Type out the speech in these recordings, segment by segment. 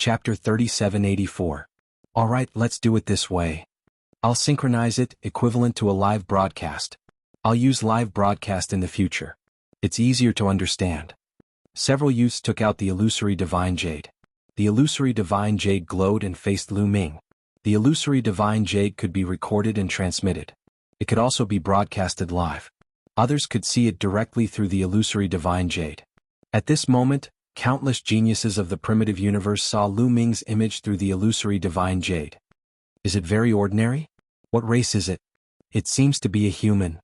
Chapter 3784. Alright, let's do it this way. I'll synchronize it, equivalent to a live broadcast. I'll use live broadcast in the future. It's easier to understand. Several youths took out the illusory divine jade. The illusory divine jade glowed and faced Lu Ming. The illusory divine jade could be recorded and transmitted. It could also be broadcasted live. Others could see it directly through the illusory divine jade. At this moment, countless geniuses of the primitive universe saw Lu Ming's image through the illusory divine jade. Is it very ordinary? What race is it? It seems to be a human.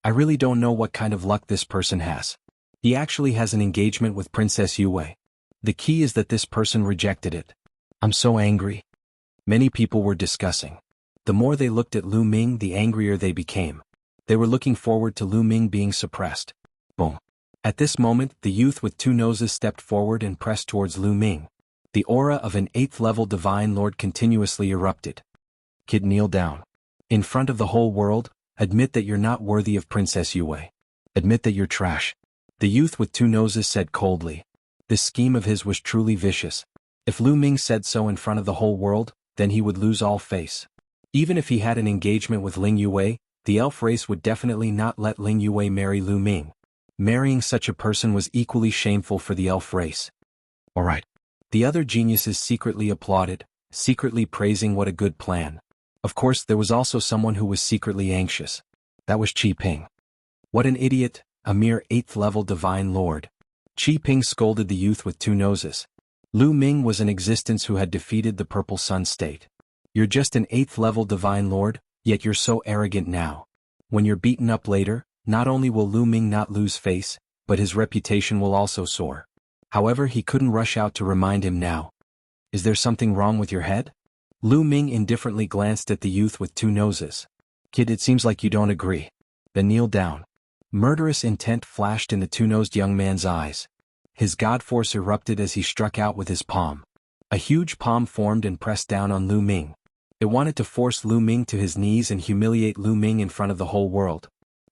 I really don't know what kind of luck this person has. He actually has an engagement with Princess Yue. The key is that this person rejected it. I'm so angry. Many people were discussing. The more they looked at Lu Ming, the angrier they became. They were looking forward to Lu Ming being suppressed. Boom. At this moment, the youth with two noses stepped forward and pressed towards Lu Ming. The aura of an 8th-level divine lord continuously erupted. Kid, kneel down. In front of the whole world, admit that you're not worthy of Princess Yue. Admit that you're trash. The youth with two noses said coldly. This scheme of his was truly vicious. If Lu Ming said so in front of the whole world, then he would lose all face. Even if he had an engagement with Ling Yue, the elf race would definitely not let Ling Yue marry Lu Ming. Marrying such a person was equally shameful for the elf race. Alright. The other geniuses secretly applauded, secretly praising what a good plan. Of course, there was also someone who was secretly anxious. That was Qi Ping. What an idiot, a mere 8th-level divine lord. Qi Ping scolded the youth with two noses. Lu Ming was an existence who had defeated the Purple Sun state. You're just an 8th-level divine lord, yet you're so arrogant now. When you're beaten up later, not only will Lu Ming not lose face, but his reputation will also soar. However, he couldn't rush out to remind him now. Is there something wrong with your head? Lu Ming indifferently glanced at the youth with two noses. Kid, it seems like you don't agree. Then kneel down. Murderous intent flashed in the two-nosed young man's eyes. His god force erupted as he struck out with his palm. A huge palm formed and pressed down on Lu Ming. It wanted to force Lu Ming to his knees and humiliate Lu Ming in front of the whole world.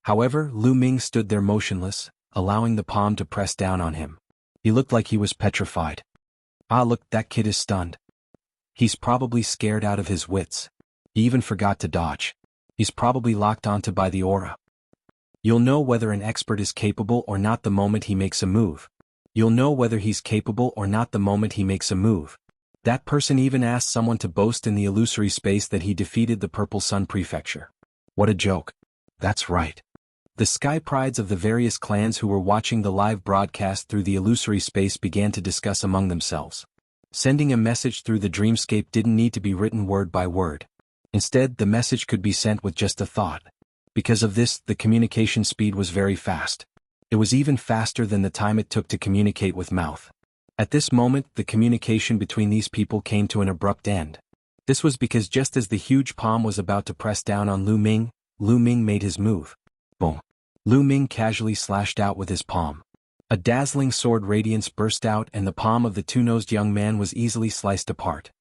However, Lu Ming stood there motionless, allowing the palm to press down on him. He looked like he was petrified. Ah, look, that kid is stunned. He's probably scared out of his wits. He even forgot to dodge. He's probably locked onto by the aura. You'll know whether an expert is capable or not the moment he makes a move. You'll know whether he's capable or not the moment he makes a move. That person even asked someone to boast in the illusory space that he defeated the Purple Sun Prefecture. What a joke. That's right. The sky prides of the various clans who were watching the live broadcast through the illusory space began to discuss among themselves. Sending a message through the dreamscape didn't need to be written word by word. Instead, the message could be sent with just a thought. Because of this, the communication speed was very fast. It was even faster than the time it took to communicate with mouth. At this moment, the communication between these people came to an abrupt end. This was because just as the huge palm was about to press down on Lu Ming made his move. Boom. Lu Ming casually slashed out with his palm. A dazzling sword radiance burst out and the palm of the two-nosed young man was easily sliced apart.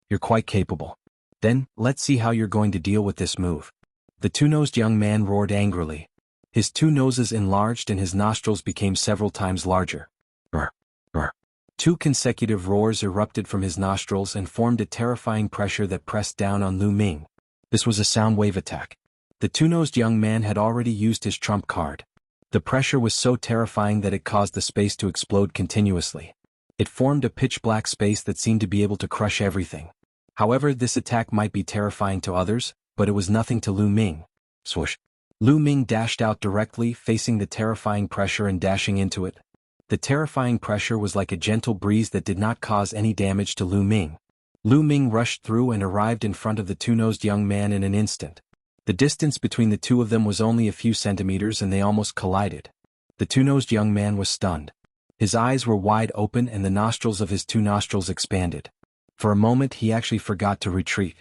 You're quite capable. Then, let's see how you're going to deal with this move. The two-nosed young man roared angrily. His two noses enlarged and his nostrils became several times larger. Roar, roar. Two consecutive roars erupted from his nostrils and formed a terrifying pressure that pressed down on Lu Ming. This was a sound wave attack. The two-nosed young man had already used his trump card. The pressure was so terrifying that it caused the space to explode continuously. It formed a pitch-black space that seemed to be able to crush everything. However, this attack might be terrifying to others, but it was nothing to Lu Ming. Swoosh. Lu Ming dashed out directly, facing the terrifying pressure and dashing into it. The terrifying pressure was like a gentle breeze that did not cause any damage to Lu Ming. Lu Ming rushed through and arrived in front of the two-nosed young man in an instant. The distance between the two of them was only a few centimeters and they almost collided. The two-nosed young man was stunned. His eyes were wide open and the nostrils of his two nostrils expanded. For a moment he actually forgot to retreat.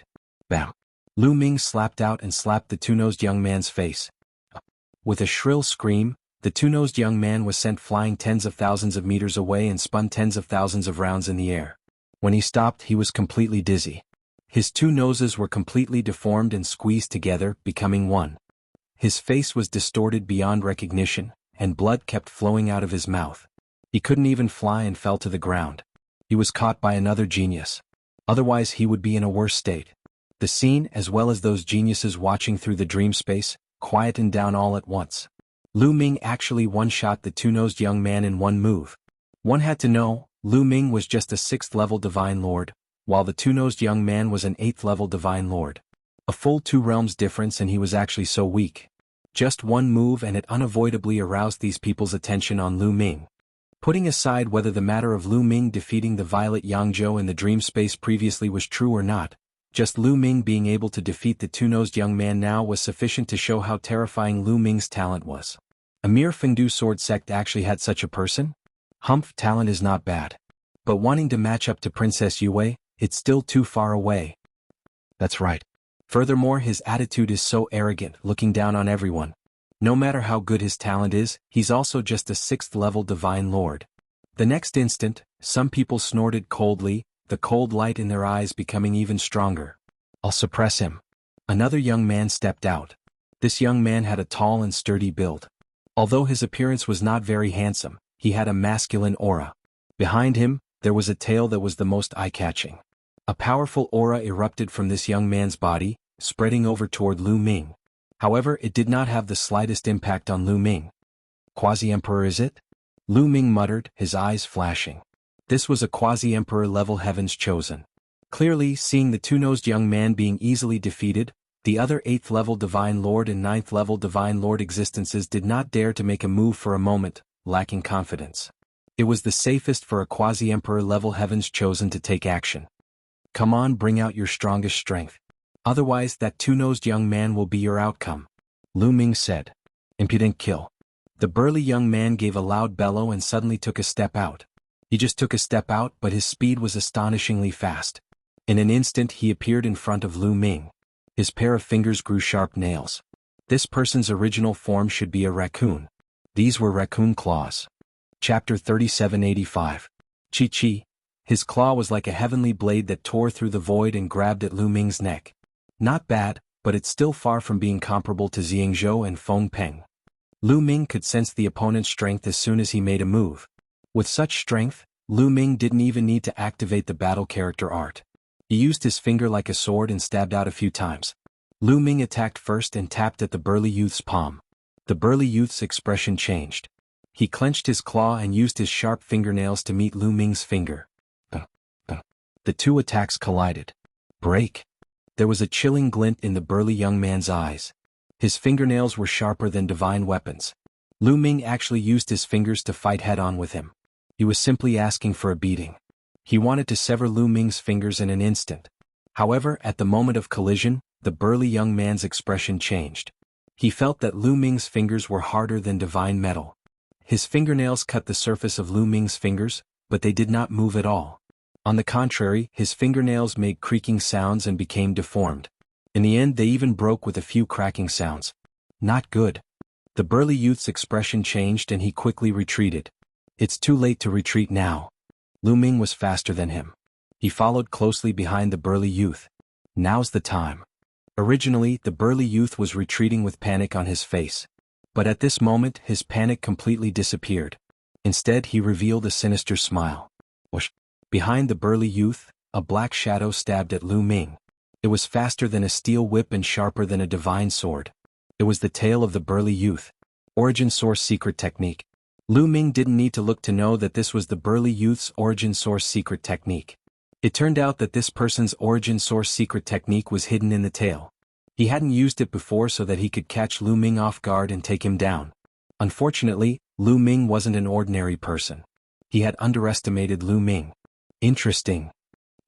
Bam! Lu Ming slapped out and slapped the two-nosed young man's face. With a shrill scream, the two-nosed young man was sent flying tens of thousands of meters away and spun tens of thousands of rounds in the air. When he stopped, he was completely dizzy. His two noses were completely deformed and squeezed together, becoming one. His face was distorted beyond recognition, and blood kept flowing out of his mouth. He couldn't even fly and fell to the ground. He was caught by another genius. Otherwise he would be in a worse state. The scene, as well as those geniuses watching through the dream space, quietened down all at once. Lu Ming actually one-shot the two-nosed young man in one move. One had to know, Lu Ming was just a 6th-level Divine Lord, while the two-nosed young man was an 8th-level Divine Lord. A full 2 realms difference, and he was actually so weak. Just one move and it unavoidably aroused these people's attention on Lu Ming. Putting aside whether the matter of Lu Ming defeating the Violet Yangzhou in the dream space previously was true or not, just Lu Ming being able to defeat the two-nosed young man now was sufficient to show how terrifying Lu Ming's talent was. A mere Fengdu sword sect actually had such a person? Humph, talent is not bad. But wanting to match up to Princess Yue, it's still too far away. That's right. Furthermore, his attitude is so arrogant, looking down on everyone. No matter how good his talent is, he's also just a 6th-level Divine Lord. The next instant, some people snorted coldly, the cold light in their eyes becoming even stronger. I'll suppress him. Another young man stepped out. This young man had a tall and sturdy build. Although his appearance was not very handsome, he had a masculine aura. Behind him, there was a tail that was the most eye-catching. A powerful aura erupted from this young man's body, spreading over toward Lu Ming. However, it did not have the slightest impact on Lu Ming. Quasi-Emperor is it? Lu Ming muttered, his eyes flashing. This was a quasi-emperor level Heaven's Chosen. Clearly, seeing the two-nosed young man being easily defeated, the other 8th-level Divine Lord and 9th-level Divine Lord existences did not dare to make a move for a moment, lacking confidence. It was the safest for a quasi-emperor level Heaven's Chosen to take action. Come on, bring out your strongest strength. Otherwise that two-nosed young man will be your outcome. Lu Ming said. Impudent kill. The burly young man gave a loud bellow and suddenly took a step out. He just took a step out, but his speed was astonishingly fast. In an instant he appeared in front of Lu Ming. His pair of fingers grew sharp nails. This person's original form should be a raccoon. These were raccoon claws. Chapter 3785. Chi. His claw was like a heavenly blade that tore through the void and grabbed at Lu Ming's neck. Not bad, but it's still far from being comparable to Jianghu and Feng Peng. Lu Ming could sense the opponent's strength as soon as he made a move. With such strength, Lu Ming didn't even need to activate the battle character art. He used his finger like a sword and stabbed out a few times. Lu Ming attacked first and tapped at the burly youth's palm. The burly youth's expression changed. He clenched his claw and used his sharp fingernails to meet Lu Ming's finger. The two attacks collided. Break. There was a chilling glint in the burly young man's eyes. His fingernails were sharper than divine weapons. Lu Ming actually used his fingers to fight head-on with him. He was simply asking for a beating. He wanted to sever Lu Ming's fingers in an instant. However, at the moment of collision, the burly young man's expression changed. He felt that Lu Ming's fingers were harder than divine metal. His fingernails cut the surface of Lu Ming's fingers, but they did not move at all. On the contrary, his fingernails made creaking sounds and became deformed. In the end, they even broke with a few cracking sounds. Not good. The burly youth's expression changed and he quickly retreated. It's too late to retreat now. Lu Ming was faster than him. He followed closely behind the burly youth. Now's the time. Originally, the burly youth was retreating with panic on his face. But at this moment, his panic completely disappeared. Instead, he revealed a sinister smile. Whoosh. Behind the burly youth, a black shadow stabbed at Lu Ming. It was faster than a steel whip and sharper than a divine sword. It was the tail of the burly youth. Origin Source Secret Technique. Lu Ming didn't need to look to know that this was the burly youth's Origin Source Secret Technique. It turned out that this person's Origin Source Secret Technique was hidden in the tail. He hadn't used it before so that he could catch Lu Ming off guard and take him down. Unfortunately, Lu Ming wasn't an ordinary person. He had underestimated Lu Ming. Interesting.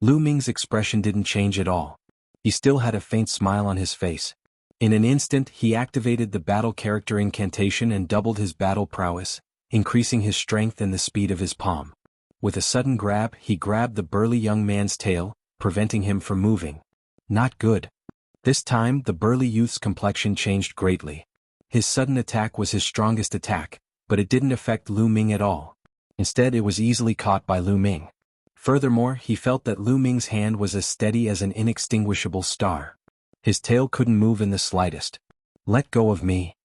Lu Ming's expression didn't change at all. He still had a faint smile on his face. In an instant, he activated the battle character incantation and doubled his battle prowess, increasing his strength and the speed of his palm. With a sudden grab, he grabbed the burly young man's tail, preventing him from moving. Not good. This time, the burly youth's complexion changed greatly. His sudden attack was his strongest attack, but it didn't affect Lu Ming at all. Instead, it was easily caught by Lu Ming. Furthermore, he felt that Lu Ming's hand was as steady as an inextinguishable star. His tail couldn't move in the slightest. Let go of me.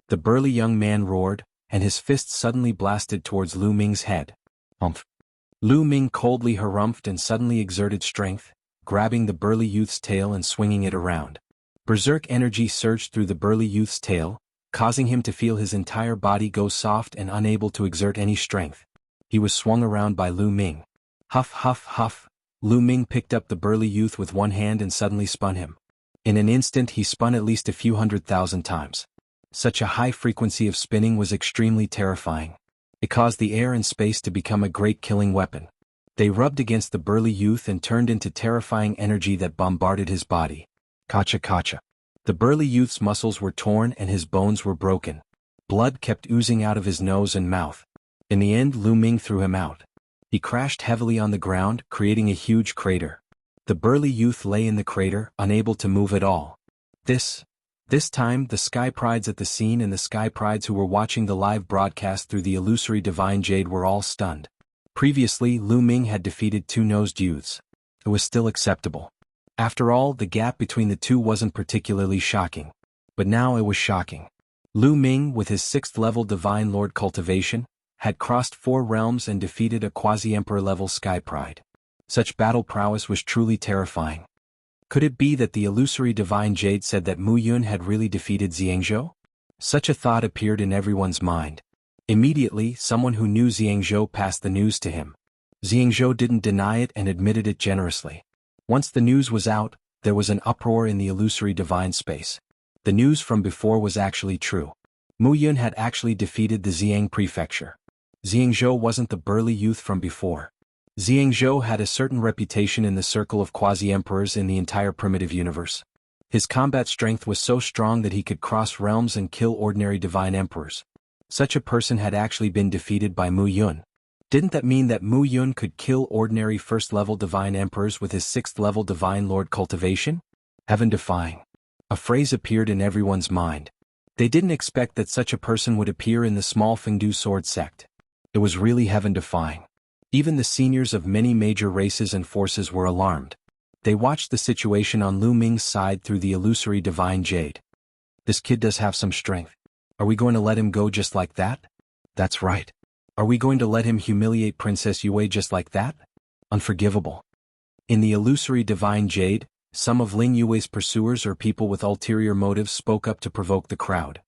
The burly young man roared, and his fist suddenly blasted towards Lu Ming's head. Umph. Lu Ming coldly harumphed and suddenly exerted strength, grabbing the burly youth's tail and swinging it around. Berserk energy surged through the burly youth's tail, causing him to feel his entire body go soft and unable to exert any strength. He was swung around by Lu Ming. Huff huff huff. Lu Ming picked up the burly youth with one hand and suddenly spun him. In an instant he spun at least a few 100,000 times. Such a high frequency of spinning was extremely terrifying. It caused the air and space to become a great killing weapon. They rubbed against the burly youth and turned into terrifying energy that bombarded his body. Kacha kacha. The burly youth's muscles were torn and his bones were broken. Blood kept oozing out of his nose and mouth. In the end, Lu Ming threw him out. He crashed heavily on the ground, creating a huge crater. The burly youth lay in the crater, unable to move at all. This time, the Sky Prides at the scene and the Sky Prides who were watching the live broadcast through the illusory divine jade were all stunned. Previously, Lu Ming had defeated two-nosed youths. It was still acceptable. After all, the gap between the two wasn't particularly shocking. But now it was shocking. Lu Ming, with his 6th-level Divine Lord Cultivation, had crossed 4 realms and defeated a quasi-emperor-level Sky Pride. Such battle prowess was truly terrifying. Could it be that the illusory divine jade said that Mu Yun had really defeated Jianghu? Such a thought appeared in everyone's mind. Immediately, someone who knew Jianghu passed the news to him. Jianghu didn't deny it and admitted it generously. Once the news was out, there was an uproar in the illusory divine space. The news from before was actually true. Mu Yun had actually defeated the Xiang prefecture. Jianghu wasn't the burly youth from before. Jianghu had a certain reputation in the circle of quasi-emperors in the entire primitive universe. His combat strength was so strong that he could cross realms and kill ordinary divine emperors. Such a person had actually been defeated by Mu Yun. Didn't that mean that Mu Yun could kill ordinary 1st-level divine emperors with his 6th-level divine lord cultivation? Heaven-defying. A phrase appeared in everyone's mind. They didn't expect that such a person would appear in the small Fengdu sword sect. It was really heaven-defying. Even the seniors of many major races and forces were alarmed. They watched the situation on Lu Ming's side through the illusory divine jade. This kid does have some strength. Are we going to let him go just like that? That's right. Are we going to let him humiliate Princess Yue just like that? Unforgivable. In the illusory divine jade, some of Ling Yue's pursuers or people with ulterior motives spoke up to provoke the crowd.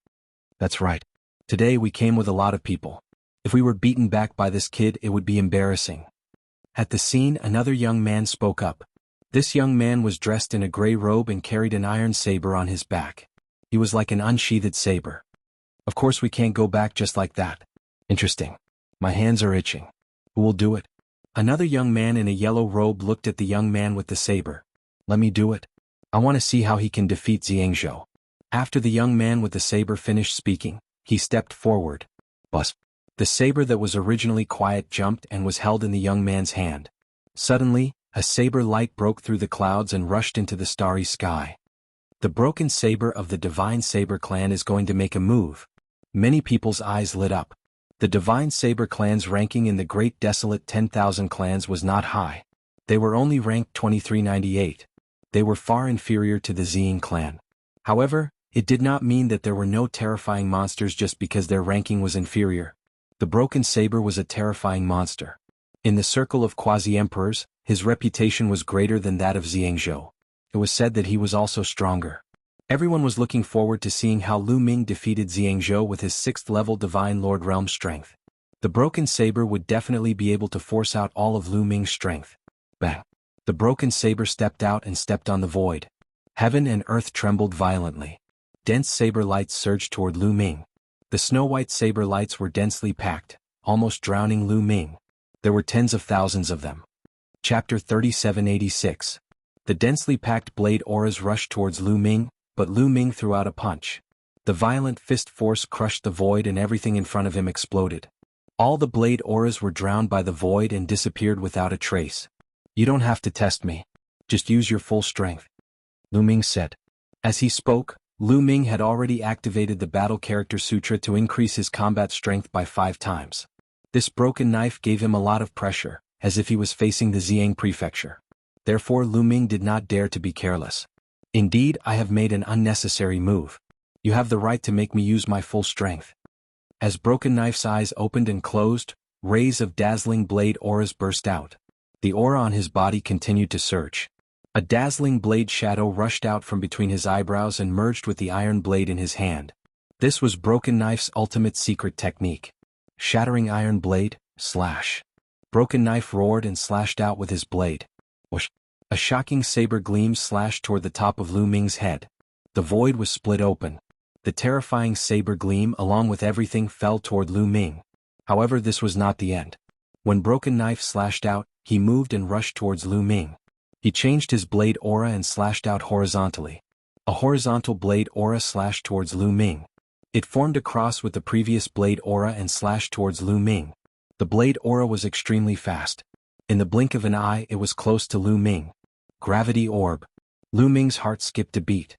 That's right. Today we came with a lot of people. If we were beaten back by this kid, it would be embarrassing. At the scene, another young man spoke up. This young man was dressed in a gray robe and carried an iron saber on his back. He was like an unsheathed saber. Of course we can't go back just like that. Interesting. My hands are itching. Who will do it? Another young man in a yellow robe looked at the young man with the saber. Let me do it. I want to see how he can defeat Jianghu. After the young man with the saber finished speaking, he stepped forward. Buzz. The saber that was originally quiet jumped and was held in the young man's hand. Suddenly, a saber light broke through the clouds and rushed into the starry sky. The broken saber of the Divine Saber clan is going to make a move. Many people's eyes lit up. The Divine Saber clan's ranking in the Great Desolate 10,000 clans was not high. They were only ranked 2398. They were far inferior to the Xiang clan. However, it did not mean that there were no terrifying monsters just because their ranking was inferior. The broken saber was a terrifying monster. In the circle of quasi-emperors, his reputation was greater than that of Jianghu. It was said that he was also stronger. Everyone was looking forward to seeing how Lu Ming defeated Jianghu with his 6th-level Divine Lord Realm strength. The broken saber would definitely be able to force out all of Lu Ming's strength. Bang! The broken saber stepped out and stepped on the void. Heaven and earth trembled violently. Dense saber lights surged toward Lu Ming. The snow-white saber lights were densely packed, almost drowning Lu Ming. There were tens of thousands of them. Chapter 3786. The densely packed blade auras rushed towards Lu Ming, but Lu Ming threw out a punch. The violent fist force crushed the void and everything in front of him exploded. All the blade auras were drowned by the void and disappeared without a trace. You don't have to test me. Just use your full strength, Lu Ming said. As he spoke, Lu Ming had already activated the Battle Character Sutra to increase his combat strength by 5 times. This broken knife gave him a lot of pressure, as if he was facing the Xiang prefecture. Therefore Lu Ming did not dare to be careless. Indeed, I have made an unnecessary move. You have the right to make me use my full strength. As Broken Knife's eyes opened and closed, rays of dazzling blade auras burst out. The aura on his body continued to surge. A dazzling blade shadow rushed out from between his eyebrows and merged with the iron blade in his hand. This was Broken Knife's ultimate secret technique. Shattering iron blade, slash. Broken Knife roared and slashed out with his blade. Whoosh! A shocking saber gleam slashed toward the top of Lu Ming's head. The void was split open. The terrifying saber gleam along with everything fell toward Lu Ming. However, this was not the end. When Broken Knife slashed out, he moved and rushed towards Lu Ming. He changed his blade aura and slashed out horizontally. A horizontal blade aura slashed towards Lu Ming. It formed a cross with the previous blade aura and slashed towards Lu Ming. The blade aura was extremely fast. In the blink of an eye it was close to Lu Ming. Gravity Orb. Lu Ming's heart skipped a beat.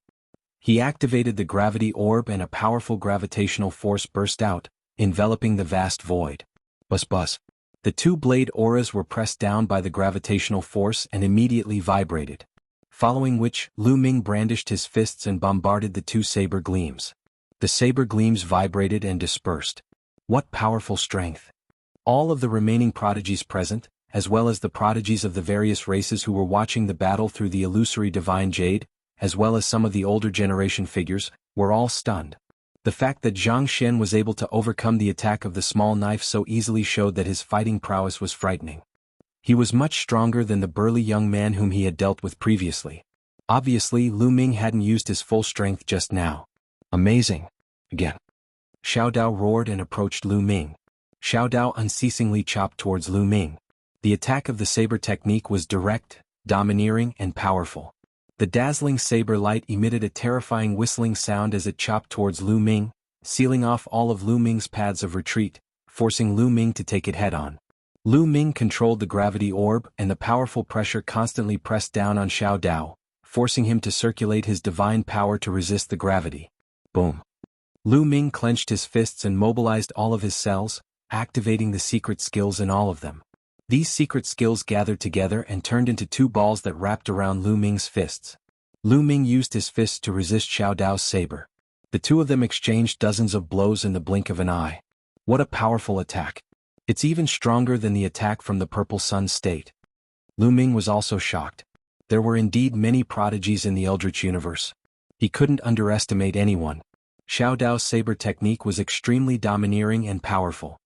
He activated the gravity orb and a powerful gravitational force burst out, enveloping the vast void. Buzz buzz. The two blade auras were pressed down by the gravitational force and immediately vibrated. Following which, Lu Ming brandished his fists and bombarded the two saber gleams. The saber gleams vibrated and dispersed. What powerful strength! All of the remaining prodigies present, as well as the prodigies of the various races who were watching the battle through the illusory divine jade, as well as some of the older generation figures, were all stunned. The fact that Zhang Xian was able to overcome the attack of the small knife so easily showed that his fighting prowess was frightening. He was much stronger than the burly young man whom he had dealt with previously. Obviously, Lu Ming hadn't used his full strength just now. Amazing. Again. Xiao Dao roared and approached Lu Ming. Xiao Dao unceasingly chopped towards Lu Ming. The attack of the saber technique was direct, domineering, and powerful. The dazzling saber light emitted a terrifying whistling sound as it chopped towards Lu Ming, sealing off all of Lu Ming's paths of retreat, forcing Lu Ming to take it head-on. Lu Ming controlled the gravity orb and the powerful pressure constantly pressed down on Xiao Dao, forcing him to circulate his divine power to resist the gravity. Boom. Lu Ming clenched his fists and mobilized all of his cells, activating the secret skills in all of them. These secret skills gathered together and turned into two balls that wrapped around Lu Ming's fists. Lu Ming used his fists to resist Xiao Dao's saber. The two of them exchanged dozens of blows in the blink of an eye. What a powerful attack. It's even stronger than the attack from the Purple Sun state. Lu Ming was also shocked. There were indeed many prodigies in the Eldritch universe. He couldn't underestimate anyone. Xiao Dao's saber technique was extremely domineering and powerful.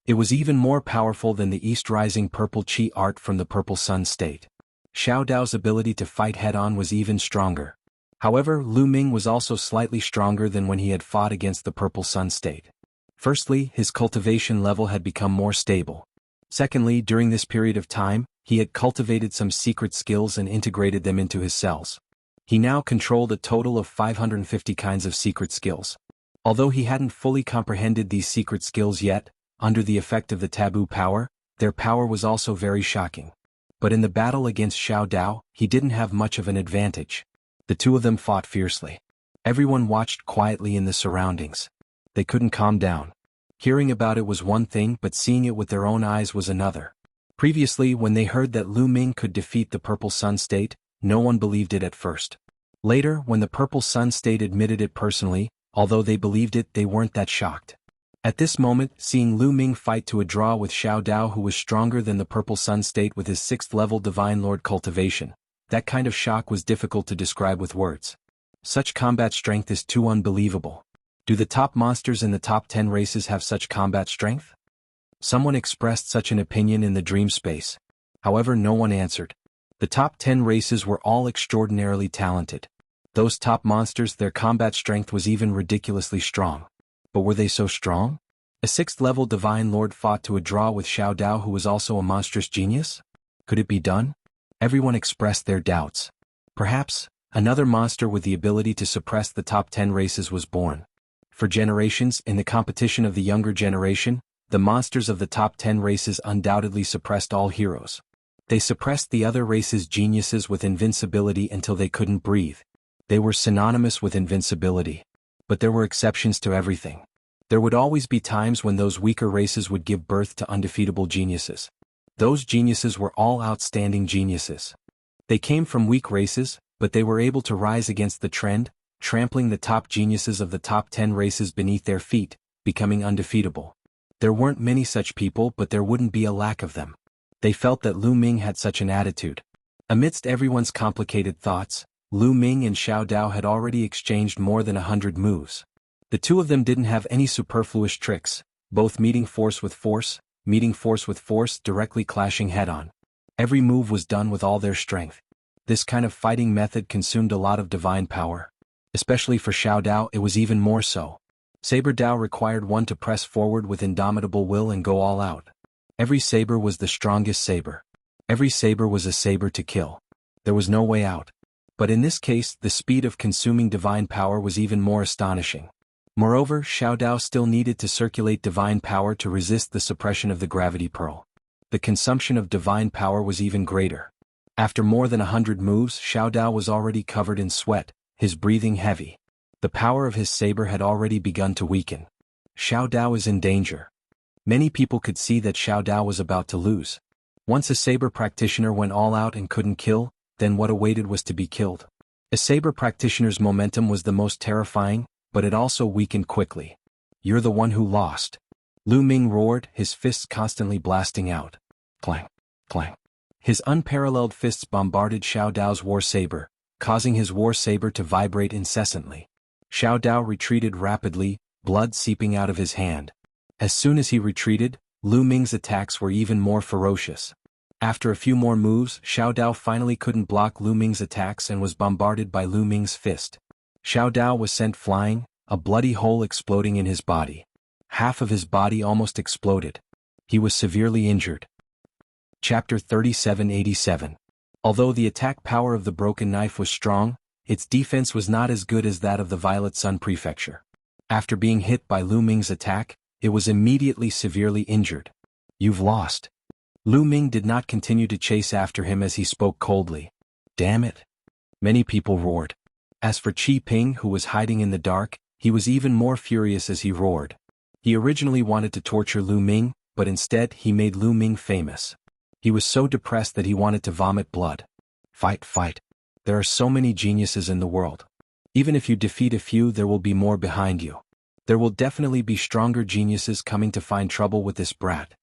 It was even more powerful than the East Rising Purple Chi art from the Purple Sun state. Xiao Dao's ability to fight head-on was even stronger. However, Lu Ming was also slightly stronger than when he had fought against the Purple Sun state. Firstly, his cultivation level had become more stable. Secondly, during this period of time, he had cultivated some secret skills and integrated them into his cells. He now controlled a total of 550 kinds of secret skills. Although he hadn't fully comprehended these secret skills yet, under the effect of the taboo power, their power was also very shocking. But in the battle against Xiao Dao, he didn't have much of an advantage. The two of them fought fiercely. Everyone watched quietly in the surroundings. They couldn't calm down. Hearing about it was one thing, but seeing it with their own eyes was another. Previously, when they heard that Lu Ming could defeat the Purple Sun state, no one believed it at first. Later, when the Purple Sun state admitted it personally, although they believed it, they weren't that shocked. At this moment, seeing Lu Ming fight to a draw with Xiao Dao, who was stronger than the Purple Sun state with his 6th level Divine Lord cultivation, that kind of shock was difficult to describe with words. Such combat strength is too unbelievable. Do the top monsters in the top 10 races have such combat strength? Someone expressed such an opinion in the dream space. However, no one answered. The top 10 races were all extraordinarily talented. Those top monsters, their combat strength was even ridiculously strong. But were they so strong? A 6th level Divine Lord fought to a draw with Xiao Dao, who was also a monstrous genius? Could it be done? Everyone expressed their doubts. Perhaps, another monster with the ability to suppress the top 10 races was born. For generations, in the competition of the younger generation, the monsters of the top 10 races undoubtedly suppressed all heroes. They suppressed the other races' geniuses with invincibility until they couldn't breathe. They were synonymous with invincibility. But there were exceptions to everything. There would always be times when those weaker races would give birth to undefeatable geniuses. Those geniuses were all outstanding geniuses. They came from weak races, but they were able to rise against the trend, trampling the top geniuses of the top 10 races beneath their feet, becoming undefeatable. There weren't many such people, but there wouldn't be a lack of them. They felt that Lu Ming had such an attitude. Amidst everyone's complicated thoughts, Lu Ming and Xiao Dao had already exchanged more than 100 moves. The two of them didn't have any superfluous tricks, both meeting force with force, directly clashing head-on. Every move was done with all their strength. This kind of fighting method consumed a lot of divine power. Especially for Xiao Dao, it was even more so. Saber Dao required one to press forward with indomitable will and go all out. Every saber was the strongest saber. Every saber was a saber to kill. There was no way out. But in this case, the speed of consuming divine power was even more astonishing. Moreover, Xiao Dao still needed to circulate divine power to resist the suppression of the gravity pearl. The consumption of divine power was even greater. After more than 100 moves, Xiao Dao was already covered in sweat, his breathing heavy. The power of his saber had already begun to weaken. Xiao Dao is in danger. Many people could see that Xiao Dao was about to lose. Once a saber practitioner went all out and couldn't kill, then what awaited was to be killed. A saber practitioner's momentum was the most terrifying, but it also weakened quickly. You're the one who lost. Lu Ming roared, his fists constantly blasting out. Clang, clang. His unparalleled fists bombarded Xiao Dao's war saber, causing his war saber to vibrate incessantly. Xiao Dao retreated rapidly, blood seeping out of his hand. As soon as he retreated, Lu Ming's attacks were even more ferocious. After a few more moves, Xiao Dao finally couldn't block Lu Ming's attacks and was bombarded by Lu Ming's fist. Xiao Dao was sent flying, a bloody hole exploding in his body. Half of his body almost exploded. He was severely injured. Chapter 3787. Although the attack power of the broken knife was strong, its defense was not as good as that of the Violet Sun Prefecture. After being hit by Lu Ming's attack, it was immediately severely injured. You've lost. Lu Ming did not continue to chase after him as he spoke coldly. Damn it. Many people roared. As for Qi Ping, who was hiding in the dark, he was even more furious as he roared. He originally wanted to torture Lu Ming, but instead he made Lu Ming famous. He was so depressed that he wanted to vomit blood. Fight, fight. There are so many geniuses in the world. Even if you defeat a few, there will be more behind you. There will definitely be stronger geniuses coming to find trouble with this brat.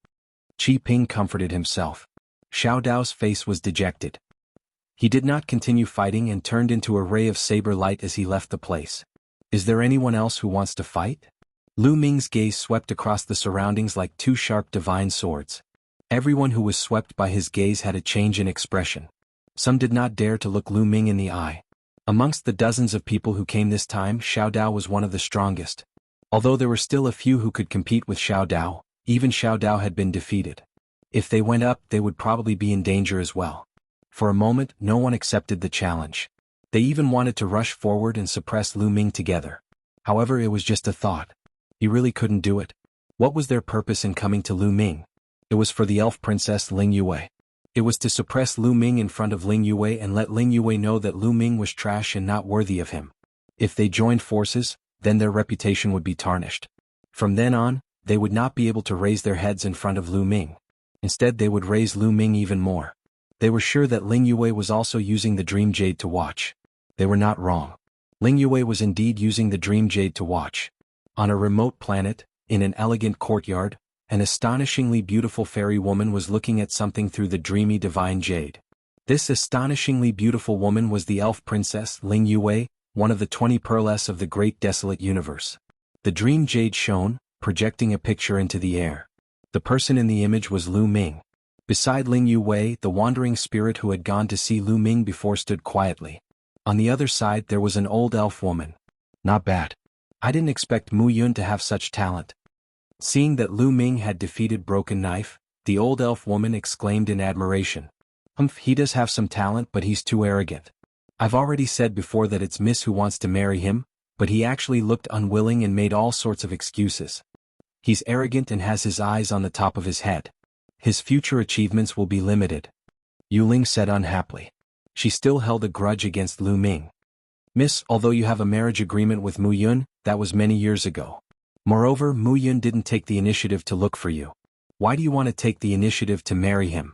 Qi Ping comforted himself. Xiao Dao's face was dejected. He did not continue fighting and turned into a ray of saber light as he left the place. Is there anyone else who wants to fight? Lu Ming's gaze swept across the surroundings like two sharp divine swords. Everyone who was swept by his gaze had a change in expression. Some did not dare to look Lu Ming in the eye. Amongst the dozens of people who came this time, Xiao Dao was one of the strongest. Although there were still a few who could compete with Xiao Dao, even Xiao Dao had been defeated. If they went up, they would probably be in danger as well. For a moment, no one accepted the challenge. They even wanted to rush forward and suppress Lu Ming together. However, it was just a thought. He really couldn't do it. What was their purpose in coming to Lu Ming? It was for the elf princess Ling Yue. It was to suppress Lu Ming in front of Ling Yue and let Ling Yue know that Lu Ming was trash and not worthy of him. If they joined forces, then their reputation would be tarnished. From then on, they would not be able to raise their heads in front of Lu Ming. Instead, they would raise Lu Ming even more. They were sure that Ling Yue was also using the Dream Jade to watch. They were not wrong. Ling Yue was indeed using the Dream Jade to watch. On a remote planet, in an elegant courtyard, an astonishingly beautiful fairy woman was looking at something through the dreamy divine jade. This astonishingly beautiful woman was the elf princess Ling Yue, one of the 20 pearls of the great desolate universe. The dream jade shone, projecting a picture into the air. The person in the image was Lu Ming. Beside Ling Yue, the wandering spirit who had gone to see Lu Ming before stood quietly. On the other side there was an old elf woman. Not bad. I didn't expect Mu Yun to have such talent. Seeing that Lu Ming had defeated Broken Knife, the old elf woman exclaimed in admiration. He does have some talent, but he's too arrogant. I've already said before that it's Miss who wants to marry him, but he actually looked unwilling and made all sorts of excuses. He's arrogant and has his eyes on the top of his head. His future achievements will be limited. Yu Ling said unhappily. She still held a grudge against Lu Ming. Miss, although you have a marriage agreement with Mu Yun, that was many years ago. Moreover, Mu Yun didn't take the initiative to look for you. Why do you want to take the initiative to marry him?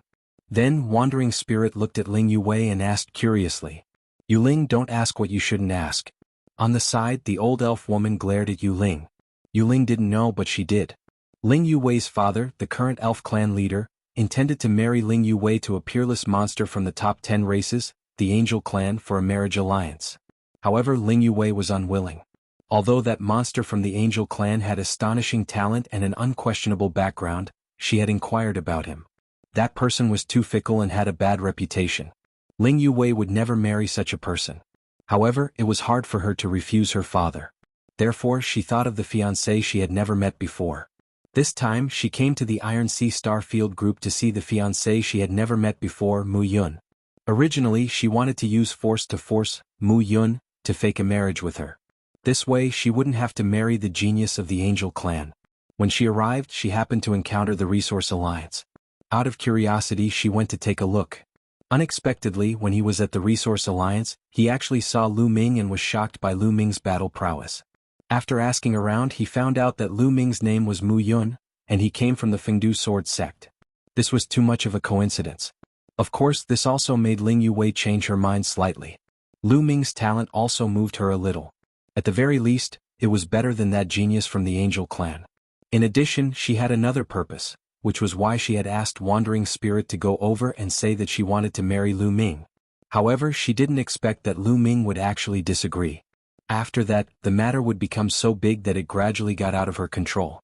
Then Wandering Spirit looked at Ling Yue and asked curiously. Yu Ling, don't ask what you shouldn't ask. On the side, the old elf woman glared at Yu Ling. Yu Ling didn't know, but she did. Ling Yuwei's father, the current elf clan leader, intended to marry Ling Yuwei to a peerless monster from the top 10 races, the Angel clan, for a marriage alliance. However, Ling Yuwei was unwilling. Although that monster from the Angel clan had astonishing talent and an unquestionable background, she had inquired about him. That person was too fickle and had a bad reputation. Ling Yuwei would never marry such a person. However, it was hard for her to refuse her father. Therefore, she thought of the fiancé she had never met before. This time, she came to the Iron Sea Star Field Group to see the fiancé she had never met before, Mu Yun. Originally, she wanted to use force to force Mu Yun to fake a marriage with her. This way, she wouldn't have to marry the genius of the Angel clan. When she arrived, she happened to encounter the Resource Alliance. Out of curiosity, she went to take a look. Unexpectedly, when he was at the Resource Alliance, he actually saw Lu Ming and was shocked by Lu Ming's battle prowess. After asking around, he found out that Lu Ming's name was Mu Yun, and he came from the Fengdu sword sect. This was too much of a coincidence. Of course, this also made Ling Yuwei change her mind slightly. Lu Ming's talent also moved her a little. At the very least, it was better than that genius from the Angel clan. In addition, she had another purpose, which was why she had asked Wandering Spirit to go over and say that she wanted to marry Lu Ming. However, she didn't expect that Lu Ming would actually disagree. After that, the matter would become so big that it gradually got out of her control.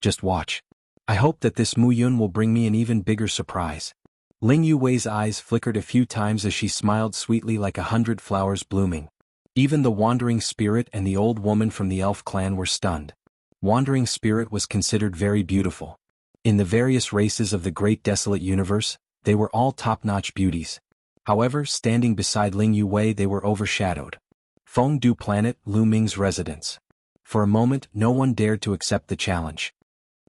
Just watch. I hope that this Mu Yun will bring me an even bigger surprise. Ling Yuwei's eyes flickered a few times as she smiled sweetly like 100 flowers blooming. Even the Wandering Spirit and the old woman from the elf clan were stunned. Wandering Spirit was considered very beautiful. In the various races of the great desolate universe, they were all top-notch beauties. However, standing beside Ling Yuwei, they were overshadowed. Fengdu Planet, Lu Ming's residence. For a moment, no one dared to accept the challenge.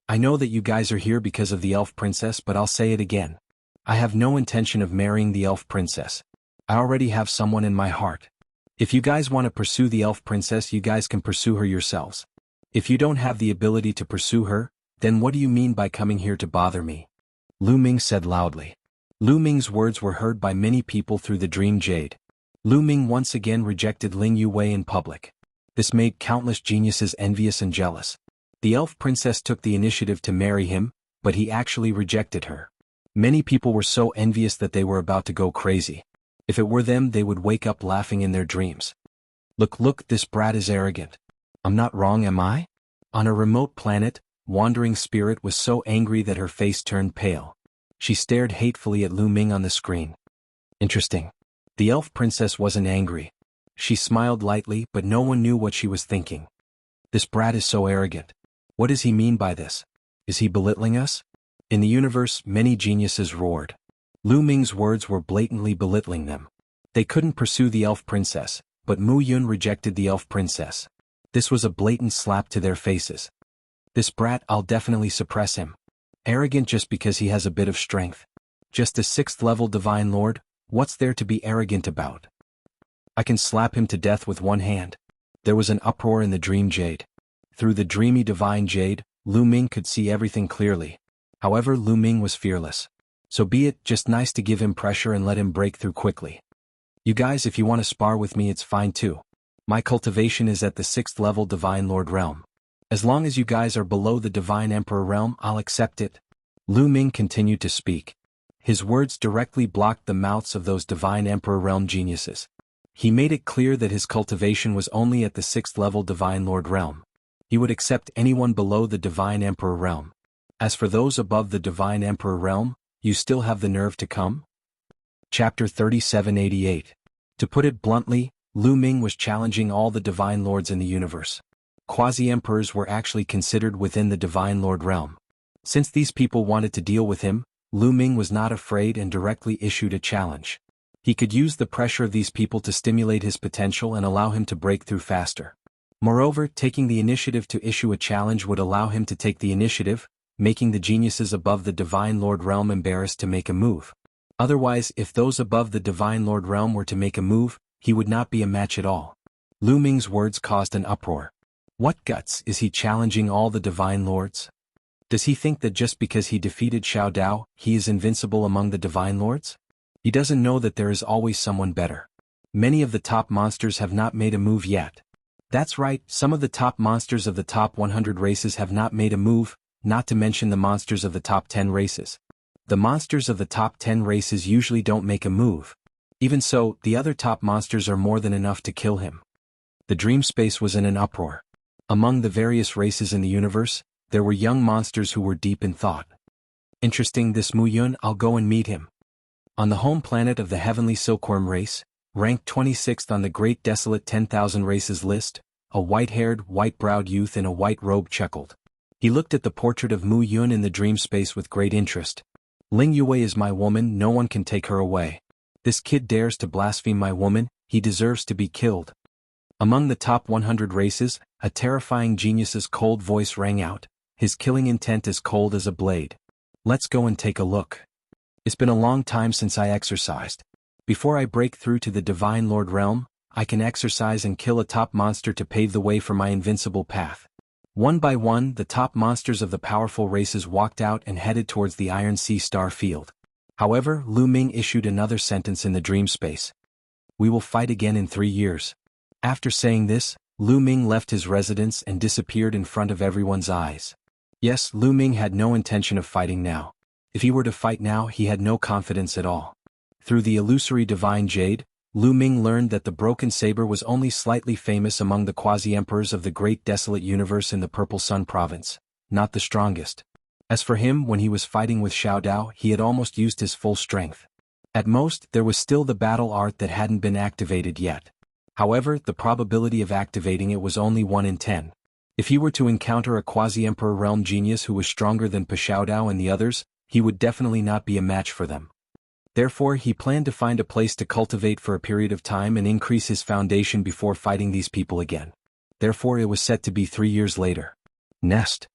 I know that you guys are here because of the elf princess, but I'll say it again. I have no intention of marrying the elf princess. I already have someone in my heart. If you guys want to pursue the elf princess, you guys can pursue her yourselves. If you don't have the ability to pursue her, then what do you mean by coming here to bother me? Lu Ming said loudly. Lu Ming's words were heard by many people through the Dream Jade. Lu Ming once again rejected Ling Yuwei in public. This made countless geniuses envious and jealous. The elf princess took the initiative to marry him, but he actually rejected her. Many people were so envious that they were about to go crazy. If it were them, they would wake up laughing in their dreams. Look, this brat is arrogant. I'm not wrong, am I? On a remote planet, Wandering Spirit was so angry that her face turned pale. She stared hatefully at Lu Ming on the screen. Interesting. The elf princess wasn't angry. She smiled lightly, but no one knew what she was thinking. This brat is so arrogant. What does he mean by this? Is he belittling us? In the universe, many geniuses roared. Lu Ming's words were blatantly belittling them. They couldn't pursue the elf princess, but Mu Yun rejected the elf princess. This was a blatant slap to their faces. This brat, I'll definitely suppress him. Arrogant just because he has a bit of strength. Just a 6th level Divine Lord, what's there to be arrogant about? I can slap him to death with one hand. There was an uproar in the Dream Jade. Through the dreamy Divine Jade, Lu Ming could see everything clearly. However, Lu Ming was fearless. So be it, just nice to give him pressure and let him break through quickly. You guys, if you want to spar with me, it's fine too. My cultivation is at the 6th level Divine Lord realm. As long as you guys are below the Divine Emperor realm, I'll accept it. Lu Ming continued to speak. His words directly blocked the mouths of those Divine Emperor realm geniuses. He made it clear that his cultivation was only at the 6th level Divine Lord realm. He would accept anyone below the Divine Emperor realm. As for those above the Divine Emperor realm, you still have the nerve to come? Chapter 3788. To put it bluntly, Lu Ming was challenging all the Divine Lords in the universe. Quasi-emperors were actually considered within the Divine Lord realm. Since these people wanted to deal with him, Lu Ming was not afraid and directly issued a challenge. He could use the pressure of these people to stimulate his potential and allow him to break through faster. Moreover, taking the initiative to issue a challenge would allow him to take the initiative, making the geniuses above the Divine Lord realm embarrassed to make a move. Otherwise, if those above the Divine Lord realm were to make a move, he would not be a match at all. Lu Ming's words caused an uproar. What guts, is he challenging all the Divine Lords? Does he think that just because he defeated Xiao Dao, he is invincible among the Divine Lords? He doesn't know that there is always someone better. Many of the top monsters have not made a move yet. That's right, some of the top monsters of the top 100 races have not made a move, not to mention the monsters of the top 10 races. The monsters of the top 10 races usually don't make a move. Even so, the other top monsters are more than enough to kill him. The dream space was in an uproar. Among the various races in the universe, there were young monsters who were deep in thought. Interesting, this Mu Yun, I'll go and meet him. On the home planet of the heavenly silkworm race, ranked 26th on the great desolate 10,000 races list, a white-haired, white-browed youth in a white robe chuckled. He looked at the portrait of Mu Yun in the dream space with great interest. Ling Yue is my woman, no one can take her away. This kid dares to blaspheme my woman, he deserves to be killed. Among the top 100 races, a terrifying genius's cold voice rang out, his killing intent as cold as a blade. Let's go and take a look. It's been a long time since I exercised. Before I break through to the Divine Lord realm, I can exercise and kill a top monster to pave the way for my invincible path. One by one, the top monsters of the powerful races walked out and headed towards the Iron Sea Star Field. However, Lu Ming issued another sentence in the dream space. We will fight again in 3 years. After saying this, Lu Ming left his residence and disappeared in front of everyone's eyes. Yes, Lu Ming had no intention of fighting now. If he were to fight now, he had no confidence at all. Through the illusory divine jade, Lu Ming learned that the broken saber was only slightly famous among the quasi-emperors of the great desolate universe in the Purple Sun province, not the strongest. As for him, when he was fighting with Xiao Dao, he had almost used his full strength. At most, there was still the battle art that hadn't been activated yet. However, the probability of activating it was only 1 in 10. If he were to encounter a quasi-emperor realm genius who was stronger than Xiao Dao and the others, he would definitely not be a match for them. Therefore, he planned to find a place to cultivate for a period of time and increase his foundation before fighting these people again. Therefore, it was set to be 3 years later. Nest.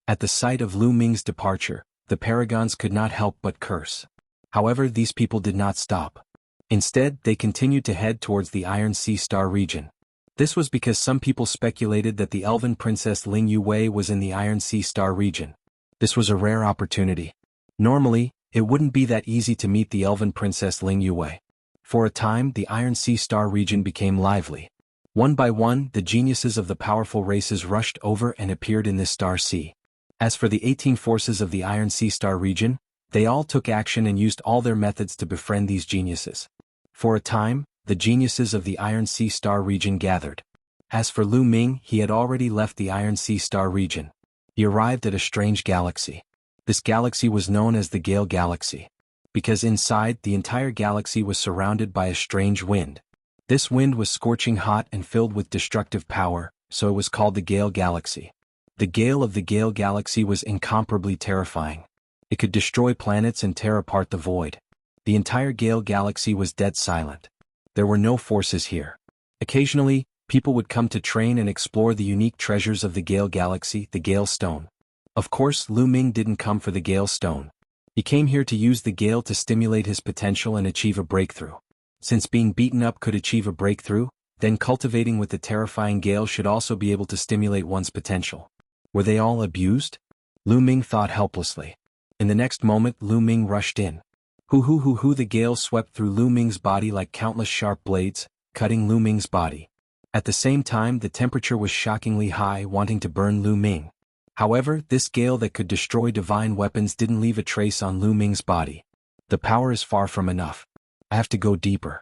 At the sight of Lu Ming's departure, the paragons could not help but curse. However, these people did not stop. Instead, they continued to head towards the Iron Sea Star region. This was because some people speculated that the elven princess Ling Yue was in the Iron Sea Star region. This was a rare opportunity. Normally, it wouldn't be that easy to meet the elven princess Ling Yue. For a time, the Iron Sea Star region became lively. One by one, the geniuses of the powerful races rushed over and appeared in this star sea. As for the 18 forces of the Iron Sea Star region, they all took action and used all their methods to befriend these geniuses. For a time, the geniuses of the Iron Sea Star region gathered. As for Lu Ming, he had already left the Iron Sea Star region. He arrived at a strange galaxy. This galaxy was known as the Gale Galaxy, because inside the entire galaxy was surrounded by a strange wind. This wind was scorching hot and filled with destructive power, so it was called the Gale Galaxy. The gale of the Gale Galaxy was incomparably terrifying. It could destroy planets and tear apart the void. The entire Gale Galaxy was dead silent. There were no forces here. Occasionally, people would come to train and explore the unique treasures of the Gale Galaxy, the Gale Stone. Of course, Lu Ming didn't come for the Gale Stone. He came here to use the Gale to stimulate his potential and achieve a breakthrough. Since being beaten up could achieve a breakthrough, then cultivating with the terrifying Gale should also be able to stimulate one's potential. Were they all abused? Lu Ming thought helplessly. In the next moment, Lu Ming rushed in. Hoo, the Gale swept through Lu Ming's body like countless sharp blades, cutting Lu Ming's body. At the same time, the temperature was shockingly high, wanting to burn Lu Ming. However, this gale that could destroy divine weapons didn't leave a trace on Lu Ming's body. The power is far from enough. I have to go deeper.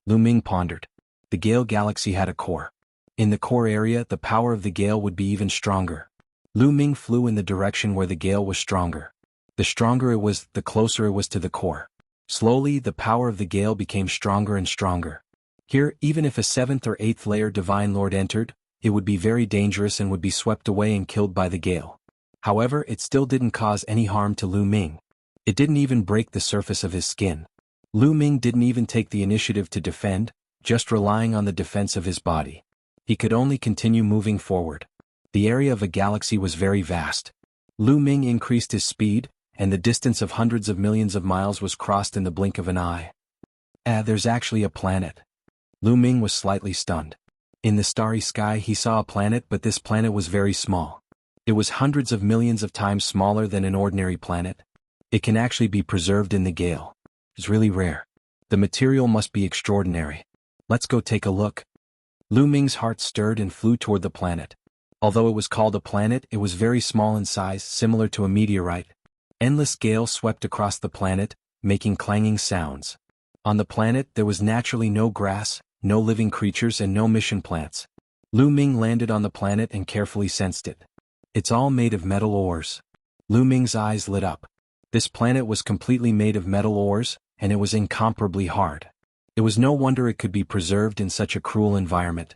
Lu Ming pondered. The Gale Galaxy had a core. In the core area, the power of the gale would be even stronger. Lu Ming flew in the direction where the gale was stronger. The stronger it was, the closer it was to the core. Slowly, the power of the gale became stronger and stronger. Here, even if a 7th or 8th layer Divine Lord entered, it would be very dangerous and would be swept away and killed by the gale. However, it still didn't cause any harm to Lu Ming. It didn't even break the surface of his skin. Lu Ming didn't even take the initiative to defend, just relying on the defense of his body. He could only continue moving forward. The area of a galaxy was very vast. Lu Ming increased his speed, and the distance of hundreds of millions of miles was crossed in the blink of an eye. There's actually a planet. Lu Ming was slightly stunned. In the starry sky he saw a planet, but this planet was very small. It was hundreds of millions of times smaller than an ordinary planet. It can actually be preserved in the gale. It's really rare. The material must be extraordinary. Let's go take a look. Lu Ming's heart stirred and flew toward the planet. Although it was called a planet, it was very small in size, similar to a meteorite. Endless gales swept across the planet, making clanging sounds. On the planet there was naturally no grass, no living creatures and no mission plants. Lu Ming landed on the planet and carefully sensed it. It's all made of metal ores. Lu Ming's eyes lit up. This planet was completely made of metal ores, and it was incomparably hard. It was no wonder it could be preserved in such a cruel environment.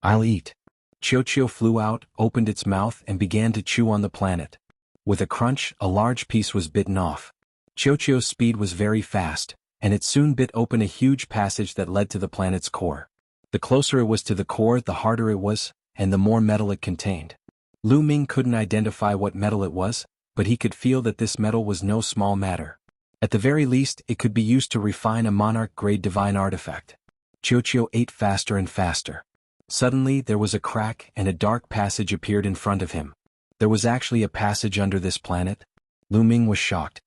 I'll eat. Chiu flew out, opened its mouth and began to chew on the planet. With a crunch, a large piece was bitten off. Chiu's speed was very fast, and it soon bit open a huge passage that led to the planet's core. The closer it was to the core, the harder it was, and the more metal it contained. Lu Ming couldn't identify what metal it was, but he could feel that this metal was no small matter. At the very least, it could be used to refine a monarch-grade divine artifact. Chiu ate faster and faster. Suddenly, there was a crack and a dark passage appeared in front of him. There was actually a passage under this planet. Lu Ming was shocked.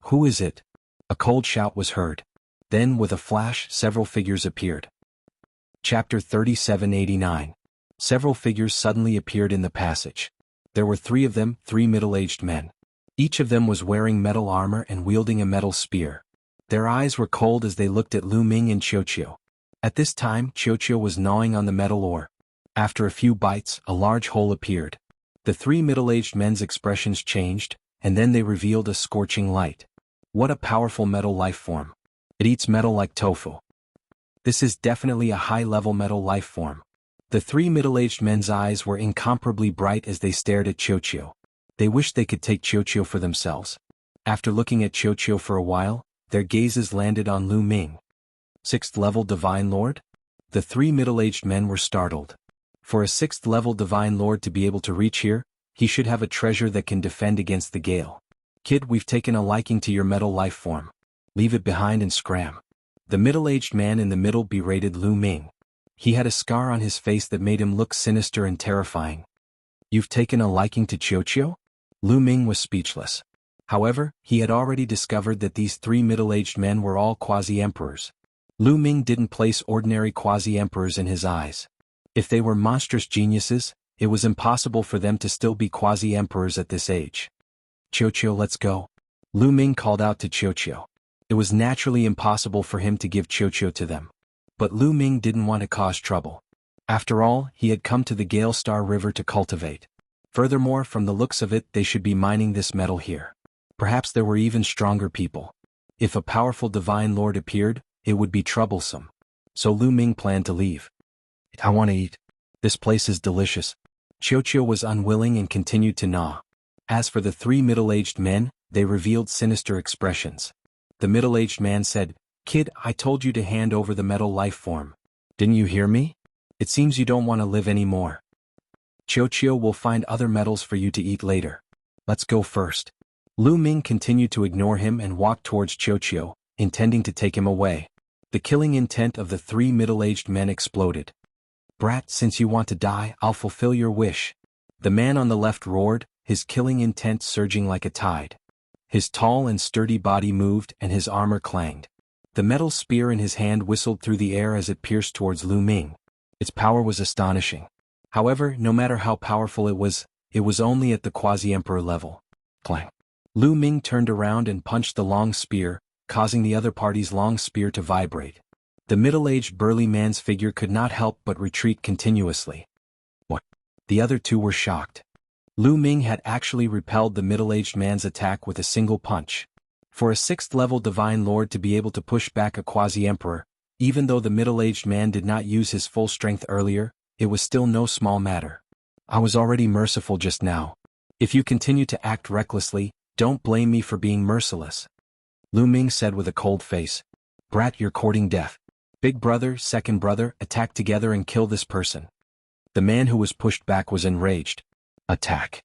Who is it? A cold shout was heard. Then, with a flash, several figures appeared. Chapter 3789. Several figures suddenly appeared in the passage. There were 3 of them, 3 middle-aged men. Each of them was wearing metal armor and wielding a metal spear. Their eyes were cold as they looked at Lu Ming and Chiu. At this time, Chiu was gnawing on the metal ore. After a few bites, a large hole appeared. The 3 middle-aged men's expressions changed, and then they revealed a scorching light. What a powerful metal life form. It eats metal like tofu. This is definitely a high-level metal life form. The 3 middle-aged men's eyes were incomparably bright as they stared at Chiu. They wished they could take Chiu for themselves. After looking at Chiu for a while, their gazes landed on Lu Ming. 6th-level Divine Lord? The 3 middle-aged men were startled. For a 6th-level Divine Lord to be able to reach here, he should have a treasure that can defend against the gale. Kid, we've taken a liking to your metal life form. Leave it behind and scram. The middle-aged man in the middle berated Lu Ming. He had a scar on his face that made him look sinister and terrifying. You've taken a liking to Chiu? Lu Ming was speechless. However, he had already discovered that these 3 middle-aged men were all quasi-emperors. Lu Ming didn't place ordinary quasi-emperors in his eyes. If they were monstrous geniuses, it was impossible for them to still be quasi-emperors at this age. Chiu, let's go. Lu Ming called out to Chiu. It was naturally impossible for him to give Chiu to them. But Lu Ming didn't want to cause trouble. After all, he had come to the Gale Star River to cultivate. Furthermore, from the looks of it, they should be mining this metal here. Perhaps there were even stronger people. If a powerful Divine Lord appeared, it would be troublesome. So Lu Ming planned to leave. I want to eat. This place is delicious. Chiu was unwilling and continued to gnaw. As for the 3 middle-aged men, they revealed sinister expressions. The middle-aged man said, Kid, I told you to hand over the metal life form. Didn't you hear me? It seems you don't want to live anymore. Chiu will find other metals for you to eat later. Let's go first. Lu Ming continued to ignore him and walked towards Chiu, intending to take him away. The killing intent of the 3 middle-aged men exploded. Brat, since you want to die, I'll fulfill your wish. The man on the left roared, his killing intent surging like a tide. His tall and sturdy body moved and his armor clanged. The metal spear in his hand whistled through the air as it pierced towards Lu Ming. Its power was astonishing. However, no matter how powerful it was only at the quasi-emperor level. Clang. Lu Ming turned around and punched the long spear, causing the other party's long spear to vibrate. The middle-aged burly man's figure could not help but retreat continuously. What? The other 2 were shocked. Lu Ming had actually repelled the middle-aged man's attack with a single punch. For a 6th-level Divine Lord to be able to push back a quasi-emperor, even though the middle-aged man did not use his full strength earlier, it was still no small matter. I was already merciful just now. If you continue to act recklessly, don't blame me for being merciless. Lu Ming said with a cold face. Brat, you're courting death. Big brother, second brother, attack together and kill this person. The man who was pushed back was enraged. Attack.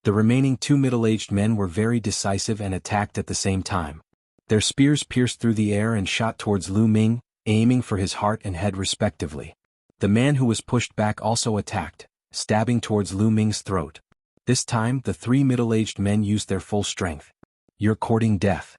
The remaining 2 middle-aged men were very decisive and attacked at the same time. Their spears pierced through the air and shot towards Lu Ming, aiming for his heart and head respectively. The man who was pushed back also attacked, stabbing towards Lu Ming's throat. This time, the 3 middle-aged men used their full strength. You're courting death.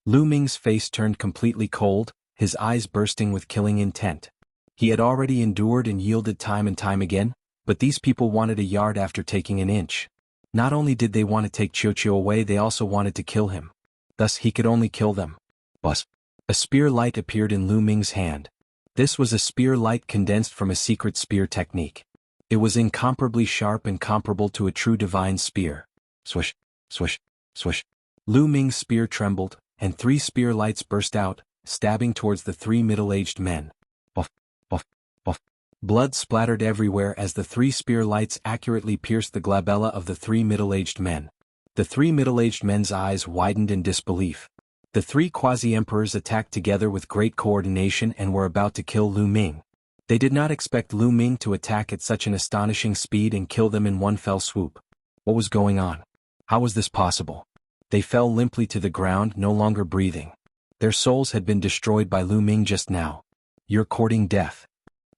Lu Ming's face turned completely cold, his eyes bursting with killing intent. He had already endured and yielded time and time again, But these people wanted a yard after taking an inch. Not only did they want to take Qiuqiu away, they also wanted to kill him. Thus he could only kill them. Buzz. A spear light appeared in Lu Ming's hand. This was a spear light condensed from a secret spear technique. It was incomparably sharp and comparable to a true divine spear. Swish, swish, swish. Lu Ming's spear trembled, and 3 spear lights burst out, stabbing towards the 3 middle-aged men. Buff, buff, buff. Blood splattered everywhere as the 3 spear lights accurately pierced the glabella of the 3 middle-aged men. The 3 middle-aged men's eyes widened in disbelief. The 3 quasi-emperors attacked together with great coordination and were about to kill Lu Ming. They did not expect Lu Ming to attack at such an astonishing speed and kill them in one fell swoop. What was going on? How was this possible? They fell limply to the ground, no longer breathing. Their souls had been destroyed by Lu Ming just now. You're courting death.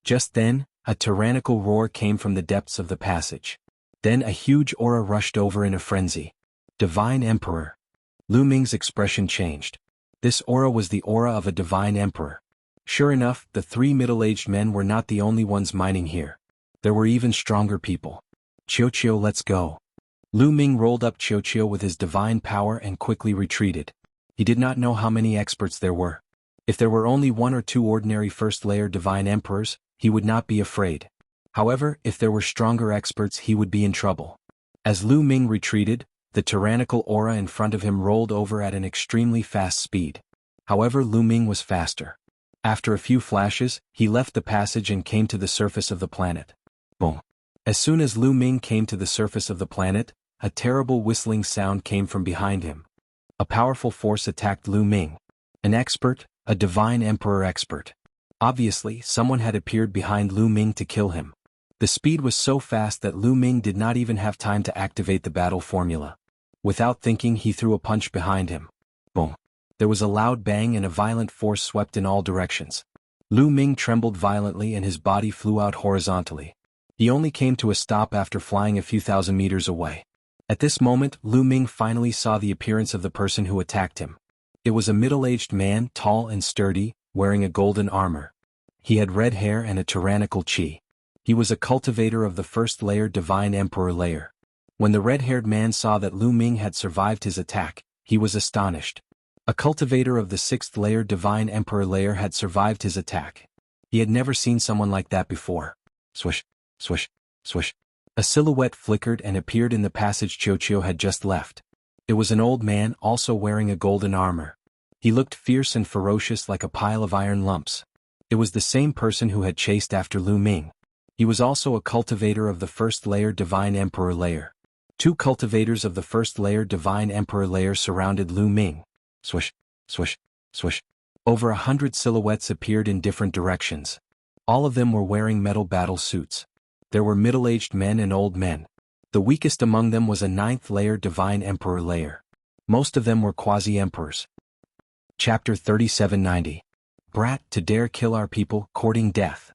Just then, a tyrannical roar came from the depths of the passage. Then a huge aura rushed over in a frenzy. Divine Emperor. Lu Ming's expression changed. This aura was the aura of a divine emperor. Sure enough, the 3 middle-aged men were not the only ones mining here. There were even stronger people. Qiuqiu, let's go. Lu Ming rolled up Qiuqiu with his divine power and quickly retreated. He did not know how many experts there were. If there were only 1 or 2 ordinary first-layer divine emperors, he would not be afraid. However, if there were stronger experts, he would be in trouble. As Lu Ming retreated, the tyrannical aura in front of him rolled over at an extremely fast speed. However, Lu Ming was faster. After a few flashes, he left the passage and came to the surface of the planet. Boom. As soon as Lu Ming came to the surface of the planet, a terrible whistling sound came from behind him. A powerful force attacked Lu Ming. An expert, a divine emperor expert. Obviously, someone had appeared behind Lu Ming to kill him. The speed was so fast that Lu Ming did not even have time to activate the battle formula. Without thinking, he threw a punch behind him. Boom. There was a loud bang and a violent force swept in all directions. Lu Ming trembled violently and his body flew out horizontally. He only came to a stop after flying a few thousand meters away. At this moment, Lu Ming finally saw the appearance of the person who attacked him. It was a middle-aged man, tall and sturdy, wearing a golden armor. He had red hair and a tyrannical chi. He was a cultivator of the first-layer divine emperor layer. When the red-haired man saw that Lu Ming had survived his attack, he was astonished. A cultivator of the 6th-layer divine emperor layer had survived his attack. He had never seen someone like that before. Swish, swish, swish. A silhouette flickered and appeared in the passage Qiuqiu had just left. It was an old man, also wearing a golden armor. He looked fierce and ferocious like a pile of iron lumps. It was the same person who had chased after Lu Ming. He was also a cultivator of the 1st-layer divine emperor layer. 2 cultivators of the 1st-layer divine emperor layer surrounded Lu Ming. Swish, swish, swish. Over 100 silhouettes appeared in different directions. All of them were wearing metal battle suits. There were middle-aged men and old men. The weakest among them was a 9th-layer divine emperor layer. Most of them were quasi-emperors. Chapter 3790. Brat, to dare kill our people, courting death.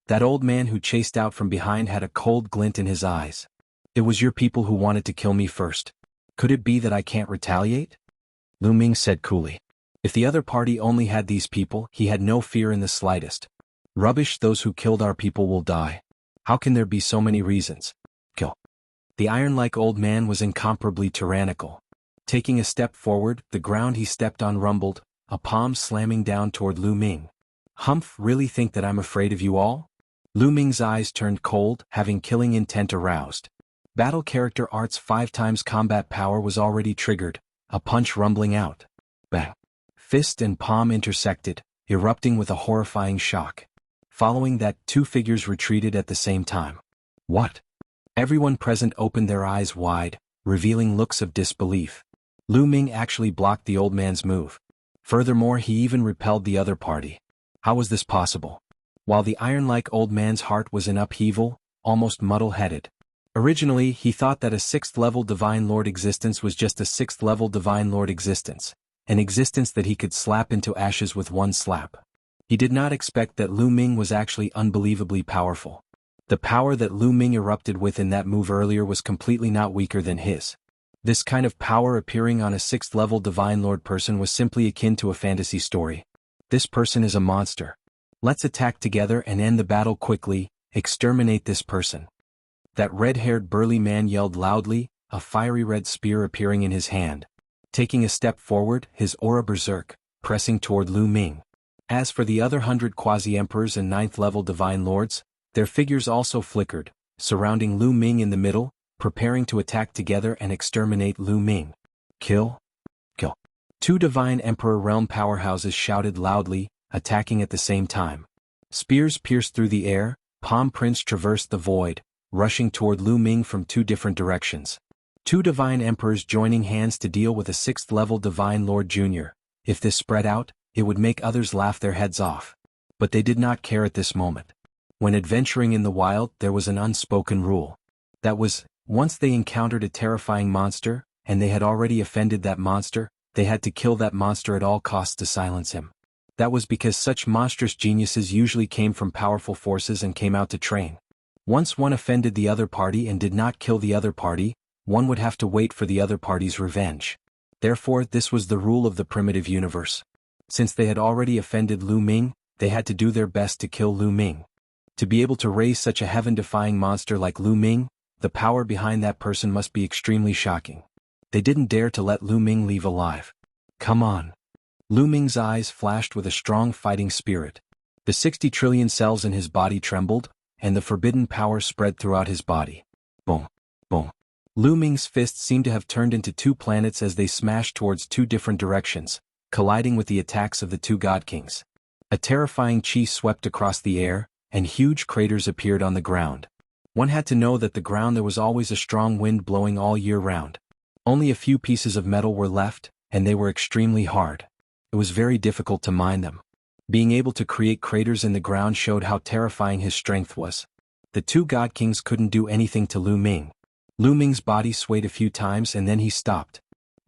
That old man who chased out from behind had a cold glint in his eyes. It was your people who wanted to kill me first. Could it be that I can't retaliate? Lu Ming said coolly. If the other party only had these people, he had no fear in the slightest. Rubbish, those who killed our people will die. How can there be so many reasons? Kill. The iron-like old man was incomparably tyrannical. Taking a step forward, the ground he stepped on rumbled, a palm slamming down toward Lu Ming. Humph, really think that I'm afraid of you all? Lu Ming's eyes turned cold, having killing intent aroused. Battle character art's 5 times combat power was already triggered, a punch rumbling out. Bang. Fist and palm intersected, erupting with a horrifying shock. Following that, 2 figures retreated at the same time. What? Everyone present opened their eyes wide, revealing looks of disbelief. Lu Ming actually blocked the old man's move. Furthermore, he even repelled the other party. How was this possible? While the iron-like old man's heart was in upheaval, almost muddle-headed. Originally, he thought that a 6th-level Divine Lord existence was just a 6th-level Divine Lord existence, an existence that he could slap into ashes with one slap. He did not expect that Lu Ming was actually unbelievably powerful. The power that Lu Ming erupted with in that move earlier was completely not weaker than his. This kind of power appearing on a 6th-level Divine Lord person was simply akin to a fantasy story. This person is a monster. Let's attack together and end the battle quickly, exterminate this person. That red-haired burly man yelled loudly, a fiery red spear appearing in his hand. Taking a step forward, his aura berserk, pressing toward Lu Ming. As for the other 100 quasi-emperors and 9th-level divine lords, their figures also flickered, surrounding Lu Ming in the middle, preparing to attack together and exterminate Lu Ming. Kill? Kill. 2 divine emperor realm powerhouses shouted loudly, attacking at the same time. Spears pierced through the air, palm prints traversed the void, rushing toward Lu Ming from 2 different directions. 2 divine emperors joining hands to deal with a 6th-level divine lord junior. If this spread out, it would make others laugh their heads off. But they did not care at this moment. When adventuring in the wild, there was an unspoken rule. That was, once they encountered a terrifying monster, and they had already offended that monster, they had to kill that monster at all costs to silence him. That was because such monstrous geniuses usually came from powerful forces and came out to train. Once one offended the other party and did not kill the other party, one would have to wait for the other party's revenge. Therefore, this was the rule of the primitive universe. Since they had already offended Lu Ming, they had to do their best to kill Lu Ming. To be able to raise such a heaven-defying monster like Lu Ming, the power behind that person must be extremely shocking. They didn't dare to let Lu Ming leave alive. Come on. Lu Ming's eyes flashed with a strong fighting spirit. The 60 trillion cells in his body trembled, and the forbidden power spread throughout his body. Boom. Boom. Lu Ming's fists seemed to have turned into 2 planets as they smashed towards 2 different directions, colliding with the attacks of the 2 god kings. A terrifying chi swept across the air, and huge craters appeared on the ground. One had to know that the ground there was always a strong wind blowing all year round. Only a few pieces of metal were left, and they were extremely hard. It was very difficult to mine them. Being able to create craters in the ground showed how terrifying his strength was. The 2 god kings couldn't do anything to Lu Ming. Lu Ming's body swayed a few times and then he stopped.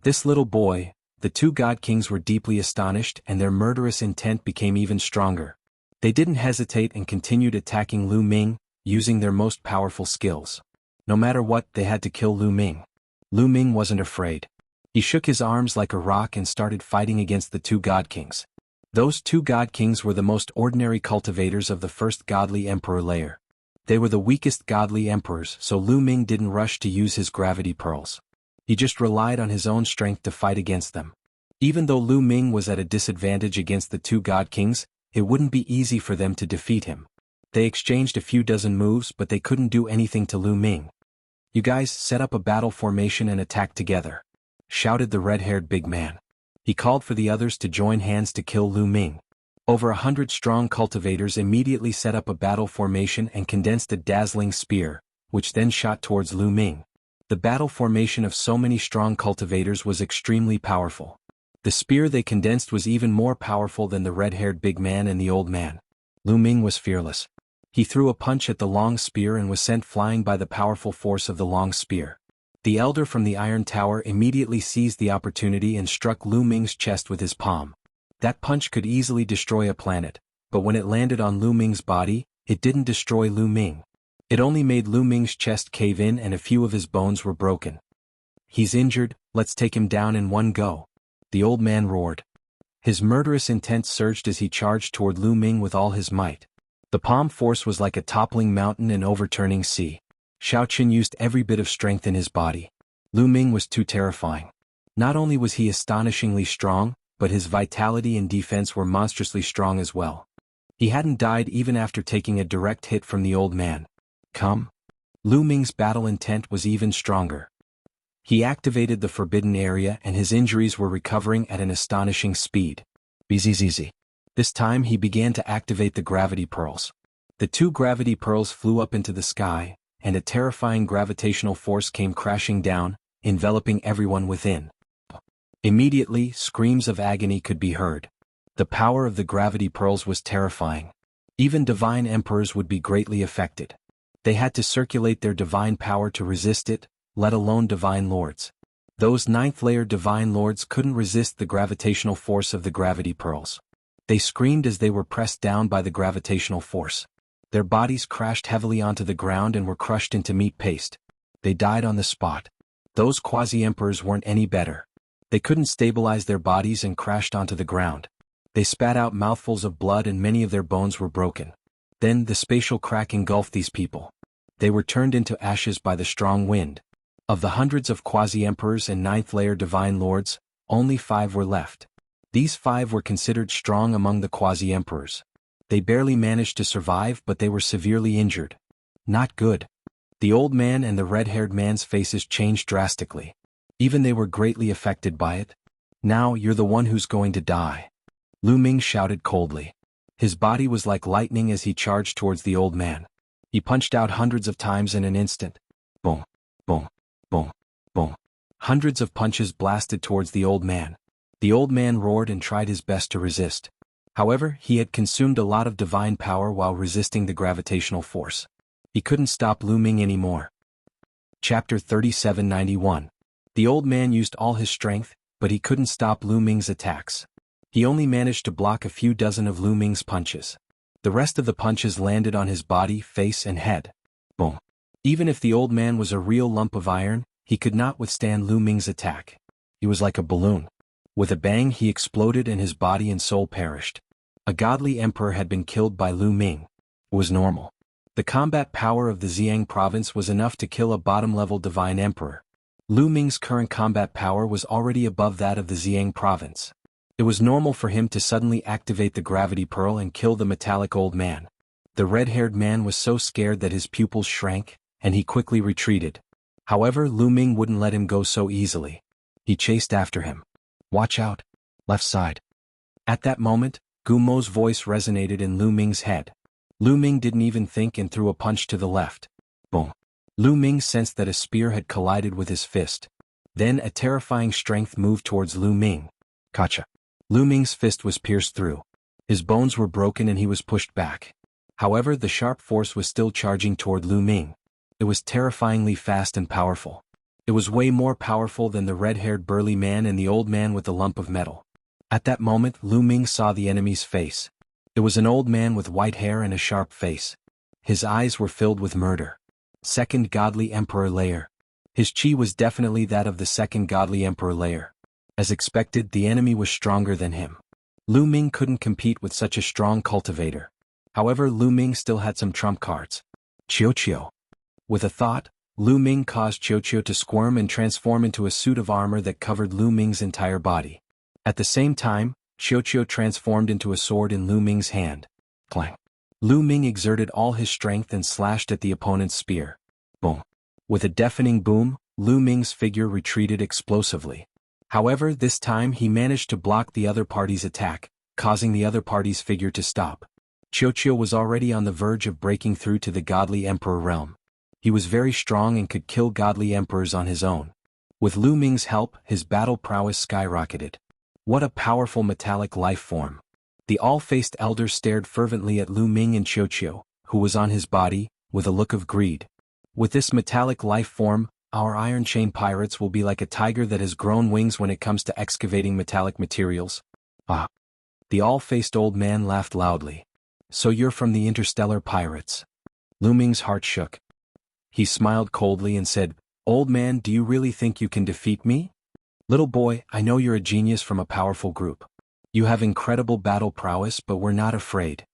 This little boy, the 2 god kings were deeply astonished and their murderous intent became even stronger. They didn't hesitate and continued attacking Lu Ming, using their most powerful skills. No matter what, they had to kill Lu Ming. Lu Ming wasn't afraid. He shook his arms like a rock and started fighting against the 2 god kings. Those 2 god kings were the most ordinary cultivators of the first godly emperor layer. They were the weakest godly emperors, so Lu Ming didn't rush to use his gravity pearls. He just relied on his own strength to fight against them. Even though Lu Ming was at a disadvantage against the 2 god kings, it wouldn't be easy for them to defeat him. They exchanged a few dozen moves but they couldn't do anything to Lu Ming. "You guys set up a battle formation and attack together," shouted the red-haired big man. He called for the others to join hands to kill Lu Ming. Over 100 strong cultivators immediately set up a battle formation and condensed a dazzling spear, which then shot towards Lu Ming. The battle formation of so many strong cultivators was extremely powerful. The spear they condensed was even more powerful than the red-haired big man and the old man. Lu Ming was fearless. He threw a punch at the long spear and was sent flying by the powerful force of the long spear. The elder from the Iron Tower immediately seized the opportunity and struck Lu Ming's chest with his palm. That punch could easily destroy a planet, but when it landed on Lu Ming's body, it didn't destroy Lu Ming. It only made Lu Ming's chest cave in and a few of his bones were broken. "He's injured, let's take him down in one go," the old man roared. His murderous intent surged as he charged toward Lu Ming with all his might. The palm force was like a toppling mountain and overturning sea. Xiaoqin used every bit of strength in his body. Lu Ming was too terrifying. Not only was he astonishingly strong, but his vitality and defense were monstrously strong as well. He hadn't died even after taking a direct hit from the old man. Come. Lu Ming's battle intent was even stronger. He activated the forbidden area and his injuries were recovering at an astonishing speed. Bzzz. This time he began to activate the gravity pearls. The 2 gravity pearls flew up into the sky, and a terrifying gravitational force came crashing down, enveloping everyone within. Immediately, screams of agony could be heard. The power of the gravity pearls was terrifying. Even divine emperors would be greatly affected. They had to circulate their divine power to resist it, let alone divine lords. Those 9th-layer divine lords couldn't resist the gravitational force of the gravity pearls. They screamed as they were pressed down by the gravitational force. Their bodies crashed heavily onto the ground and were crushed into meat paste. They died on the spot. Those quasi-emperors weren't any better. They couldn't stabilize their bodies and crashed onto the ground. They spat out mouthfuls of blood and many of their bones were broken. Then the spatial crack engulfed these people. They were turned into ashes by the strong wind. Of the hundreds of quasi-emperors and ninth-layer divine lords, only 5 were left. These 5 were considered strong among the quasi-emperors. They barely managed to survive, but they were severely injured. Not good. The old man and the red-haired man's faces changed drastically. Even they were greatly affected by it. Now you're the one who's going to die. Lu Ming shouted coldly. His body was like lightning as he charged towards the old man. He punched out hundreds of times in an instant. Boom, boom, boom, boom. Hundreds of punches blasted towards the old man. The old man roared and tried his best to resist. However, he had consumed a lot of divine power while resisting the gravitational force. He couldn't stop Lu Ming anymore. Chapter 3791. The old man used all his strength, but he couldn't stop Lu Ming's attacks. He only managed to block a few dozen of Lu Ming's punches. The rest of the punches landed on his body, face and head. Boom. Even if the old man was a real lump of iron, he could not withstand Lu Ming's attack. He was like a balloon. With a bang he exploded and his body and soul perished. A godly emperor had been killed by Lu Ming. It was normal. The combat power of the Jianghu province was enough to kill a bottom-level divine emperor. Lu Ming's current combat power was already above that of the Jianghu province. It was normal for him to suddenly activate the gravity pearl and kill the metallic old man. The red-haired man was so scared that his pupils shrank, and he quickly retreated. However, Lu Ming wouldn't let him go so easily. He chased after him. Watch out. Left side. At that moment, Gu Mo's voice resonated in Lu Ming's head. Lu Ming didn't even think and threw a punch to the left. Boom. Lu Ming sensed that a spear had collided with his fist. Then a terrifying strength moved towards Lu Ming. Gotcha. Lu Ming's fist was pierced through. His bones were broken and he was pushed back. However, the sharp force was still charging toward Lu Ming. It was terrifyingly fast and powerful. It was way more powerful than the red-haired burly man and the old man with the lump of metal. At that moment, Lu Ming saw the enemy's face. It was an old man with white hair and a sharp face. His eyes were filled with murder. Second godly emperor layer. His chi was definitely that of the second godly emperor layer. As expected, the enemy was stronger than him. Lu Ming couldn't compete with such a strong cultivator. However, Lu Ming still had some trump cards. Qiuqiu. With a thought, Lu Ming caused Qiuqiu to squirm and transform into a suit of armor that covered Lu Ming's entire body. At the same time, Qiuqiu transformed into a sword in Lu Ming's hand. Clang. Lu Ming exerted all his strength and slashed at the opponent's spear. Boom. With a deafening boom, Lu Ming's figure retreated explosively. However, this time he managed to block the other party's attack, causing the other party's figure to stop. Qiuqiu was already on the verge of breaking through to the godly emperor realm. He was very strong and could kill godly emperors on his own. With Lu Ming's help, his battle prowess skyrocketed. What a powerful metallic life form. The all-faced elder stared fervently at Lu Ming and Qiuqiu, who was on his body, with a look of greed. With this metallic life form, our iron chain pirates will be like a tiger that has grown wings when it comes to excavating metallic materials. Ah. The all-faced old man laughed loudly. So you're from the interstellar pirates. Lu Ming's heart shook. He smiled coldly and said, Old man, do you really think you can defeat me? Little boy, I know you're a genius from a powerful group. You have incredible battle prowess, but we're not afraid.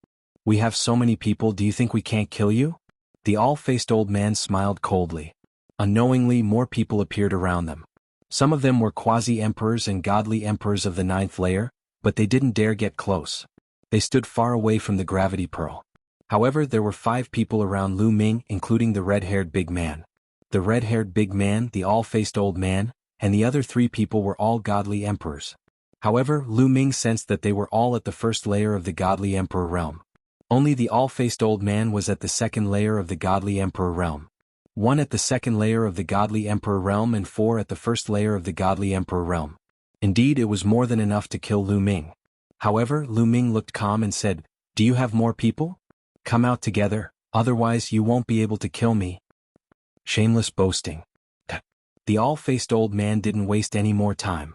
We have so many people, do you think we can't kill you? The all-faced old man smiled coldly. Unknowingly, more people appeared around them. Some of them were quasi-emperors and godly emperors of the 9th layer, but they didn't dare get close. They stood far away from the gravity pearl. However, there were 5 people around Lu Ming, including the red-haired big man. The red-haired big man, the all-faced old man, and the other 3 people were all godly emperors. However, Lu Ming sensed that they were all at the first layer of the godly emperor realm. Only the all-faced old man was at the second layer of the godly emperor realm. 1 at the second layer of the godly emperor realm and 4 at the first layer of the godly emperor realm. Indeed, it was more than enough to kill Lu Ming. However, Lu Ming looked calm and said, Do you have more people? Come out together, otherwise you won't be able to kill me. Shameless boasting. The all-faced old man didn't waste any more time.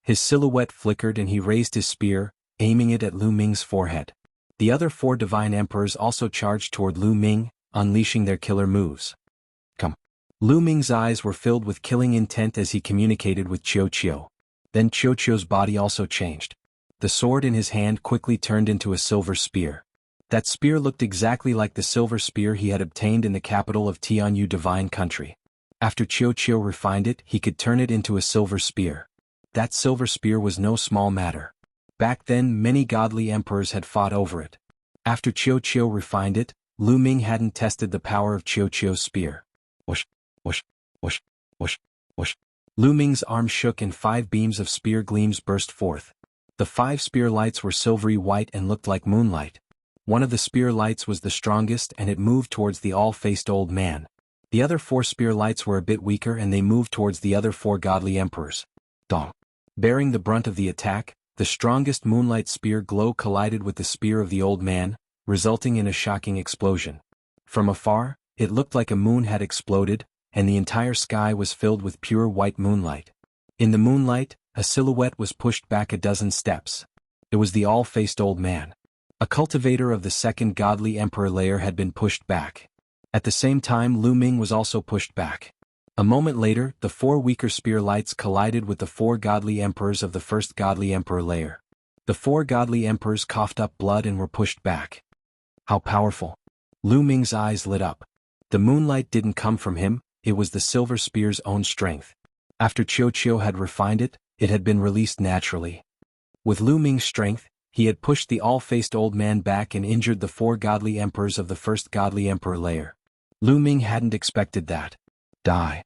His silhouette flickered and he raised his spear, aiming it at Lu Ming's forehead. The other 4 divine emperors also charged toward Lu Ming, unleashing their killer moves. Come. Lu Ming's eyes were filled with killing intent as he communicated with Qiuqiu. Then Qiuqiu's body also changed. The sword in his hand quickly turned into a silver spear. That spear looked exactly like the silver spear he had obtained in the capital of Tianyu Divine Country. After Qiu refined it, he could turn it into a silver spear. That silver spear was no small matter. Back then many godly emperors had fought over it. After Qiu refined it, Lu Ming hadn't tested the power of Qiu's spear. Whoosh, whoosh, whoosh, whoosh, whoosh. Lu Ming's arm shook and 5 beams of spear gleams burst forth. The 5 spear lights were silvery white and looked like moonlight. One of the spear lights was the strongest and it moved towards the all-faced old man. The other 4 spear lights were a bit weaker and they moved towards the other 4 godly emperors. Dong. Bearing the brunt of the attack, the strongest moonlight spear glow collided with the spear of the old man, resulting in a shocking explosion. From afar, it looked like a moon had exploded, and the entire sky was filled with pure white moonlight. In the moonlight, a silhouette was pushed back a dozen steps. It was the all-faced old man. A cultivator of the second godly emperor layer had been pushed back. At the same time Lu Ming was also pushed back. A moment later, the 4 weaker spear lights collided with the 4 godly emperors of the first godly emperor layer. The 4 godly emperors coughed up blood and were pushed back. How powerful! Lu Ming's eyes lit up. The moonlight didn't come from him, it was the silver spear's own strength. After Qiu had refined it, it had been released naturally. With Lu Ming's strength, he had pushed the all-faced old man back and injured the 4 godly emperors of the first godly emperor layer. Lu Ming hadn't expected that. Die!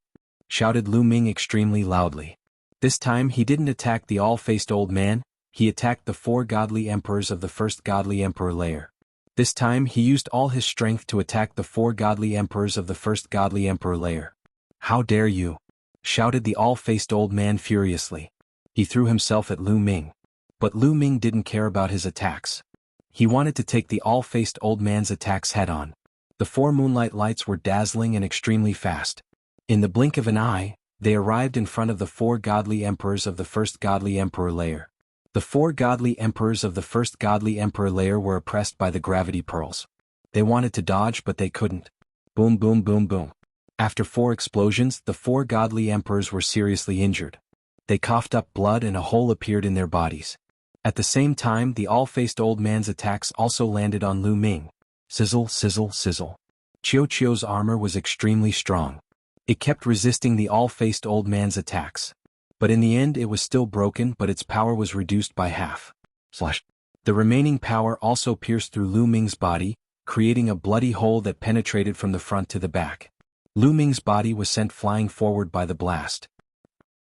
Shouted Lu Ming extremely loudly. This time he didn't attack the all-faced old man, he attacked the 4 godly emperors of the first godly emperor layer. This time he used all his strength to attack the 4 godly emperors of the first godly emperor layer. How dare you! Shouted the all-faced old man furiously. He threw himself at Lu Ming. But Lu Ming didn't care about his attacks. He wanted to take the all-faced old man's attacks head-on. The 4 moonlight lights were dazzling and extremely fast. In the blink of an eye, they arrived in front of the 4 godly emperors of the first godly emperor layer. The 4 godly emperors of the first godly emperor layer were oppressed by the gravity pearls. They wanted to dodge but they couldn't. Boom boom boom boom. After 4 explosions, the 4 godly emperors were seriously injured. They coughed up blood and a hole appeared in their bodies. At the same time the all-faced old man's attacks also landed on Lu Ming. Sizzle sizzle sizzle. Qiu's armor was extremely strong. It kept resisting the all-faced old man's attacks. But in the end it was still broken but its power was reduced by half. Slash. The remaining power also pierced through Lu Ming's body, creating a bloody hole that penetrated from the front to the back. Lu Ming's body was sent flying forward by the blast.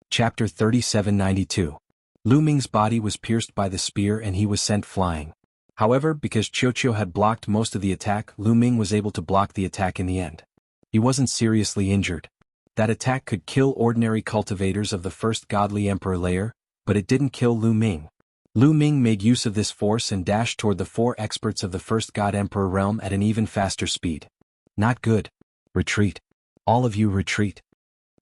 Chapter 3792. Lu Ming's body was pierced by the spear and he was sent flying. However, because Qiu had blocked most of the attack, Lu Ming was able to block the attack in the end. He wasn't seriously injured. That attack could kill ordinary cultivators of the first godly emperor layer, but it didn't kill Lu Ming. Lu Ming made use of this force and dashed toward the 4 experts of the first god emperor realm at an even faster speed. Not good. Retreat. All of you retreat.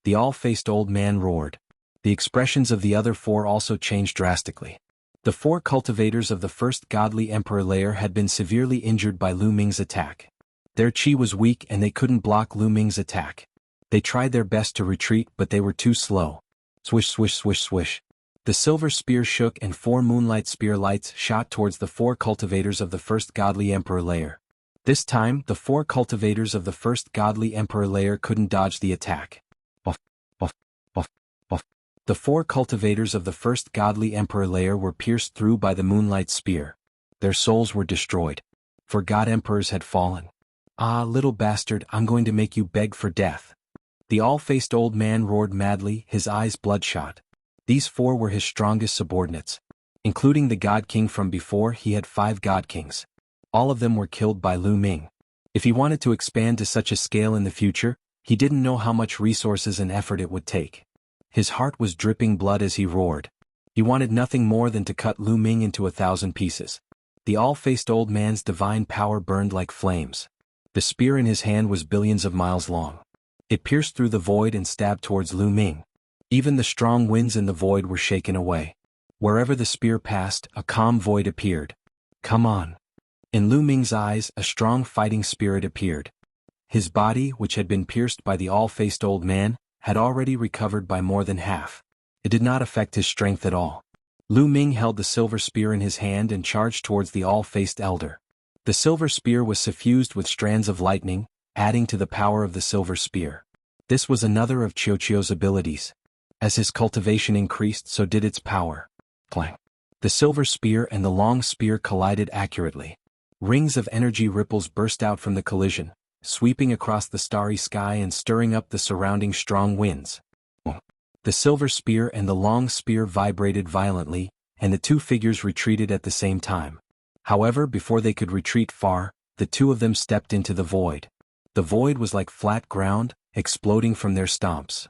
The all-faced old man roared. The expressions of the other 4 also changed drastically. The 4 cultivators of the first godly emperor layer had been severely injured by Lu Ming's attack. Their chi was weak and they couldn't block Lu Ming's attack. They tried their best to retreat but they were too slow. Swish swish swish swish. The silver spear shook and 4 moonlight spear lights shot towards the 4 cultivators of the first godly emperor layer. This time, the 4 cultivators of the first godly emperor layer couldn't dodge the attack. Buff, buff, buff, buff. The 4 cultivators of the first godly emperor layer were pierced through by the moonlight spear. Their souls were destroyed. For god emperors had fallen. Ah, little bastard, I'm going to make you beg for death. The all-faced old man roared madly, his eyes bloodshot. These 4 were his strongest subordinates. Including the god king from before, he had 5 god kings. All of them were killed by Lu Ming. If he wanted to expand to such a scale in the future, he didn't know how much resources and effort it would take. His heart was dripping blood as he roared. He wanted nothing more than to cut Lu Ming into 1,000 pieces. The all-faced old man's divine power burned like flames. The spear in his hand was billions of miles long. It pierced through the void and stabbed towards Lu Ming. Even the strong winds in the void were shaken away. Wherever the spear passed, a calm void appeared. Come on. In Lu Ming's eyes, a strong fighting spirit appeared. His body, which had been pierced by the all-faced old man, had already recovered by more than half. It did not affect his strength at all. Lu Ming held the silver spear in his hand and charged towards the all-faced elder. The silver spear was suffused with strands of lightning, adding to the power of the silver spear. This was another of Qiuqiu's abilities. As his cultivation increased, so did its power. Clang. The silver spear and the long spear collided accurately. Rings of energy ripples burst out from the collision, sweeping across the starry sky and stirring up the surrounding strong winds. The silver spear and the long spear vibrated violently, and the two figures retreated at the same time. However, before they could retreat far, the two of them stepped into the void. The void was like flat ground, exploding from their stomps.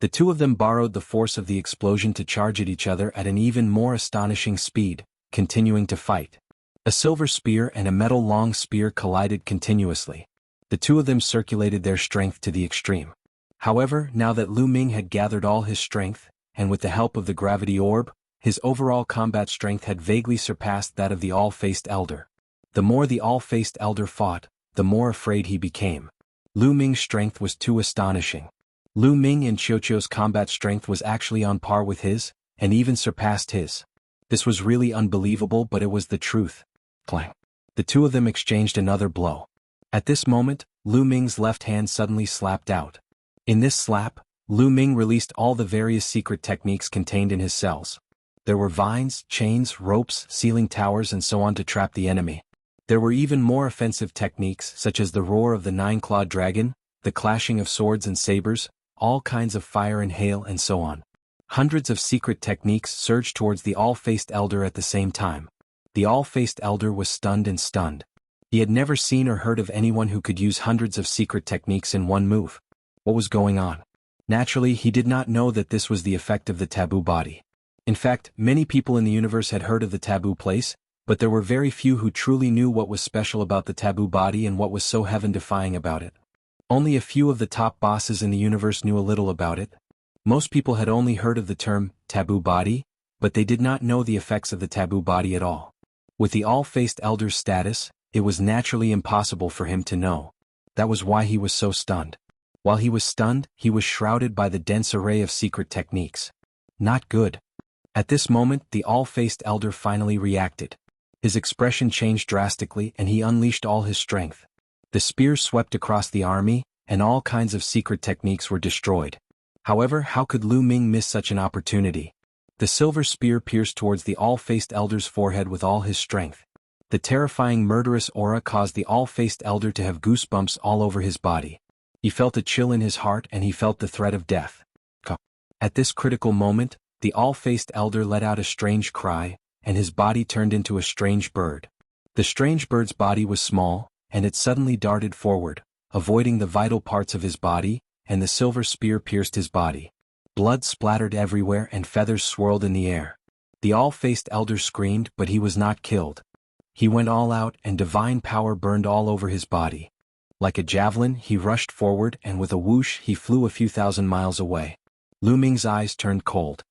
The two of them borrowed the force of the explosion to charge at each other at an even more astonishing speed, continuing to fight. A silver spear and a metal long spear collided continuously. The two of them circulated their strength to the extreme. However, now that Lu Ming had gathered all his strength, and with the help of the gravity orb, his overall combat strength had vaguely surpassed that of the All-Faced Elder. The more the All-Faced Elder fought, the more afraid he became. Lu Ming's strength was too astonishing. Lu Ming and Qiuqiu's combat strength was actually on par with his, and even surpassed his. This was really unbelievable, but it was the truth. Clang. The two of them exchanged another blow. At this moment, Lu Ming's left hand suddenly slapped out. In this slap, Lu Ming released all the various secret techniques contained in his cells. There were vines, chains, ropes, ceiling towers and so on to trap the enemy. There were even more offensive techniques such as the roar of the nine-clawed dragon, the clashing of swords and sabers, all kinds of fire and hail and so on. Hundreds of secret techniques surged towards the All-Faced Elder at the same time. The All-Faced Elder was stunned and stunned. He had never seen or heard of anyone who could use hundreds of secret techniques in one move. What was going on? Naturally, he did not know that this was the effect of the taboo body. In fact, many people in the universe had heard of the taboo place, but there were very few who truly knew what was special about the taboo body and what was so heaven-defying about it. Only a few of the top bosses in the universe knew a little about it. Most people had only heard of the term, taboo body, but they did not know the effects of the taboo body at all. With the All-Faced Elder's status, it was naturally impossible for him to know. That was why he was so stunned. While he was stunned, he was shrouded by the dense array of secret techniques. Not good. At this moment, the All-Faced Elder finally reacted. His expression changed drastically and he unleashed all his strength. The spear swept across the army, and all kinds of secret techniques were destroyed. However, how could Lu Ming miss such an opportunity? The silver spear pierced towards the All-Faced Elder's forehead with all his strength. The terrifying murderous aura caused the All-Faced Elder to have goosebumps all over his body. He felt a chill in his heart and he felt the threat of death. At this critical moment, the All-Faced Elder let out a strange cry, and his body turned into a strange bird. The strange bird's body was small, and it suddenly darted forward, avoiding the vital parts of his body, and the silver spear pierced his body. Blood splattered everywhere and feathers swirled in the air. The All-Faced Elder screamed, but he was not killed. He went all out and divine power burned all over his body. Like a javelin, he rushed forward and with a whoosh he flew a few thousand miles away. Lu Ming's eyes turned cold.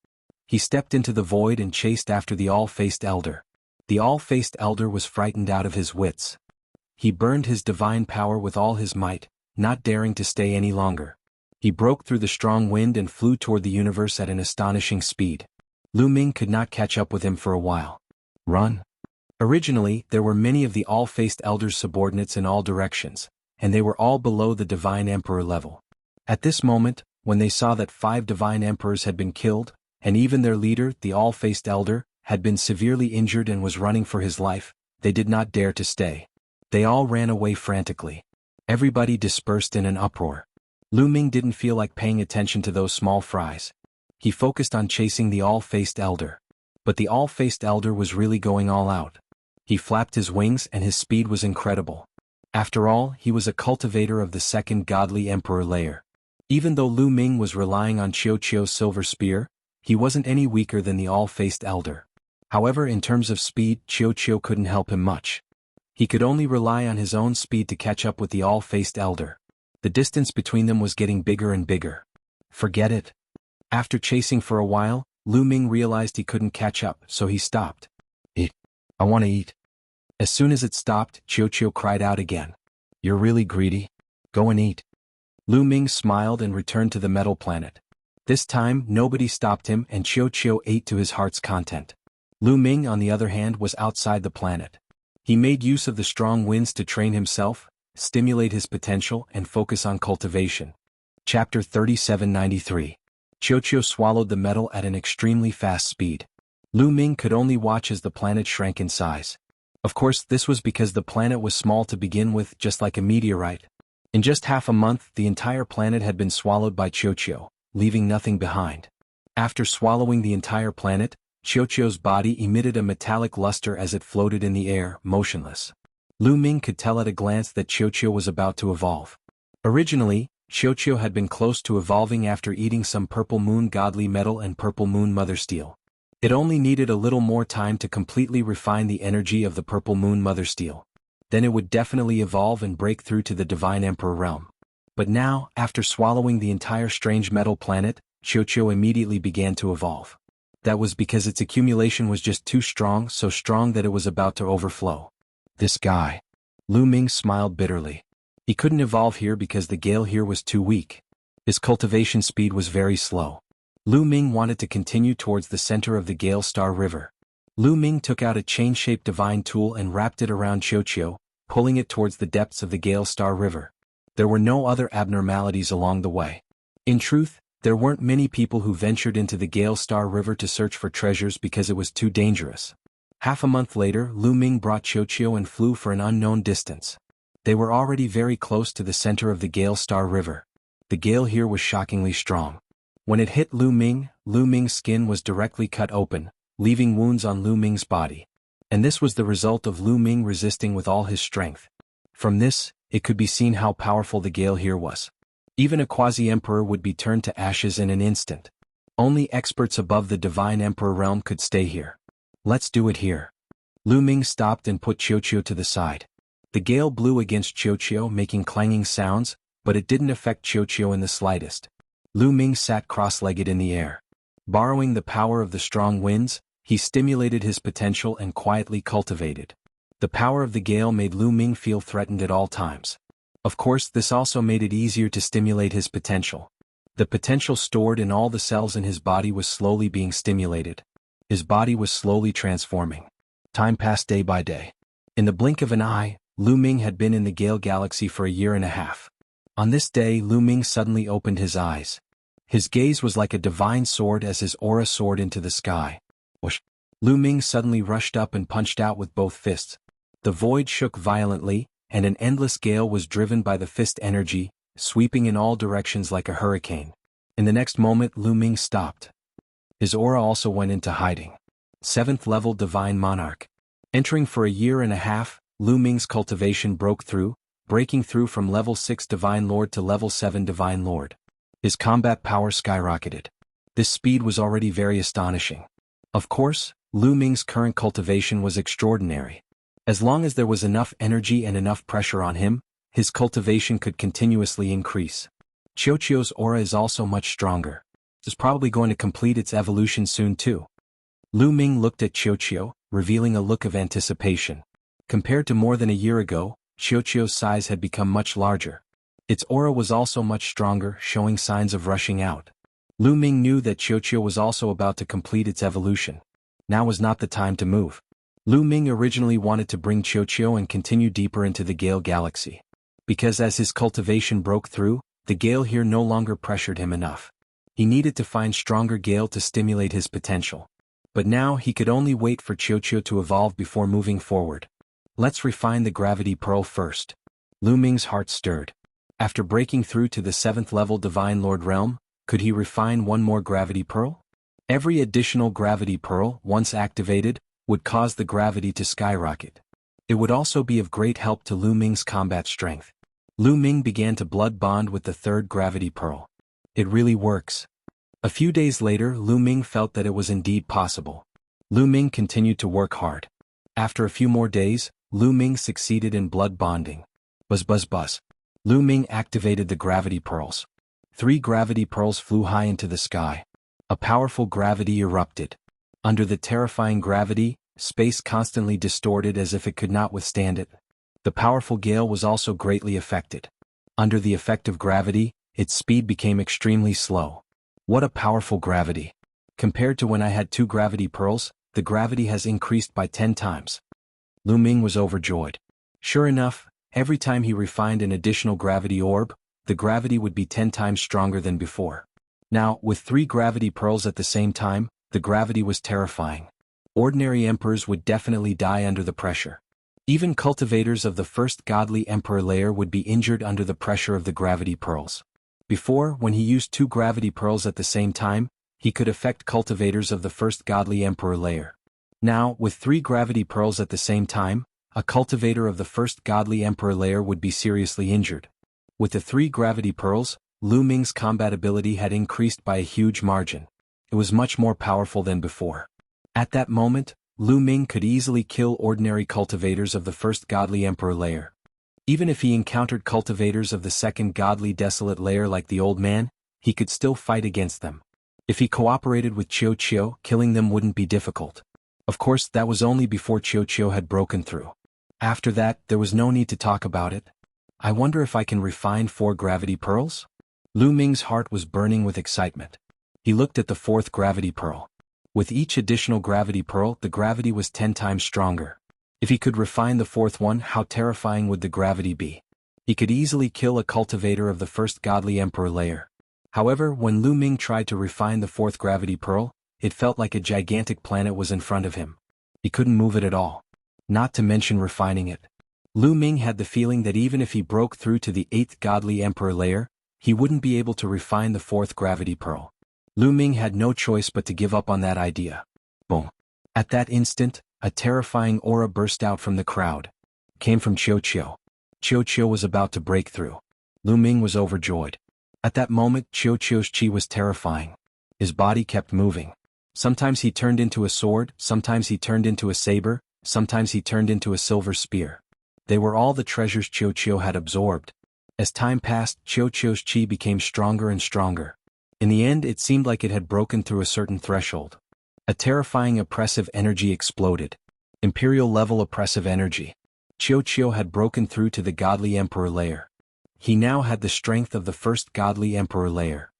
He stepped into the void and chased after the All-Faced Elder. The All-Faced Elder was frightened out of his wits. He burned his divine power with all his might, not daring to stay any longer. He broke through the strong wind and flew toward the universe at an astonishing speed. Lu Ming could not catch up with him for a while. Run! Originally, there were many of the All-Faced Elder's subordinates in all directions, and they were all below the Divine Emperor level. At this moment, when they saw that 5 Divine Emperors had been killed, and even their leader, the All-Faced Elder, had been severely injured and was running for his life, they did not dare to stay. They all ran away frantically. Everybody dispersed in an uproar. Lu Ming didn't feel like paying attention to those small fries. He focused on chasing the All-Faced Elder. But the All-Faced Elder was really going all out. He flapped his wings and his speed was incredible. After all, he was a cultivator of the second godly emperor layer. Even though Lu Ming was relying on Qiuqiu's silver spear, he wasn't any weaker than the All-Faced Elder. However, in terms of speed, Qiuqiu couldn't help him much. He could only rely on his own speed to catch up with the All-Faced Elder. The distance between them was getting bigger and bigger. Forget it. After chasing for a while, Lu Ming realized he couldn't catch up, so he stopped. Eat. I want to eat. As soon as it stopped, Qiuqiu cried out again. You're really greedy? Go and eat. Lu Ming smiled and returned to the metal planet. This time, nobody stopped him and Qiuqiu ate to his heart's content. Lu Ming, on the other hand, was outside the planet. He made use of the strong winds to train himself, stimulate his potential, and focus on cultivation. Chapter 3793. Qiuqiu swallowed the metal at an extremely fast speed. Lu Ming could only watch as the planet shrank in size. Of course, this was because the planet was small to begin with, just like a meteorite. In just half a month, the entire planet had been swallowed by Qiuqiu, leaving nothing behind. After swallowing the entire planet, Qiuqiu's body emitted a metallic luster as it floated in the air, motionless. Lu Ming could tell at a glance that Qiuqiu was about to evolve. Originally, Qiuqiu had been close to evolving after eating some Purple Moon Godly Metal and Purple Moon Mother Steel. It only needed a little more time to completely refine the energy of the Purple Moon Mother Steel. Then it would definitely evolve and break through to the Divine Emperor realm. But now, after swallowing the entire strange metal planet, Qiuqiu immediately began to evolve. That was because its accumulation was just too strong, so strong that it was about to overflow. This guy. Lu Ming smiled bitterly. He couldn't evolve here because the gale here was too weak. His cultivation speed was very slow. Lu Ming wanted to continue towards the center of the Gale Star River. Lu Ming took out a chain-shaped divine tool and wrapped it around Qiuqiu, pulling it towards the depths of the Gale Star River. There were no other abnormalities along the way. In truth, there weren't many people who ventured into the Gale Star River to search for treasures because it was too dangerous. Half a month later, Lu Ming brought Qiuqiu and flew for an unknown distance. They were already very close to the center of the Gale Star River. The gale here was shockingly strong. When it hit Lu Ming's skin was directly cut open, leaving wounds on Lu Ming's body. And this was the result of Lu Ming resisting with all his strength. From this, it could be seen how powerful the gale here was. Even a quasi-emperor would be turned to ashes in an instant. Only experts above the Divine Emperor realm could stay here. Let's do it here. Lu Ming stopped and put Qiuqiu to the side. The gale blew against Qiuqiu, making clanging sounds, but it didn't affect Qiuqiu in the slightest. Lu Ming sat cross-legged in the air. Borrowing the power of the strong winds, he stimulated his potential and quietly cultivated. The power of the gale made Lu Ming feel threatened at all times. Of course, this also made it easier to stimulate his potential. The potential stored in all the cells in his body was slowly being stimulated. His body was slowly transforming. Time passed day by day. In the blink of an eye, Lu Ming had been in the Gale Galaxy for a year and a half. On this day, Lu Ming suddenly opened his eyes. His gaze was like a divine sword as his aura soared into the sky. Whoosh! Lu Ming suddenly rushed up and punched out with both fists. The void shook violently, and an endless gale was driven by the fist energy, sweeping in all directions like a hurricane. In the next moment, Lu Ming stopped. His aura also went into hiding. 7th level Divine Monarch. Entering for a year and a half, Lu Ming's cultivation broke through, breaking through from level 6 Divine Lord to level 7 Divine Lord. His combat power skyrocketed. This speed was already very astonishing. Of course, Lu Ming's current cultivation was extraordinary. As long as there was enough energy and enough pressure on him, his cultivation could continuously increase. Qiuqiu's aura is also much stronger. It's probably going to complete its evolution soon too. Lu Ming looked at Qiuqiu, revealing a look of anticipation. Compared to more than a year ago, Qiuqiu's size had become much larger. Its aura was also much stronger, showing signs of rushing out. Lu Ming knew that Qiuqiu was also about to complete its evolution. Now was not the time to move. Lu Ming originally wanted to bring Qiuqiu and continue deeper into the Gale Galaxy. Because as his cultivation broke through, the gale here no longer pressured him enough. He needed to find stronger gale to stimulate his potential. But now he could only wait for Qiuqiu to evolve before moving forward. Let's refine the Gravity Pearl first. Lu Ming's heart stirred. After breaking through to the 7th level Divine Lord realm, could he refine one more Gravity Pearl? Every additional Gravity Pearl, once activated, would cause the gravity to skyrocket. It would also be of great help to Lu Ming's combat strength. Lu Ming began to blood bond with the 3rd Gravity Pearl. It really works. A few days later, Lu Ming felt that it was indeed possible. Lu Ming continued to work hard. After a few more days, Lu Ming succeeded in blood bonding. Buzz buzz buzz. Lu Ming activated the Gravity Pearls. 3 Gravity Pearls flew high into the sky. A powerful gravity erupted. Under the terrifying gravity, space constantly distorted as if it could not withstand it. The powerful gale was also greatly affected. Under the effect of gravity, its speed became extremely slow. What a powerful gravity! Compared to when I had 2 Gravity Pearls, the gravity has increased by 10 times. Lu Ming was overjoyed. Sure enough, every time he refined an additional gravity orb, the gravity would be 10 times stronger than before. Now, with 3 gravity pearls at the same time, the gravity was terrifying. Ordinary emperors would definitely die under the pressure. Even cultivators of the first godly emperor layer would be injured under the pressure of the gravity pearls. Before, when he used 2 gravity pearls at the same time, he could affect cultivators of the first godly emperor layer. Now, with 3 gravity pearls at the same time, a cultivator of the first godly emperor layer would be seriously injured. With the 3 gravity pearls, Lu Ming's combat ability had increased by a huge margin. It was much more powerful than before. At that moment, Lu Ming could easily kill ordinary cultivators of the first godly emperor layer. Even if he encountered cultivators of the second godly desolate layer like the old man, he could still fight against them. If he cooperated with Qiu, killing them wouldn't be difficult. Of course, that was only before Qiu had broken through. After that, there was no need to talk about it. I wonder if I can refine 4 gravity pearls? Lu Ming's heart was burning with excitement. He looked at the 4th gravity pearl. With each additional gravity pearl, the gravity was 10 times stronger. If he could refine the 4th one, how terrifying would the gravity be? He could easily kill a cultivator of the first godly emperor layer. However, when Lu Ming tried to refine the 4th gravity pearl, it felt like a gigantic planet was in front of him. He couldn't move it at all. Not to mention refining it. Lu Ming had the feeling that even if he broke through to the 8th godly emperor layer, he wouldn't be able to refine the 4th gravity pearl. Lu Ming had no choice but to give up on that idea. Boom. At that instant, a terrifying aura burst out from the crowd. It came from Qiu. Qiu was about to break through. Lu Ming was overjoyed. At that moment, Qiu's chi was terrifying. His body kept moving. Sometimes he turned into a sword, sometimes he turned into a saber, sometimes he turned into a silver spear. They were all the treasures Qiu had absorbed. As time passed, Qiu's chi became stronger and stronger. In the end, it seemed like it had broken through a certain threshold. A terrifying oppressive energy exploded. Imperial-level oppressive energy. Qiu had broken through to the godly emperor layer. He now had the strength of the first godly emperor layer.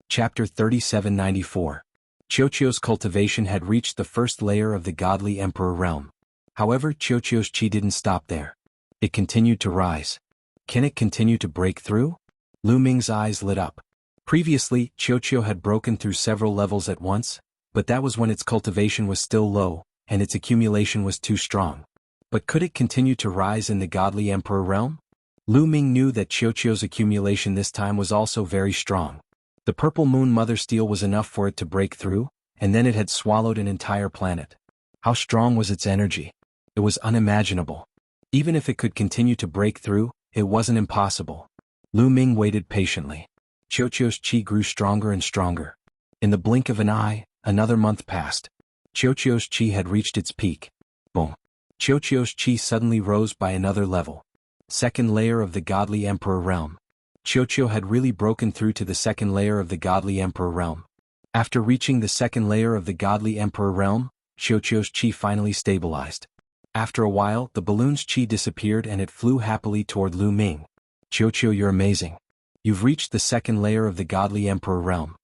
Chapter 3794. Qiu's cultivation had reached the first layer of the godly emperor realm. However, Qiu's chi didn't stop there. It continued to rise. Can it continue to break through? Lu Ming's eyes lit up. Previously, Qiu had broken through several levels at once, but that was when its cultivation was still low, and its accumulation was too strong. But could it continue to rise in the godly emperor realm? Lu Ming knew that Qiu's accumulation this time was also very strong. The purple moon mother steel was enough for it to break through, and then it had swallowed an entire planet. How strong was its energy? It was unimaginable. Even if it could continue to break through, it wasn't impossible. Lu Ming waited patiently. Qiu's chi grew stronger and stronger. In the blink of an eye, another month passed. Qiu's chi had reached its peak. Boom. Qiu's chi suddenly rose by another level. Second layer of the godly emperor realm. Qiu had really broken through to the second layer of the godly emperor realm. After reaching the second layer of the godly emperor realm, Qiu's chi finally stabilized. After a while, the balloon's chi disappeared and it flew happily toward Lu Ming. Qiu, you're amazing. You've reached the second layer of the godly emperor realm.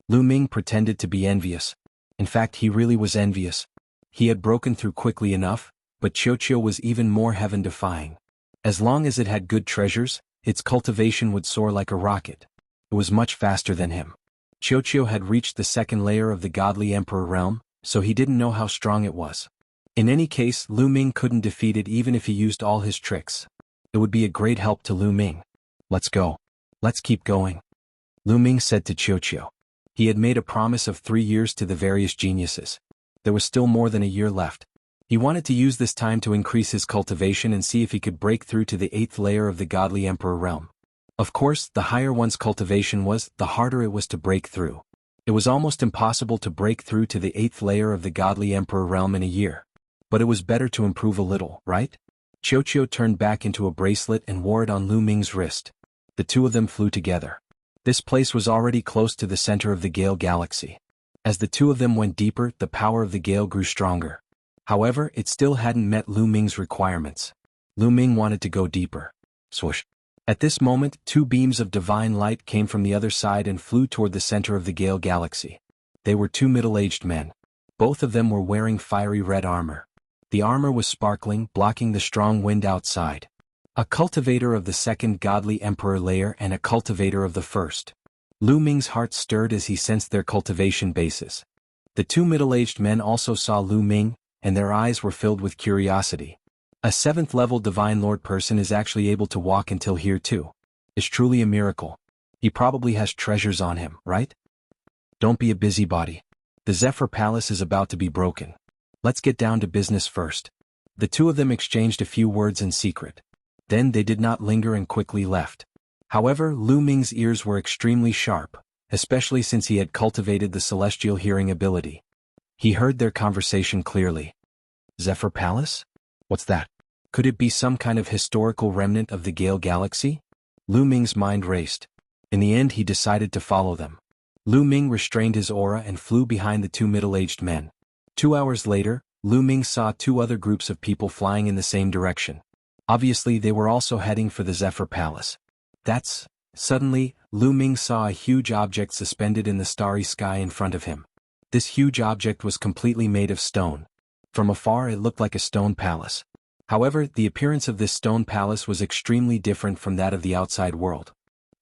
Lu Ming pretended to be envious. In fact, he really was envious. He had broken through quickly enough, but Qiu was even more heaven-defying. As long as it had good treasures, its cultivation would soar like a rocket. It was much faster than him. Qiu had reached the second layer of the godly emperor realm, so he didn't know how strong it was. In any case, Lu Ming couldn't defeat it even if he used all his tricks. It would be a great help to Lu Ming. Let's go. Let's keep going. Lu Ming said to Qiu. He had made a promise of 3 years to the various geniuses. There was still more than a year left. He wanted to use this time to increase his cultivation and see if he could break through to the 8th layer of the godly emperor realm. Of course, the higher one's cultivation was, the harder it was to break through. It was almost impossible to break through to the 8th layer of the godly emperor realm in a year. But it was better to improve a little, right? Qiu turned back into a bracelet and wore it on Lu Ming's wrist. The two of them flew together. This place was already close to the center of the Gale Galaxy. As the two of them went deeper, the power of the Gale grew stronger. However, it still hadn't met Lu Ming's requirements. Lu Ming wanted to go deeper. Swoosh. At this moment, 2 beams of divine light came from the other side and flew toward the center of the Gale Galaxy. They were 2 middle-aged men. Both of them were wearing fiery red armor. The armor was sparkling, blocking the strong wind outside. A cultivator of the second godly emperor layer and a cultivator of the first. Lu Ming's heart stirred as he sensed their cultivation bases. The two middle-aged men also saw Lu Ming, and their eyes were filled with curiosity. A 7th-level Divine Lord person is actually able to walk until here too. It's truly a miracle. He probably has treasures on him, right? Don't be a busybody. The Zephyr Palace is about to be broken. Let's get down to business first. The two of them exchanged a few words in secret. Then they did not linger and quickly left. However, Lu Ming's ears were extremely sharp, especially since he had cultivated the celestial hearing ability. He heard their conversation clearly. Zephyr Palace? What's that? Could it be some kind of historical remnant of the Gale Galaxy? Lu Ming's mind raced. In the end he decided to follow them. Lu Ming restrained his aura and flew behind the two middle-aged men. 2 hours later, Lu Ming saw 2 other groups of people flying in the same direction. Obviously they were also heading for the Zephyr Palace. Suddenly, Lu Ming saw a huge object suspended in the starry sky in front of him. This huge object was completely made of stone. From afar it looked like a stone palace. However, the appearance of this stone palace was extremely different from that of the outside world.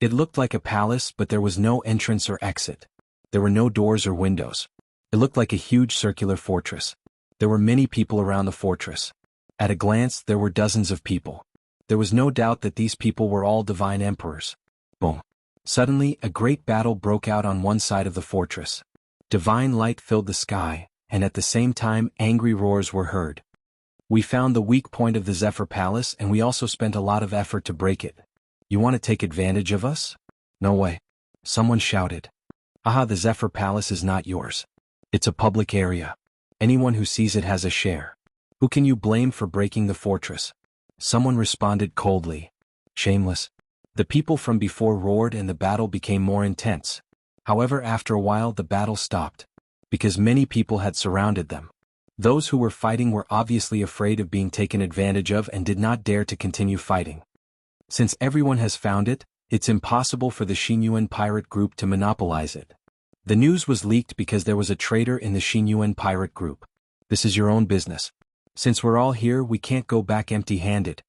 It looked like a palace, but there was no entrance or exit. There were no doors or windows. It looked like a huge circular fortress. There were many people around the fortress. At a glance, there were dozens of people. There was no doubt that these people were all divine emperors. Boom. Suddenly, a great battle broke out on one side of the fortress. Divine light filled the sky, and at the same time, angry roars were heard. We found the weak point of the Zephyr Palace, and we also spent a lot of effort to break it. You want to take advantage of us? No way. Someone shouted. Aha, the Zephyr Palace is not yours. It's a public area. Anyone who sees it has a share. Who can you blame for breaking the fortress? Someone responded coldly. Shameless. The people from before roared and the battle became more intense. However, after a while the battle stopped. Because many people had surrounded them. Those who were fighting were obviously afraid of being taken advantage of and did not dare to continue fighting. Since everyone has found it, it's impossible for the Xinyuan pirate group to monopolize it. The news was leaked because there was a traitor in the Xinyuan pirate group. This is your own business. Since we're all here, we can't go back empty-handed.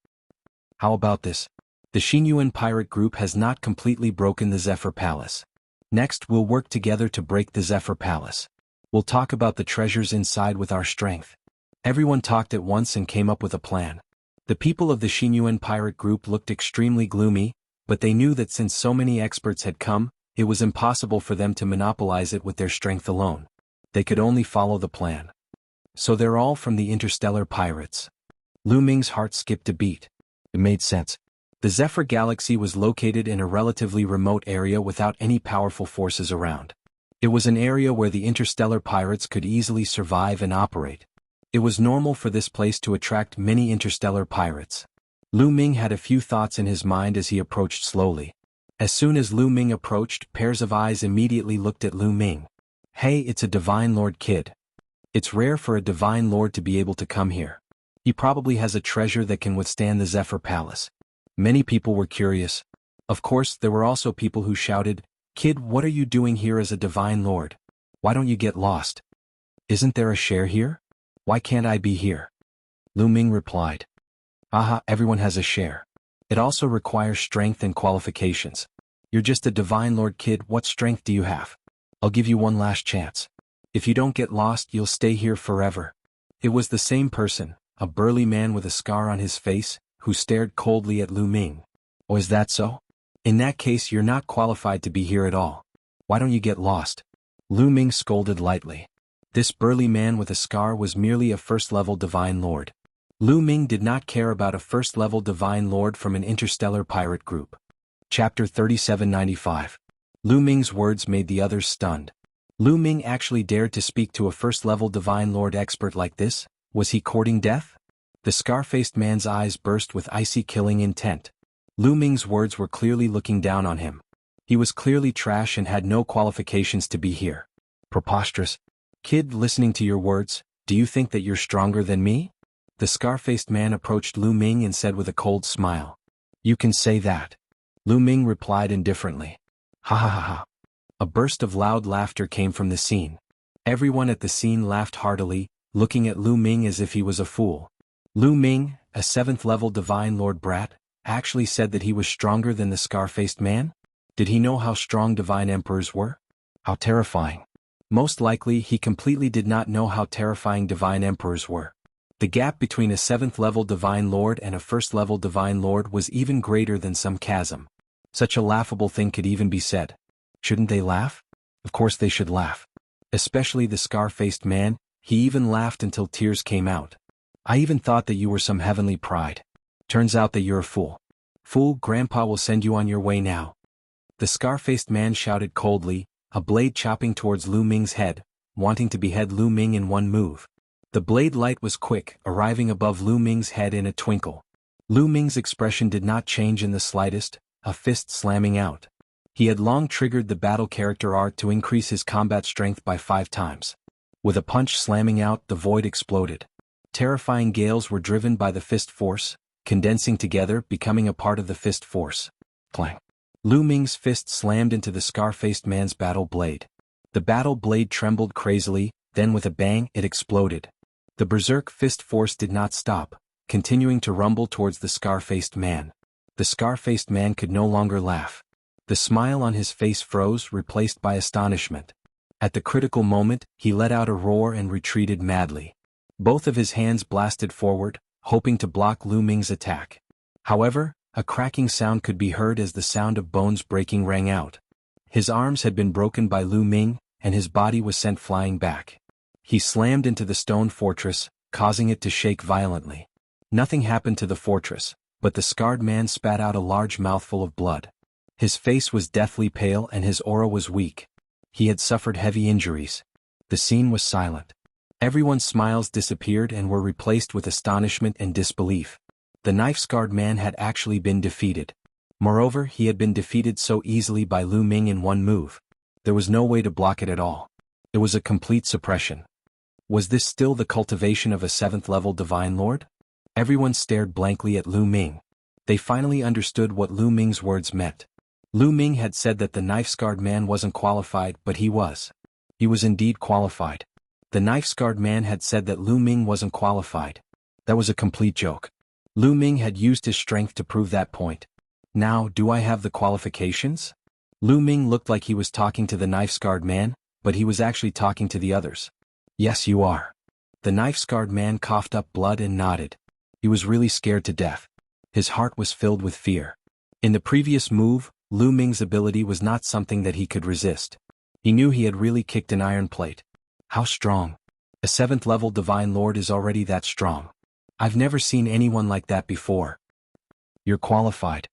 How about this? The Xinyuan pirate group has not completely broken the Zephyr Palace. Next, we'll work together to break the Zephyr Palace. We'll talk about the treasures inside with our strength. Everyone talked at once and came up with a plan. The people of the Xinyuan pirate group looked extremely gloomy, but they knew that since so many experts had come, it was impossible for them to monopolize it with their strength alone. They could only follow the plan. So they're all from the interstellar pirates. Lu Ming's heart skipped a beat. It made sense. The Zephyr Galaxy was located in a relatively remote area without any powerful forces around. It was an area where the interstellar pirates could easily survive and operate. It was normal for this place to attract many interstellar pirates. Lu Ming had a few thoughts in his mind as he approached slowly. As soon as Lu Ming approached, pairs of eyes immediately looked at Lu Ming. Hey, it's a Divine Lord kid. It's rare for a Divine Lord to be able to come here. He probably has a treasure that can withstand the Zephyr Palace. Many people were curious. Of course, there were also people who shouted, Kid, what are you doing here as a Divine Lord? Why don't you get lost? Isn't there a share here? Why can't I be here? Lu Ming replied. Aha, everyone has a share. It also requires strength and qualifications. You're just a Divine Lord kid, what strength do you have? I'll give you one last chance. If you don't get lost, you'll stay here forever. It was the same person, a burly man with a scar on his face, who stared coldly at Lu Ming. Oh, is that so? In that case, you're not qualified to be here at all. Why don't you get lost? Lu Ming scolded lightly. This burly man with a scar was merely a first-level Divine Lord. Lu Ming did not care about a first-level Divine Lord from an interstellar pirate group. Chapter 3795. Lu Ming's words made the others stunned. Lu Ming actually dared to speak to a first-level Divine Lord expert like this? Was he courting death? The scar-faced man's eyes burst with icy killing intent. Lu Ming's words were clearly looking down on him. He was clearly trash and had no qualifications to be here. Preposterous. Kid, listening to your words, do you think that you're stronger than me? The scar-faced man approached Lu Ming and said with a cold smile. You can say that. Lu Ming replied indifferently. Ha ha ha ha. A burst of loud laughter came from the scene. Everyone at the scene laughed heartily, looking at Lu Ming as if he was a fool. Lu Ming, a 7th-level Divine Lord brat, actually said that he was stronger than the scar-faced man? Did he know how strong Divine Emperors were? How terrifying. Most likely he completely did not know how terrifying Divine Emperors were. The gap between a 7th-level Divine Lord and a 1st-level Divine Lord was even greater than some chasm. Such a laughable thing could even be said. Shouldn't they laugh? Of course they should laugh. Especially the scar-faced man, he even laughed until tears came out. I even thought that you were some heavenly pride. Turns out that you're a fool. Fool, Grandpa will send you on your way now. The scar-faced man shouted coldly, a blade chopping towards Lu Ming's head, wanting to behead Lu Ming in one move. The blade light was quick, arriving above Lu Ming's head in a twinkle. Lu Ming's expression did not change in the slightest, a fist slamming out. He had long triggered the battle character art to increase his combat strength by 5 times. With a punch slamming out, the void exploded. Terrifying gales were driven by the fist force, condensing together, becoming a part of the fist force. Clang. Lu Ming's fist slammed into the scar-faced man's battle blade. The battle blade trembled crazily, then with a bang, it exploded. The berserk fist force did not stop, continuing to rumble towards the scar-faced man. The scar-faced man could no longer laugh. The smile on his face froze, replaced by astonishment. At the critical moment, he let out a roar and retreated madly. Both of his hands blasted forward, hoping to block Lu Ming's attack. However, a cracking sound could be heard as the sound of bones breaking rang out. His arms had been broken by Lu Ming, and his body was sent flying back. He slammed into the stone fortress, causing it to shake violently. Nothing happened to the fortress, but the scarred man spat out a large mouthful of blood. His face was deathly pale and his aura was weak. He had suffered heavy injuries. The scene was silent. Everyone's smiles disappeared and were replaced with astonishment and disbelief. The knife-scarred man had actually been defeated. Moreover, he had been defeated so easily by Lu Ming in one move. There was no way to block it at all. It was a complete suppression. Was this still the cultivation of a 7th-level Divine Lord? Everyone stared blankly at Lu Ming. They finally understood what Lu Ming's words meant. Lu Ming had said that the knife-scarred man wasn't qualified, but he was. He was indeed qualified. The knife-scarred man had said that Lu Ming wasn't qualified. That was a complete joke. Lu Ming had used his strength to prove that point. Now, do I have the qualifications? Lu Ming looked like he was talking to the knife-scarred man, but he was actually talking to the others. Yes, you are. The knife-scarred man coughed up blood and nodded. He was really scared to death. His heart was filled with fear. In the previous move, Lu Ming's ability was not something that he could resist. He knew he had really kicked an iron plate. How strong. A 7th-level Divine Lord is already that strong. I've never seen anyone like that before. You're qualified.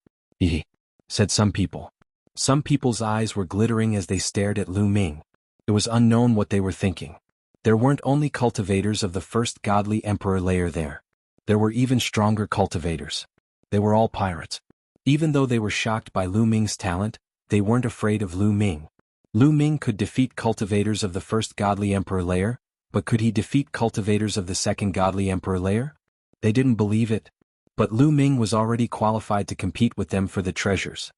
Said some people. Some people's eyes were glittering as they stared at Lu Ming. It was unknown what they were thinking. There weren't only cultivators of the first godly emperor layer there. There were even stronger cultivators. They were all pirates. Even though they were shocked by Lu Ming's talent, they weren't afraid of Lu Ming. Lu Ming could defeat cultivators of the first godly emperor layer, but could he defeat cultivators of the second godly emperor layer? They didn't believe it. But Lu Ming was already qualified to compete with them for the treasures.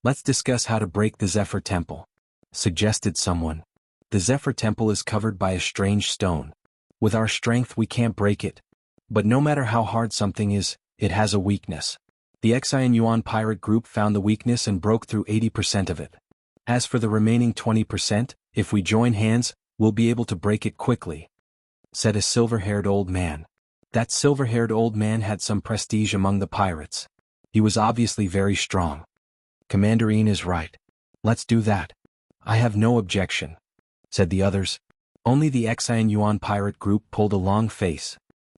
Let's discuss how to break the Zephyr Temple, suggested someone. The Zephyr Temple is covered by a strange stone. With our strength we can't break it. But no matter how hard something is, it has a weakness. The Xian Yuan pirate group found the weakness and broke through 80% of it. As for the remaining 20%, if we join hands, we'll be able to break it quickly, said a silver-haired old man. That silver-haired old man had some prestige among the pirates. He was obviously very strong. Commander Ian is right. Let's do that. I have no objection, said the others. Only the Xian Yuan pirate group pulled a long face.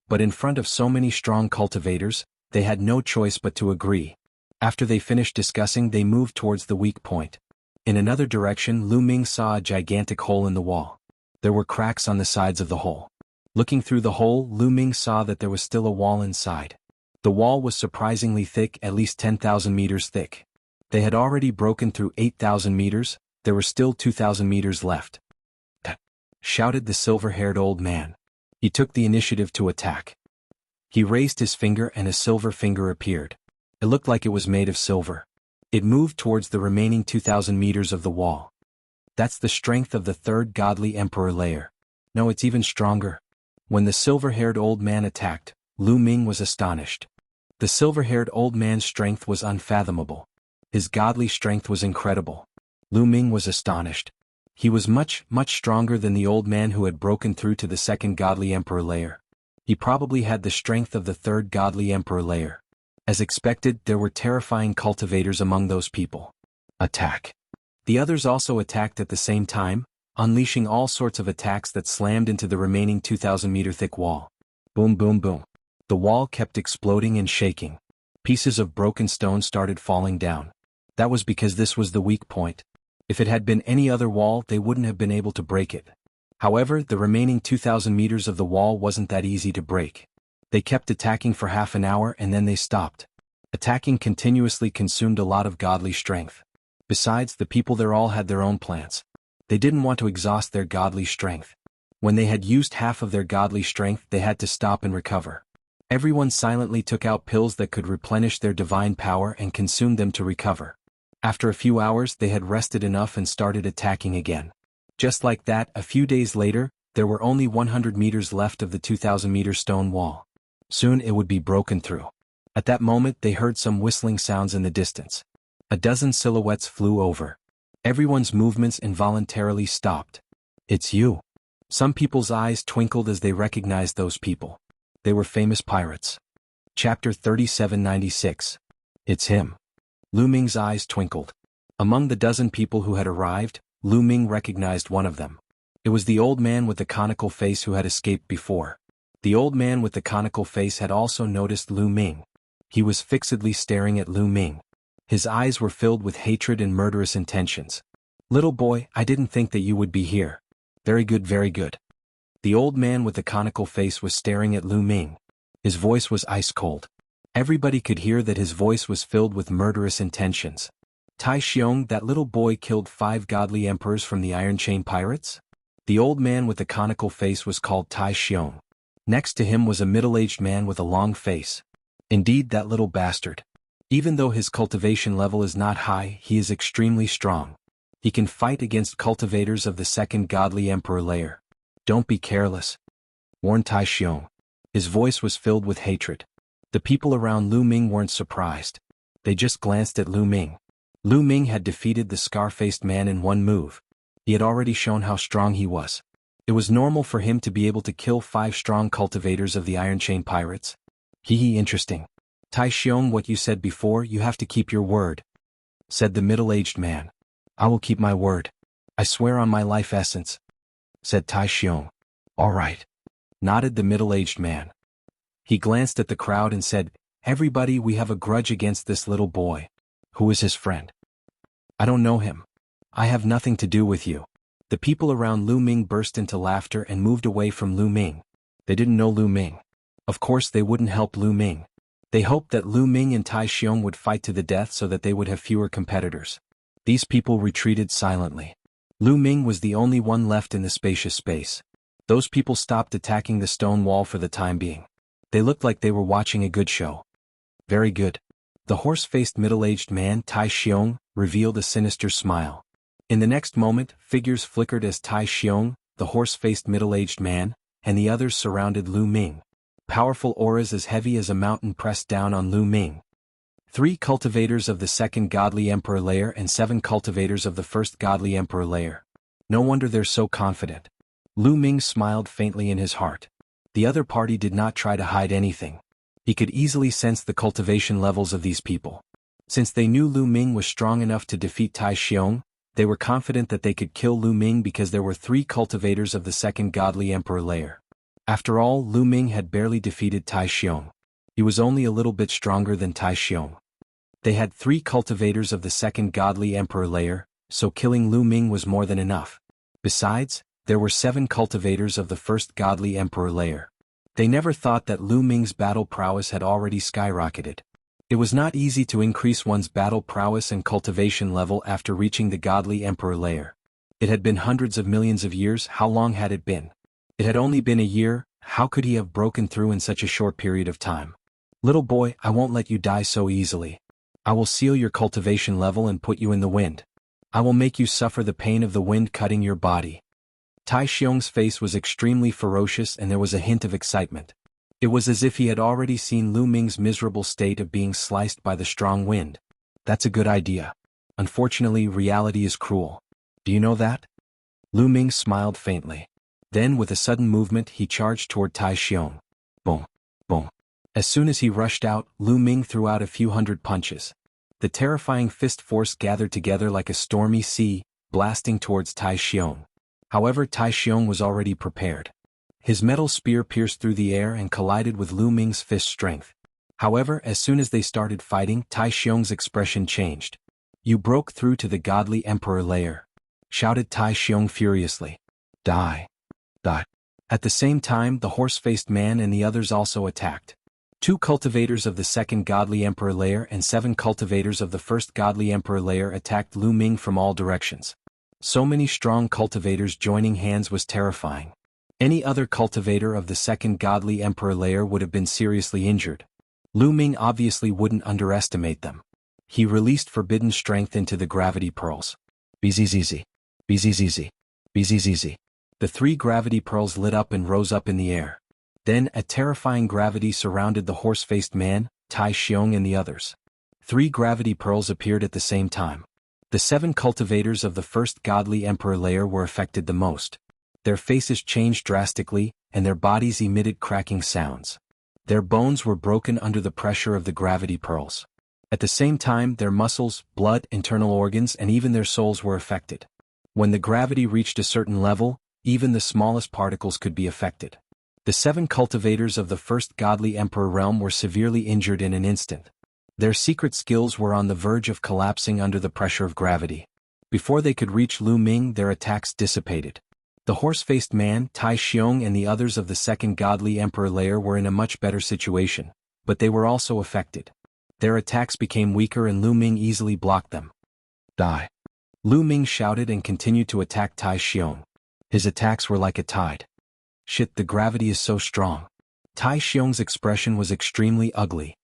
But in front of so many strong cultivators, they had no choice but to agree. After they finished discussing, they moved towards the weak point. In another direction, Lu Ming saw a gigantic hole in the wall. There were cracks on the sides of the hole. Looking through the hole, Lu Ming saw that there was still a wall inside. The wall was surprisingly thick, at least 10,000 meters thick. They had already broken through 8,000 meters, there were still 2,000 meters left. Shouted the silver-haired old man. He took the initiative to attack. He raised his finger and a silver finger appeared. It looked like it was made of silver. It moved towards the remaining 2,000 meters of the wall. That's the strength of the third godly emperor layer. No, it's even stronger. When the silver-haired old man attacked, Lu Ming was astonished. The silver-haired old man's strength was unfathomable. His godly strength was incredible. Lu Ming was astonished. He was much, much stronger than the old man who had broken through to the second godly emperor layer. He probably had the strength of the third godly emperor layer. As expected, there were terrifying cultivators among those people. Attack. The others also attacked at the same time, unleashing all sorts of attacks that slammed into the remaining 2,000-meter thick wall. Boom, boom, boom. The wall kept exploding and shaking. Pieces of broken stone started falling down. That was because this was the weak point. If it had been any other wall, they wouldn't have been able to break it. However, the remaining 2,000 meters of the wall wasn't that easy to break. They kept attacking for half an hour and then they stopped. Attacking continuously consumed a lot of godly strength. Besides, the people there all had their own plans. They didn't want to exhaust their godly strength. When they had used half of their godly strength, they had to stop and recover. Everyone silently took out pills that could replenish their divine power and consume them to recover. After a few hours, they had rested enough and started attacking again. Just like that, a few days later, there were only 100 meters left of the 2,000-meter stone wall. Soon it would be broken through. At that moment they heard some whistling sounds in the distance. A dozen silhouettes flew over. Everyone's movements involuntarily stopped. It's you. Some people's eyes twinkled as they recognized those people. They were famous pirates. Chapter 3796. It's him. Lu Ming's eyes twinkled. Among the dozen people who had arrived, Lu Ming recognized one of them. It was the old man with the conical face who had escaped before. The old man with the conical face had also noticed Lu Ming. He was fixedly staring at Lu Ming. His eyes were filled with hatred and murderous intentions. Little boy, I didn't think that you would be here. Very good, very good. The old man with the conical face was staring at Lu Ming. His voice was ice cold. Everybody could hear that his voice was filled with murderous intentions. Tai Xiong, that little boy killed 5 godly emperors from the Iron Chain Pirates? The old man with the conical face was called Tai Xiong. Next to him was a middle-aged man with a long face. Indeed, that little bastard. Even though his cultivation level is not high, he is extremely strong. He can fight against cultivators of the second godly emperor layer. Don't be careless, warned Tai Xiong. His voice was filled with hatred. The people around Lu Ming weren't surprised. They just glanced at Lu Ming. Lu Ming had defeated the scar-faced man in one move. He had already shown how strong he was. It was normal for him to be able to kill 5 strong cultivators of the Iron Chain Pirates. Interesting. Tai Xiong, what you said before, you have to keep your word, said the middle-aged man. I will keep my word. I swear on my life essence, said Tai Xiong. All right, nodded the middle-aged man. He glanced at the crowd and said, Everybody, we have a grudge against this little boy. Who is his friend? I don't know him. I have nothing to do with you. The people around Lu Ming burst into laughter and moved away from Lu Ming. They didn't know Lu Ming. Of course they wouldn't help Lu Ming. They hoped that Lu Ming and Tai Xiong would fight to the death so that they would have fewer competitors. These people retreated silently. Lu Ming was the only one left in the spacious space. Those people stopped attacking the stone wall for the time being. They looked like they were watching a good show. Very good. The horse-faced middle-aged man, Tai Xiong, revealed a sinister smile. In the next moment, figures flickered as Tai Xiong, the horse-faced middle-aged man, and the others surrounded Lu Ming. Powerful auras as heavy as a mountain pressed down on Lu Ming. 3 cultivators of the second godly emperor layer and 7 cultivators of the first godly emperor layer. No wonder they're so confident. Lu Ming smiled faintly in his heart. The other party did not try to hide anything. He could easily sense the cultivation levels of these people. Since they knew Lu Ming was strong enough to defeat Tai Xiong, they were confident that they could kill Lu Ming because there were 3 cultivators of the second godly emperor layer. After all, Lu Ming had barely defeated Tai Xiong. He was only a little bit stronger than Tai Xiong. They had 3 cultivators of the second godly emperor layer, so killing Lu Ming was more than enough. Besides, there were 7 cultivators of the first godly emperor layer. They never thought that Lu Ming's battle prowess had already skyrocketed. It was not easy to increase one's battle prowess and cultivation level after reaching the godly emperor layer. It had been hundreds of millions of years. How long had it been? It had only been a year. How could he have broken through in such a short period of time? Little boy, I won't let you die so easily. I will seal your cultivation level and put you in the wind. I will make you suffer the pain of the wind cutting your body. Tai Xiong's face was extremely ferocious and there was a hint of excitement. It was as if he had already seen Lu Ming's miserable state of being sliced by the strong wind. That's a good idea. Unfortunately, reality is cruel. Do you know that? Lu Ming smiled faintly. Then with a sudden movement he charged toward Tai Xiong. Boom, boom. As soon as he rushed out, Lu Ming threw out a few hundred punches. The terrifying fist force gathered together like a stormy sea, blasting towards Tai Xiong. However, Tai Xiong was already prepared. His metal spear pierced through the air and collided with Lu Ming's fist strength. However, as soon as they started fighting, Tai Xiong's expression changed. "You broke through to the godly emperor lair," shouted Tai Xiong furiously. "Die. Die." At the same time, the horse-faced man and the others also attacked. 2 cultivators of the second godly emperor lair and 7 cultivators of the first godly emperor lair attacked Lu Ming from all directions. So many strong cultivators joining hands was terrifying. Any other cultivator of the second godly emperor lair would have been seriously injured. Lu Ming obviously wouldn't underestimate them. He released forbidden strength into the gravity pearls. Bzzz. Bzzz. Bzzz. The 3 gravity pearls lit up and rose up in the air. Then a terrifying gravity surrounded the horse-faced man, Tai Xiong and the others. 3 gravity pearls appeared at the same time. The 7 cultivators of the first godly emperor lair were affected the most. Their faces changed drastically, and their bodies emitted cracking sounds. Their bones were broken under the pressure of the gravity pearls. At the same time, their muscles, blood, internal organs, and even their souls were affected. When the gravity reached a certain level, even the smallest particles could be affected. The 7 cultivators of the first godly emperor realm were severely injured in an instant. Their secret skills were on the verge of collapsing under the pressure of gravity. Before they could reach Lu Ming, their attacks dissipated. The horse-faced man, Tai Xiong and the others of the second godly emperor lair were in a much better situation, but they were also affected. Their attacks became weaker and Lu Ming easily blocked them. "Die." Lu Ming shouted and continued to attack Tai Xiong. His attacks were like a tide. "Shit, the gravity is so strong." Tai Xiong's expression was extremely ugly.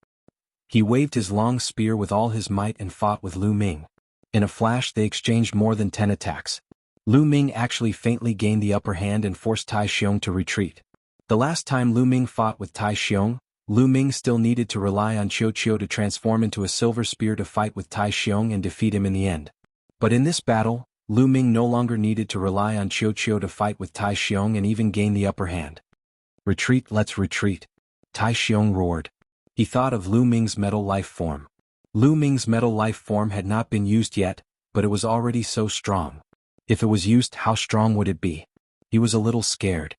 He waved his long spear with all his might and fought with Lu Ming. In a flash they exchanged more than 10 attacks. Lu Ming actually faintly gained the upper hand and forced Tai Xiong to retreat. The last time Lu Ming fought with Tai Xiong, Lu Ming still needed to rely on Qiu to transform into a silver spear to fight with Tai Xiong and defeat him in the end. But in this battle, Lu Ming no longer needed to rely on Qiu to fight with Tai Xiong and even gain the upper hand. "Retreat, let's retreat," Tai Xiong roared. He thought of Lu Ming's metal life form. Lu Ming's metal life form had not been used yet, but it was already so strong. If it was used, how strong would it be? He was a little scared.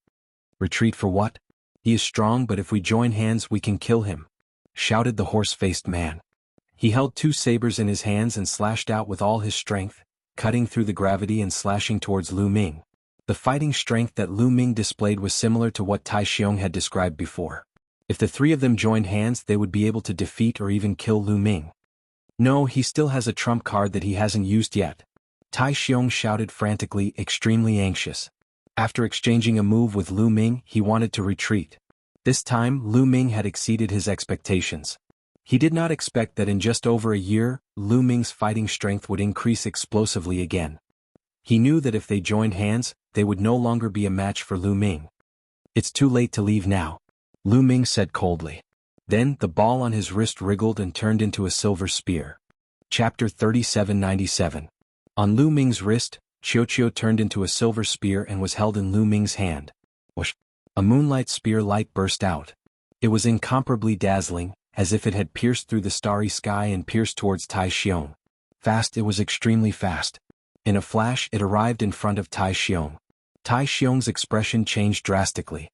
"Retreat for what? He is strong, but if we join hands we can kill him," shouted the horse-faced man. He held 2 sabers in his hands and slashed out with all his strength, cutting through the gravity and slashing towards Lu Ming. The fighting strength that Lu Ming displayed was similar to what Tai Xiong had described before. If the 3 of them joined hands, they would be able to defeat or even kill Lu Ming. "No, he still has a trump card that he hasn't used yet," Tai Xiong shouted frantically, extremely anxious. After exchanging a move with Lu Ming, he wanted to retreat. This time, Lu Ming had exceeded his expectations. He did not expect that in just over a year, Lu Ming's fighting strength would increase explosively again. He knew that if they joined hands, they would no longer be a match for Lu Ming. "It's too late to leave now," Lu Ming said coldly. Then, the ball on his wrist wriggled and turned into a silver spear. Chapter 3797. On Lu Ming's wrist, Qiu turned into a silver spear and was held in Lu Ming's hand. Whoosh! A moonlight spear light burst out. It was incomparably dazzling, as if it had pierced through the starry sky and pierced towards Tai Xiong. Fast, it was extremely fast. In a flash, it arrived in front of Tai Xiong. Tai Xiong's expression changed drastically.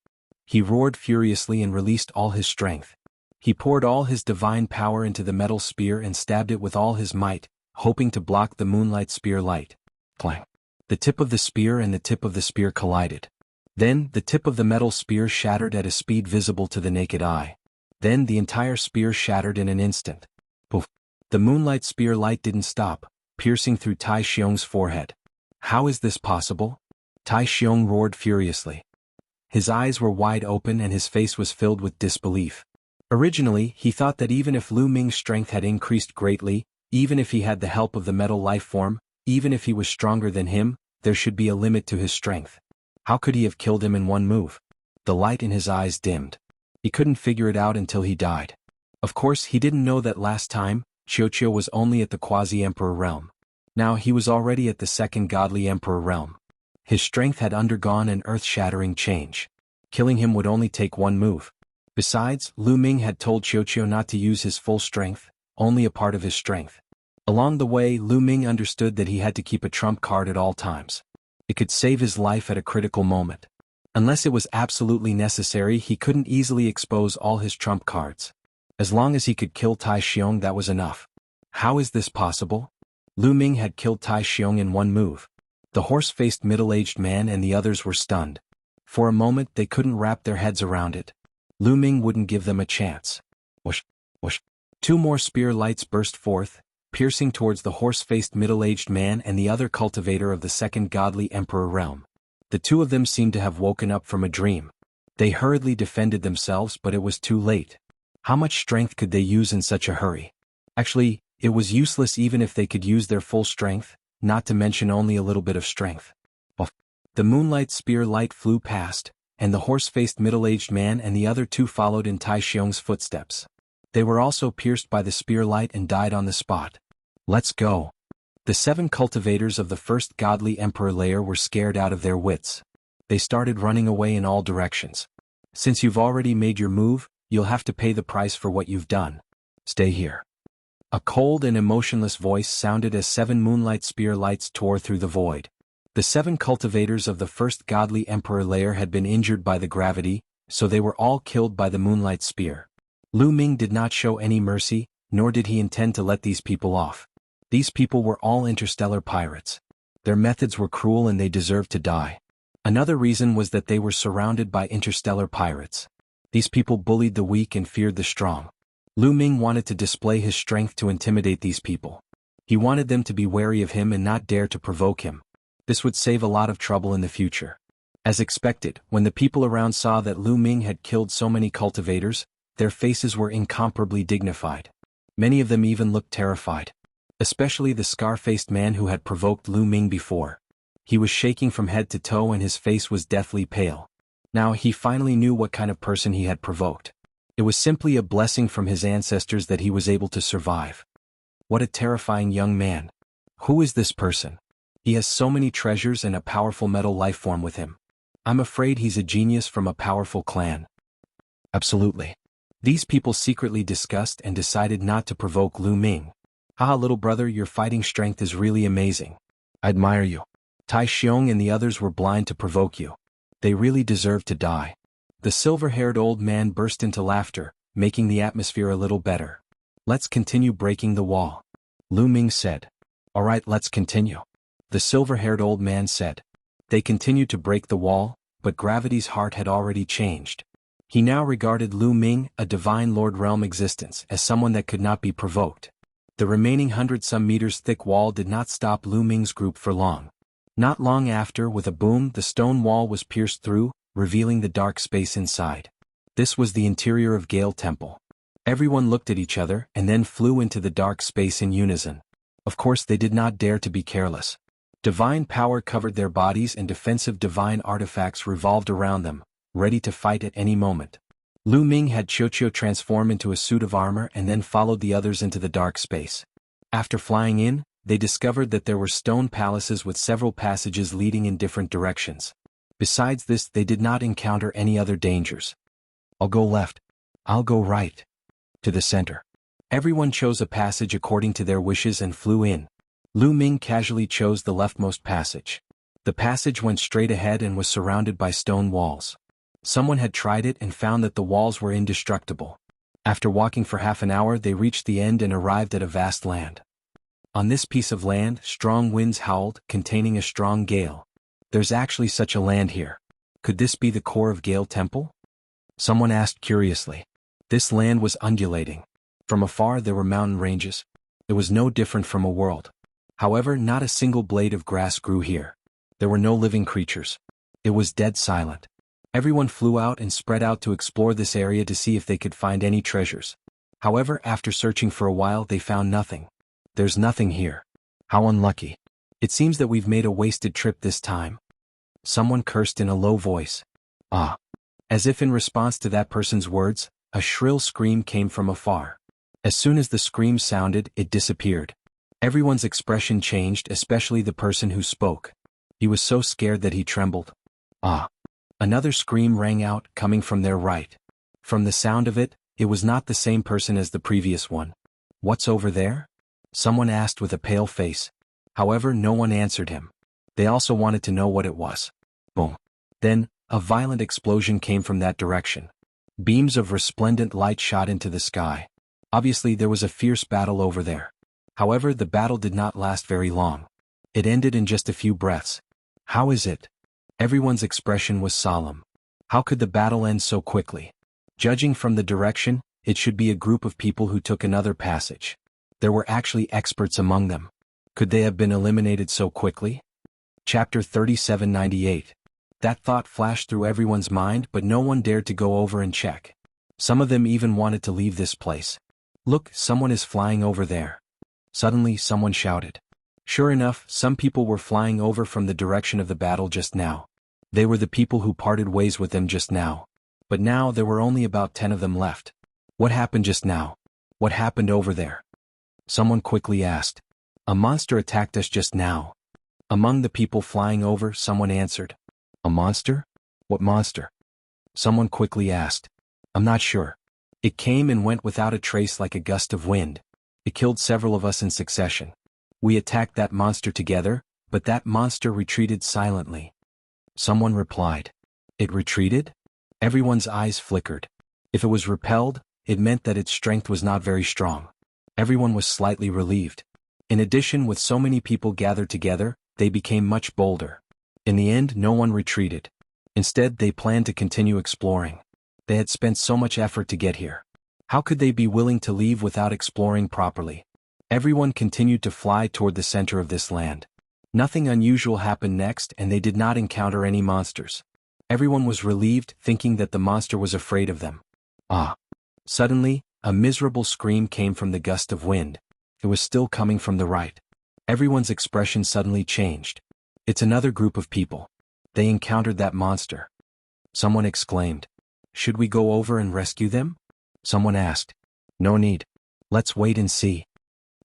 He roared furiously and released all his strength. He poured all his divine power into the metal spear and stabbed it with all his might, hoping to block the moonlight spear light. Clang! The tip of the spear and the tip of the spear collided. Then, the tip of the metal spear shattered at a speed visible to the naked eye. Then the entire spear shattered in an instant. Poof! The moonlight spear light didn't stop, piercing through Tai Xiong's forehead. "How is this possible?" Tai Xiong roared furiously. His eyes were wide open and his face was filled with disbelief. Originally, he thought that even if Lu Ming's strength had increased greatly, even if he had the help of the metal life form, even if he was stronger than him, there should be a limit to his strength. How could he have killed him in one move? The light in his eyes dimmed. He couldn't figure it out until he died. Of course, he didn't know that last time, Qiuqiu was only at the Quasi-Emperor realm. Now he was already at the second Godly Emperor realm. His strength had undergone an earth-shattering change. Killing him would only take one move. Besides, Lu Ming had told Qiuqiu not to use his full strength, only a part of his strength. Along the way, Lu Ming understood that he had to keep a trump card at all times. It could save his life at a critical moment. Unless it was absolutely necessary, he couldn't easily expose all his trump cards. As long as he could kill Tai Xiong, that was enough. How is this possible? Lu Ming had killed Tai Xiong in one move. The horse-faced middle-aged man and the others were stunned. For a moment they couldn't wrap their heads around it. Lu Ming wouldn't give them a chance. Whoosh, whoosh. Two more spear lights burst forth, piercing towards the horse-faced middle-aged man and the other cultivator of the second Godly Emperor realm. The two of them seemed to have woken up from a dream. They hurriedly defended themselves, but it was too late. How much strength could they use in such a hurry? Actually, it was useless even if they could use their full strength, not to mention only a little bit of strength. The moonlight spear light flew past, and the horse-faced middle-aged man and the other two followed in Tai Xiong's footsteps. They were also pierced by the spear light and died on the spot. Let's go. The 7 cultivators of the first Godly Emperor layer were scared out of their wits. They started running away in all directions. Since you've already made your move, you'll have to pay the price for what you've done. Stay here. A cold and emotionless voice sounded as 7 moonlight spear lights tore through the void. The 7 cultivators of the first Godly Emperor layer had been injured by the gravity, so they were all killed by the moonlight spear. Lu Ming did not show any mercy, nor did he intend to let these people off. These people were all interstellar pirates. Their methods were cruel and they deserved to die. Another reason was that they were surrounded by interstellar pirates. These people bullied the weak and feared the strong. Lu Ming wanted to display his strength to intimidate these people. He wanted them to be wary of him and not dare to provoke him. This would save a lot of trouble in the future. As expected, when the people around saw that Lu Ming had killed so many cultivators, their faces were incomparably dignified. Many of them even looked terrified. Especially the scar-faced man who had provoked Lu Ming before. He was shaking from head to toe and his face was deathly pale. Now he finally knew what kind of person he had provoked. It was simply a blessing from his ancestors that he was able to survive. What a terrifying young man. Who is this person? He has so many treasures and a powerful metal life form with him. I'm afraid he's a genius from a powerful clan. Absolutely. These people secretly discussed and decided not to provoke Lu Ming. Haha, little brother, your fighting strength is really amazing. I admire you. Tai Xiong and the others were blind to provoke you. They really deserve to die. The silver-haired old man burst into laughter, making the atmosphere a little better. Let's continue breaking the wall. Lu Ming said. All right, let's continue. The silver-haired old man said. They continued to break the wall, but Gravity's heart had already changed. He now regarded Lu Ming, a divine Lord Realm existence, as someone that could not be provoked. The remaining 100-some meters thick wall did not stop Lu Ming's group for long. Not long after, with a boom, the stone wall was pierced through, revealing the dark space inside. This was the interior of Gale Temple. Everyone looked at each other and then flew into the dark space in unison. Of course, they did not dare to be careless. Divine power covered their bodies and defensive divine artifacts revolved around them, ready to fight at any moment. Lu Ming had Qiuqiu transform into a suit of armor and then followed the others into the dark space. After flying in, they discovered that there were stone palaces with several passages leading in different directions. Besides this, they did not encounter any other dangers. I'll go left. I'll go right. To the center. Everyone chose a passage according to their wishes and flew in. Lu Ming casually chose the leftmost passage. The passage went straight ahead and was surrounded by stone walls. Someone had tried it and found that the walls were indestructible. After walking for half an hour, they reached the end and arrived at a vast land. On this piece of land, strong winds howled, containing a strong gale. There's actually such a land here. Could this be the core of Gale Temple? Someone asked curiously. This land was undulating. From afar there were mountain ranges. It was no different from a world. However, not a single blade of grass grew here. There were no living creatures. It was dead silent. Everyone flew out and spread out to explore this area to see if they could find any treasures. However, after searching for a while, they found nothing. There's nothing here. How unlucky. It seems that we've made a wasted trip this time. Someone cursed in a low voice. Ah! As if in response to that person's words, a shrill scream came from afar. As soon as the scream sounded, it disappeared. Everyone's expression changed, especially the person who spoke. He was so scared that he trembled. Ah! Another scream rang out, coming from their right. From the sound of it, it was not the same person as the previous one. What's over there? Someone asked with a pale face. However, no one answered him. They also wanted to know what it was. Boom. Then, a violent explosion came from that direction. Beams of resplendent light shot into the sky. Obviously, there was a fierce battle over there. However, the battle did not last very long. It ended in just a few breaths. How is it? Everyone's expression was solemn. How could the battle end so quickly? Judging from the direction, it should be a group of people who took another passage. There were actually experts among them. Could they have been eliminated so quickly? Chapter 3798. That thought flashed through everyone's mind, but no one dared to go over and check. Some of them even wanted to leave this place. Look, someone is flying over there. Suddenly, someone shouted. Sure enough, some people were flying over from the direction of the battle just now. They were the people who parted ways with them just now. But now there were only about 10 of them left. What happened just now? What happened over there? Someone quickly asked. A monster attacked us just now. Among the people flying over, someone answered. A monster? What monster? Someone quickly asked. I'm not sure. It came and went without a trace like a gust of wind. It killed several of us in succession. We attacked that monster together, but that monster retreated silently. Someone replied. It retreated? Everyone's eyes flickered. If it was repelled, it meant that its strength was not very strong. Everyone was slightly relieved. In addition, with so many people gathered together, they became much bolder. In the end, no one retreated. Instead, they planned to continue exploring. They had spent so much effort to get here. How could they be willing to leave without exploring properly? Everyone continued to fly toward the center of this land. Nothing unusual happened next, and they did not encounter any monsters. Everyone was relieved, thinking that the monster was afraid of them. Ah! Suddenly, a miserable scream came from the gust of wind. It was still coming from the right. Everyone's expression suddenly changed. It's another group of people. They encountered that monster. Someone exclaimed. Should we go over and rescue them? Someone asked. No need. Let's wait and see.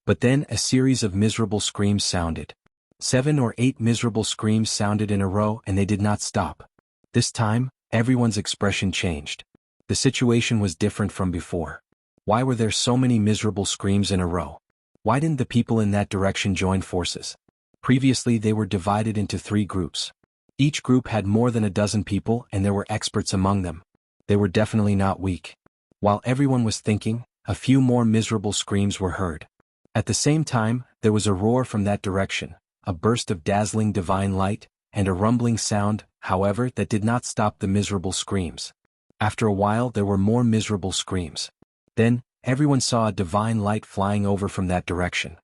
But then a series of miserable screams sounded. 7 or 8 miserable screams sounded in a row, and they did not stop. This time, everyone's expression changed. The situation was different from before. Why were there so many miserable screams in a row? Why didn't the people in that direction join forces? Previously, they were divided into 3 groups. Each group had more than a dozen people, and there were experts among them. They were definitely not weak. While everyone was thinking, a few more miserable screams were heard. At the same time, there was a roar from that direction, a burst of dazzling divine light, and a rumbling sound, however, that did not stop the miserable screams. After a while, there were more miserable screams. Then, everyone saw a divine light flying over from that direction.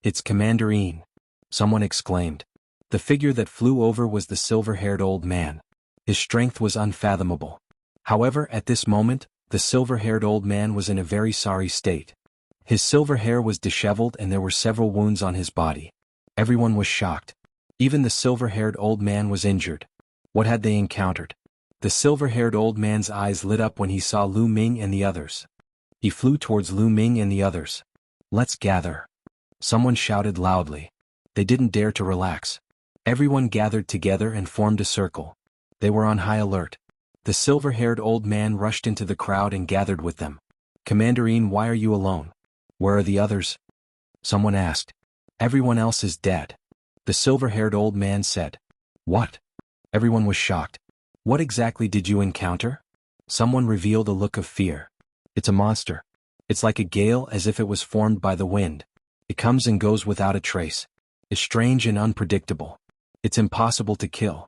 It's Commander Ian. Someone exclaimed. The figure that flew over was the silver-haired old man. His strength was unfathomable. However, at this moment, the silver-haired old man was in a very sorry state. His silver hair was disheveled and there were several wounds on his body. Everyone was shocked. Even the silver-haired old man was injured. What had they encountered? The silver-haired old man's eyes lit up when he saw Lu Ming and the others. He flew towards Lu Ming and the others. Let's gather. Someone shouted loudly. They didn't dare to relax. Everyone gathered together and formed a circle. They were on high alert. The silver-haired old man rushed into the crowd and gathered with them. Commander Ian, why are you alone? Where are the others? Someone asked. Everyone else is dead. The silver-haired old man said. What? Everyone was shocked. What exactly did you encounter? Someone revealed a look of fear. It's a monster. It's like a gale, as if it was formed by the wind. It comes and goes without a trace. It's strange and unpredictable. It's impossible to kill.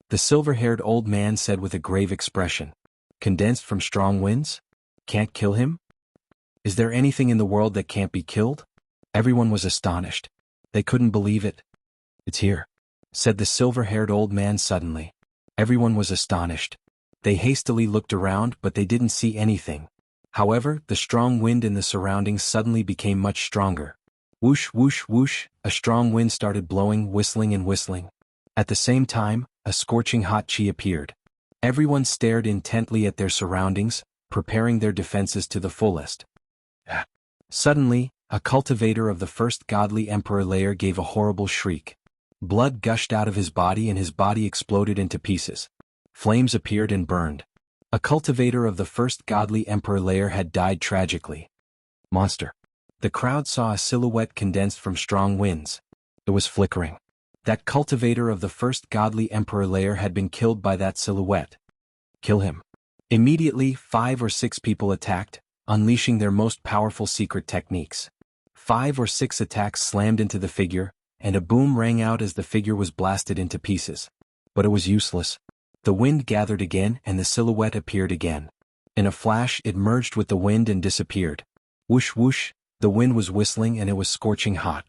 The silver-haired old man said with a grave expression. Condensed from strong winds? Can't kill him? Is there anything in the world that can't be killed? Everyone was astonished. They couldn't believe it. It's here, said the silver-haired old man suddenly. Everyone was astonished. They hastily looked around, but they didn't see anything. However, the strong wind in the surroundings suddenly became much stronger. Whoosh, whoosh, whoosh, a strong wind started blowing, whistling and whistling. At the same time, a scorching hot chi appeared. Everyone stared intently at their surroundings, preparing their defenses to the fullest. Suddenly, a cultivator of the first godly emperor layer gave a horrible shriek. Blood gushed out of his body and his body exploded into pieces. Flames appeared and burned. A cultivator of the first godly emperor layer had died tragically. Monster. The crowd saw a silhouette condensed from strong winds. It was flickering. That cultivator of the first godly emperor layer had been killed by that silhouette. Kill him. Immediately, 5 or 6 people attacked, unleashing their most powerful secret techniques. 5 or 6 attacks slammed into the figure, and a boom rang out as the figure was blasted into pieces. But it was useless. The wind gathered again and the silhouette appeared again. In a flash it merged with the wind and disappeared. Whoosh whoosh, the wind was whistling and it was scorching hot.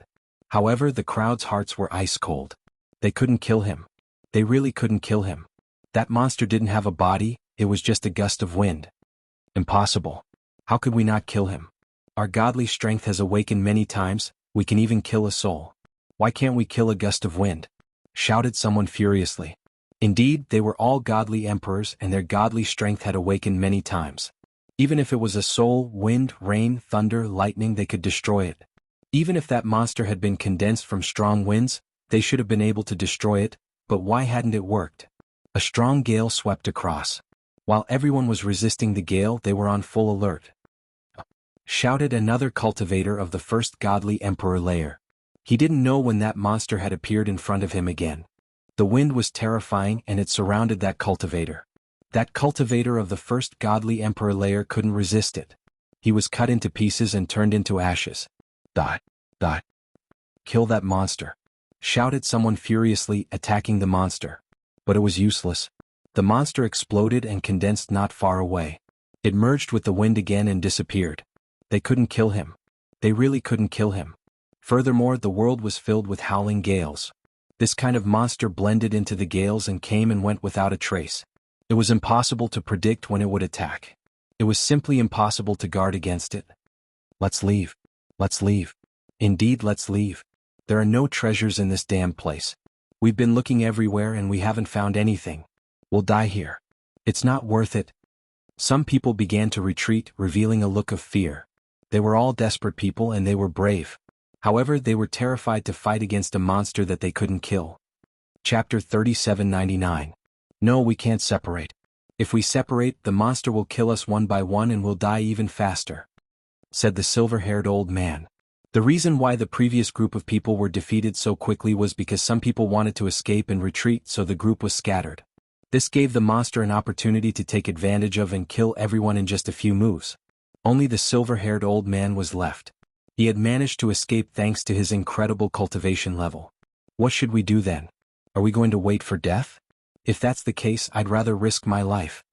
However, the crowd's hearts were ice cold. They couldn't kill him. They really couldn't kill him. That monster didn't have a body, it was just a gust of wind. Impossible. How could we not kill him? Our godly strength has awakened many times, we can even kill a soul. Why can't we kill a gust of wind? Shouted someone furiously. Indeed, they were all godly emperors and their godly strength had awakened many times. Even if it was a soul, wind, rain, thunder, lightning, they could destroy it. Even if that monster had been condensed from strong winds, they should have been able to destroy it, but why hadn't it worked? A strong gale swept across. While everyone was resisting the gale, they were on full alert. Shouted another cultivator of the first godly emperor layer. He didn't know when that monster had appeared in front of him again. The wind was terrifying and it surrounded that cultivator. That cultivator of the first godly emperor layer couldn't resist it. He was cut into pieces and turned into ashes. Die. Die. Kill that monster. Shouted someone furiously, attacking the monster. But it was useless. The monster exploded and condensed not far away. It merged with the wind again and disappeared. They couldn't kill him. They really couldn't kill him. Furthermore, the world was filled with howling gales. This kind of monster blended into the gales and came and went without a trace. It was impossible to predict when it would attack. It was simply impossible to guard against it. Let's leave. Let's leave. Indeed, let's leave. There are no treasures in this damn place. We've been looking everywhere and we haven't found anything. We'll die here. It's not worth it. Some people began to retreat, revealing a look of fear. They were all desperate people and they were brave. However, they were terrified to fight against a monster that they couldn't kill. Chapter 3799. No, we can't separate. If we separate, the monster will kill us one by one and we'll die even faster, said the silver-haired old man. The reason why the previous group of people were defeated so quickly was because some people wanted to escape and retreat, so the group was scattered. This gave the monster an opportunity to take advantage of and kill everyone in just a few moves. Only the silver-haired old man was left. He had managed to escape thanks to his incredible cultivation level. What should we do then? Are we going to wait for death? If that's the case, I'd rather risk my life,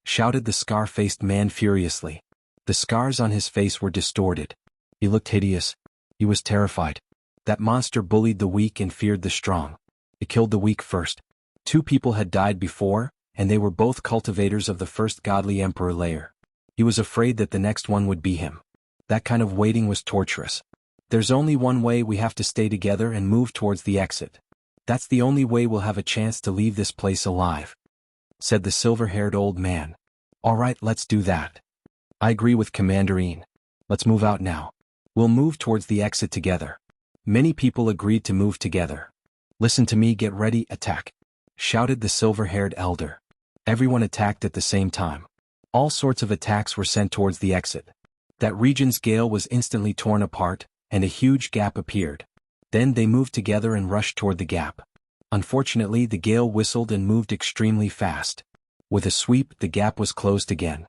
shouted the scar-faced man furiously. The scars on his face were distorted. He looked hideous. He was terrified. That monster bullied the weak and feared the strong. It killed the weak first. 2 people had died before, and they were both cultivators of the first godly emperor layer. He was afraid that the next one would be him. That kind of waiting was torturous. There's only one way, we have to stay together and move towards the exit. That's the only way we'll have a chance to leave this place alive, said the silver-haired old man. All right, let's do that. I agree with Commander Ian. Let's move out now. We'll move towards the exit together. Many people agreed to move together. Listen to me, get ready, attack, shouted the silver-haired elder. Everyone attacked at the same time. All sorts of attacks were sent towards the exit. That region's gale was instantly torn apart, and a huge gap appeared. Then they moved together and rushed toward the gap. Unfortunately, the gale whistled and moved extremely fast. With a sweep, the gap was closed again.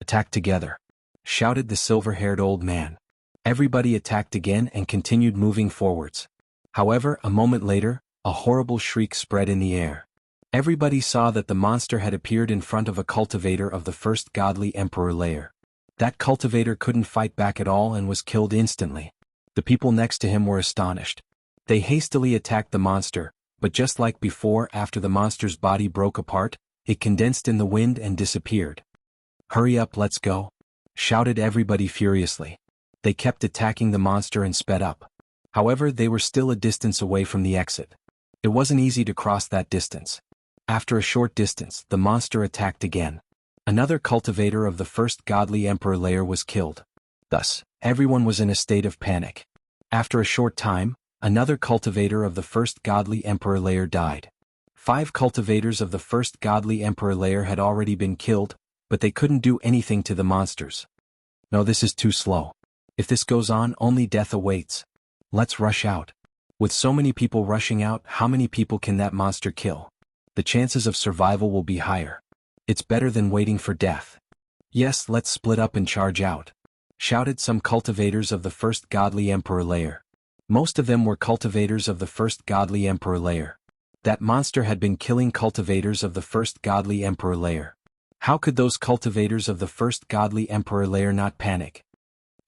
Attack together, shouted the silver-haired old man. Everybody attacked again and continued moving forwards. However, a moment later, a horrible shriek spread in the air. Everybody saw that the monster had appeared in front of a cultivator of the first godly emperor layer. That cultivator couldn't fight back at all and was killed instantly. The people next to him were astonished. They hastily attacked the monster, but just like before, after the monster's body broke apart, it condensed in the wind and disappeared. Hurry up, let's go, shouted everybody furiously. They kept attacking the monster and sped up. However, they were still a distance away from the exit. It wasn't easy to cross that distance. After a short distance, the monster attacked again. Another cultivator of the first godly emperor layer was killed. Thus, everyone was in a state of panic. After a short time, another cultivator of the first godly emperor layer died. 5 cultivators of the first godly emperor layer had already been killed, but they couldn't do anything to the monsters. No, this is too slow. If this goes on, only death awaits. Let's rush out. With so many people rushing out, how many people can that monster kill? The chances of survival will be higher. It's better than waiting for death. Yes, let's split up and charge out, shouted some cultivators of the first godly emperor layer. Most of them were cultivators of the first godly emperor layer. That monster had been killing cultivators of the first godly emperor layer. How could those cultivators of the first godly emperor layer not panic?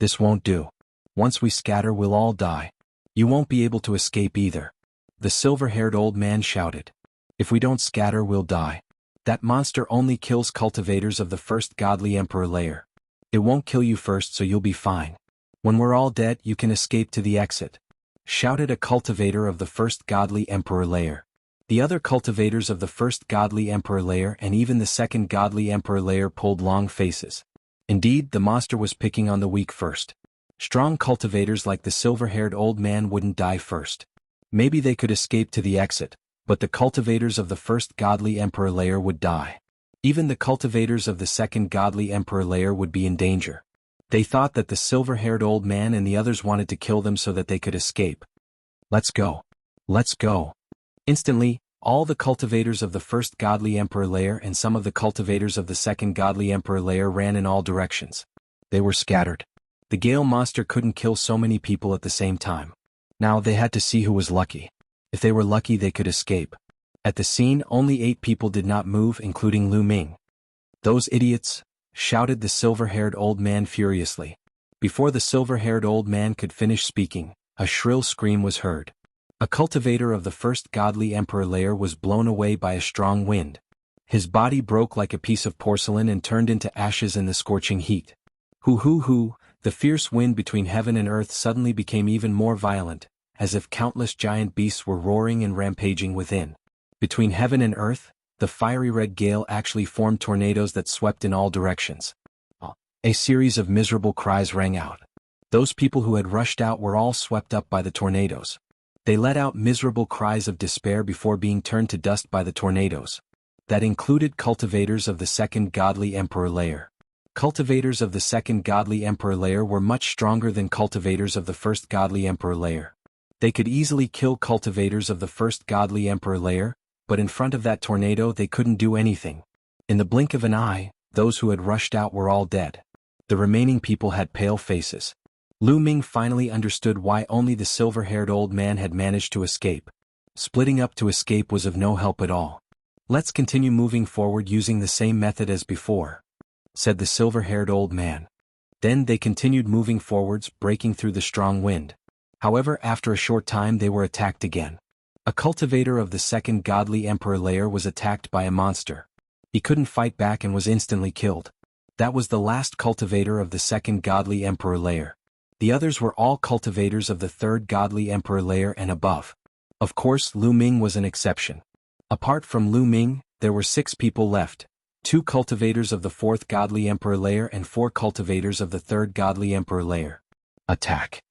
This won't do. Once we scatter, we'll all die. You won't be able to escape either. The silver-haired old man shouted. If we don't scatter, we'll die. That monster only kills cultivators of the first godly emperor layer. It won't kill you first, so you'll be fine. When we're all dead, you can escape to the exit, shouted a cultivator of the first godly emperor layer. The other cultivators of the first godly emperor layer and even the second godly emperor layer pulled long faces. Indeed, the monster was picking on the weak first. Strong cultivators like the silver-haired old man wouldn't die first. Maybe they could escape to the exit, but the cultivators of the first godly emperor layer would die. Even the cultivators of the second godly emperor layer would be in danger. They thought that the silver-haired old man and the others wanted to kill them so that they could escape. Let's go. Let's go. Instantly, all the cultivators of the first godly emperor layer and some of the cultivators of the second godly emperor layer ran in all directions. They were scattered. The Gale monster couldn't kill so many people at the same time. Now they had to see who was lucky. If they were lucky, they could escape. At the scene, only 8 people did not move, including Lu Ming. Those idiots, shouted the silver-haired old man furiously. Before the silver-haired old man could finish speaking, a shrill scream was heard. A cultivator of the first godly emperor layer was blown away by a strong wind. His body broke like a piece of porcelain and turned into ashes in the scorching heat. Hoo! The fierce wind between heaven and earth suddenly became even more violent, as if countless giant beasts were roaring and rampaging within. Between heaven and earth, the fiery red gale actually formed tornadoes that swept in all directions. A series of miserable cries rang out. Those people who had rushed out were all swept up by the tornadoes. They let out miserable cries of despair before being turned to dust by the tornadoes. That included cultivators of the second godly emperor layer. Cultivators of the second godly emperor layer were much stronger than cultivators of the first godly emperor layer. They could easily kill cultivators of the first godly emperor layer, but in front of that tornado they couldn't do anything. In the blink of an eye, those who had rushed out were all dead. The remaining people had pale faces. Lu Ming finally understood why only the silver-haired old man had managed to escape. Splitting up to escape was of no help at all. Let's continue moving forward using the same method as before, said the silver-haired old man. Then they continued moving forwards, breaking through the strong wind. However, after a short time they were attacked again. A cultivator of the second godly emperor layer was attacked by a monster. He couldn't fight back and was instantly killed. That was the last cultivator of the second godly emperor layer. The others were all cultivators of the third godly emperor layer and above. Of course, Lu Ming was an exception. Apart from Lu Ming, there were 6 people left, 2 cultivators of the fourth godly emperor layer and 4 cultivators of the third godly emperor layer. Attack!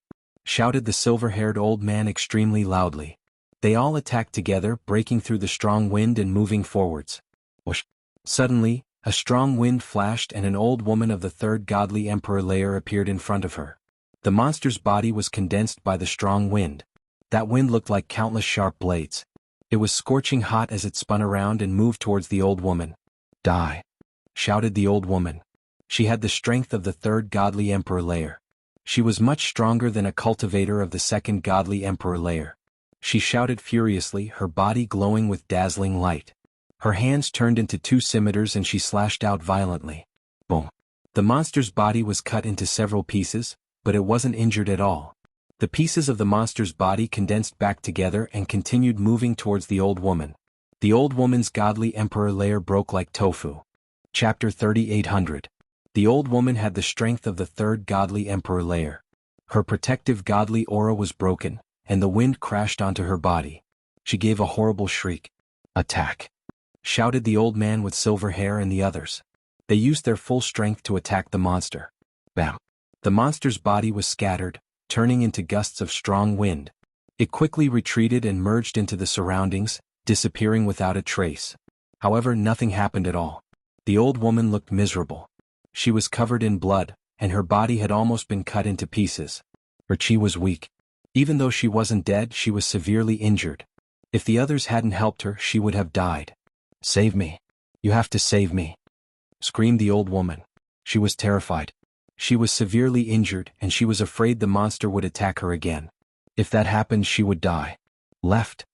Shouted the silver-haired old man extremely loudly. They all attacked together, breaking through the strong wind and moving forwards. Whoosh! Suddenly, a strong wind flashed and an old woman of the third godly emperor layer appeared in front of her. The monster's body was condensed by the strong wind. That wind looked like countless sharp blades. It was scorching hot as it spun around and moved towards the old woman. Die! Shouted the old woman. She had the strength of the third godly emperor layer. She was much stronger than a cultivator of the second godly emperor layer. She shouted furiously, her body glowing with dazzling light. Her hands turned into 2 scimitars and she slashed out violently. Boom! The monster's body was cut into several pieces, but it wasn't injured at all. The pieces of the monster's body condensed back together and continued moving towards the old woman. The old woman's godly emperor layer broke like tofu. Chapter 3800. The old woman had the strength of the third godly emperor layer. Her protective godly aura was broken, and the wind crashed onto her body. She gave a horrible shriek. Attack! shouted the old man with silver hair and the others. They used their full strength to attack the monster. Bam! The monster's body was scattered, turning into gusts of strong wind. It quickly retreated and merged into the surroundings, disappearing without a trace. However, nothing happened at all. The old woman looked miserable. She was covered in blood, and her body had almost been cut into pieces. Her chi was weak. Even though she wasn't dead, she was severely injured. If the others hadn't helped her, she would have died. "Save me. You have to save me," screamed the old woman. She was terrified. She was severely injured, and she was afraid the monster would attack her again. If that happened, she would die. "Left!"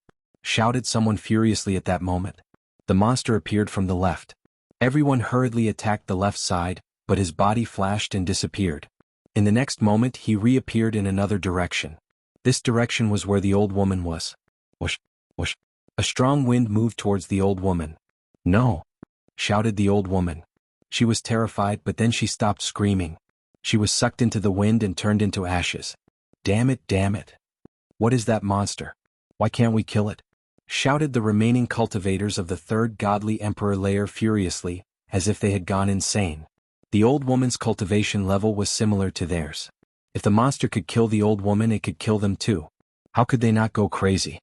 shouted someone furiously at that moment. The monster appeared from the left. Everyone hurriedly attacked the left side, but his body flashed and disappeared. In the next moment, he reappeared in another direction. This direction was where the old woman was. Whoosh, whoosh. A strong wind moved towards the old woman. "No!" shouted the old woman. She was terrified, but then she stopped screaming. She was sucked into the wind and turned into ashes. Damn it, damn it. What is that monster? Why can't we kill it?" shouted the remaining cultivators of the third godly emperor layer furiously, as if they had gone insane. The old woman's cultivation level was similar to theirs. If the monster could kill the old woman, it could kill them too. How could they not go crazy?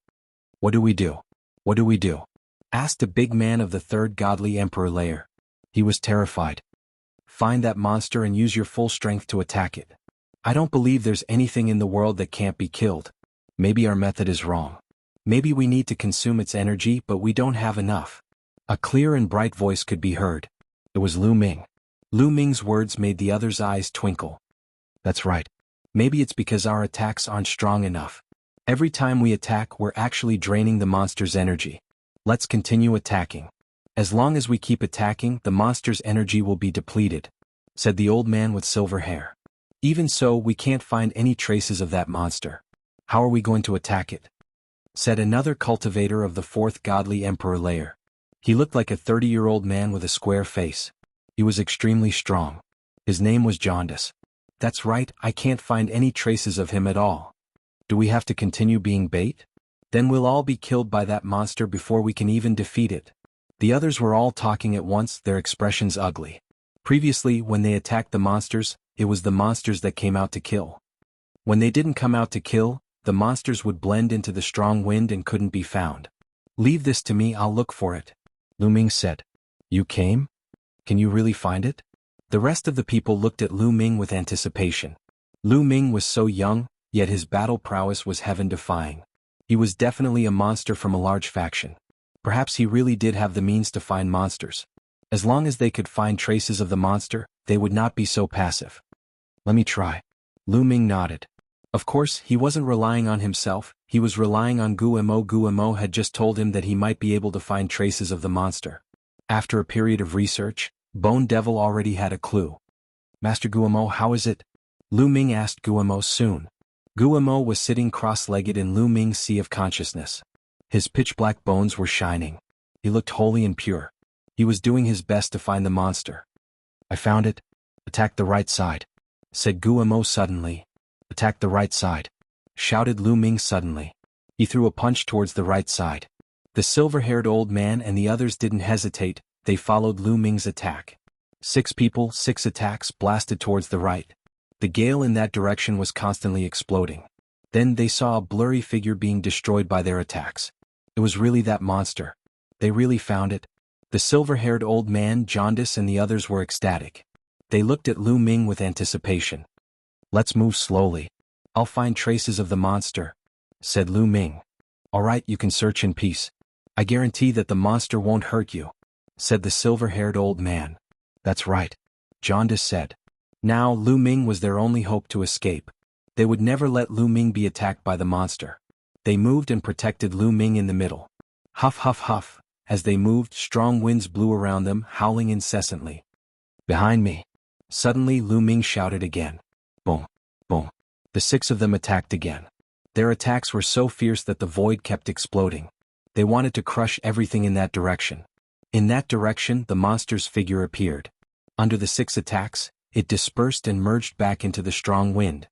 "What do we do? What do we do?" asked a big man of the third godly emperor layer. He was terrified. "Find that monster and use your full strength to attack it. I don't believe there's anything in the world that can't be killed. Maybe our method is wrong. Maybe we need to consume its energy, but we don't have enough." A clear and bright voice could be heard. It was Lu Ming. Lu Ming's words made the others' eyes twinkle. "That's right. Maybe it's because our attacks aren't strong enough. Every time we attack, we're actually draining the monster's energy. Let's continue attacking. As long as we keep attacking, the monster's energy will be depleted," said the old man with silver hair. "Even so, we can't find any traces of that monster. How are we going to attack it?" said another cultivator of the fourth godly emperor layer. He looked like a 30-year-old man with a square face. He was extremely strong. His name was Jaundice. "That's right, I can't find any traces of him at all. Do we have to continue being bait? Then we'll all be killed by that monster before we can even defeat it." The others were all talking at once, their expressions ugly. Previously, when they attacked the monsters, it was the monsters that came out to kill. When they didn't come out to kill, the monsters would blend into the strong wind and couldn't be found. "Leave this to me, I'll look for it," Lu Ming said. "You came? Can you really find it?" The rest of the people looked at Lu Ming with anticipation. Lu Ming was so young, yet his battle prowess was heaven-defying. He was definitely a monster from a large faction. Perhaps he really did have the means to find monsters. As long as they could find traces of the monster, they would not be so passive. "Let me try." Lu Ming nodded. Of course, he wasn't relying on himself, he was relying on Guemo. Guemo had just told him that he might be able to find traces of the monster. After a period of research, Bone Devil already had a clue. "Master Guemo, how is it?" Lu Ming asked Guemo soon. Guemo was sitting cross-legged in Lu Ming's sea of consciousness. His pitch-black bones were shining. He looked holy and pure. He was doing his best to find the monster. "I found it. Attack the right side," said Guemo suddenly. "Attack the right side," shouted Lu Ming suddenly. He threw a punch towards the right side. The silver-haired old man and the others didn't hesitate, they followed Lu Ming's attack. 6 people, 6 attacks blasted towards the right. The gale in that direction was constantly exploding. Then they saw a blurry figure being destroyed by their attacks. It was really that monster. They really found it. The silver-haired old man, Jaundice, and the others were ecstatic. They looked at Lu Ming with anticipation. "Let's move slowly. I'll find traces of the monster," said Lu Ming. "All right, you can search in peace. I guarantee that the monster won't hurt you," said the silver-haired old man. "That's right," Jaundice said. Now Lu Ming was their only hope to escape. They would never let Lu Ming be attacked by the monster. They moved and protected Lu Ming in the middle. Huff, huff, huff. As they moved, strong winds blew around them, howling incessantly. "Behind me!" Suddenly Lu Ming shouted again. Boom, boom. The 6 of them attacked again. Their attacks were so fierce that the void kept exploding. They wanted to crush everything in that direction. In that direction, the monster's figure appeared. Under the 6 attacks, it dispersed and merged back into the strong wind.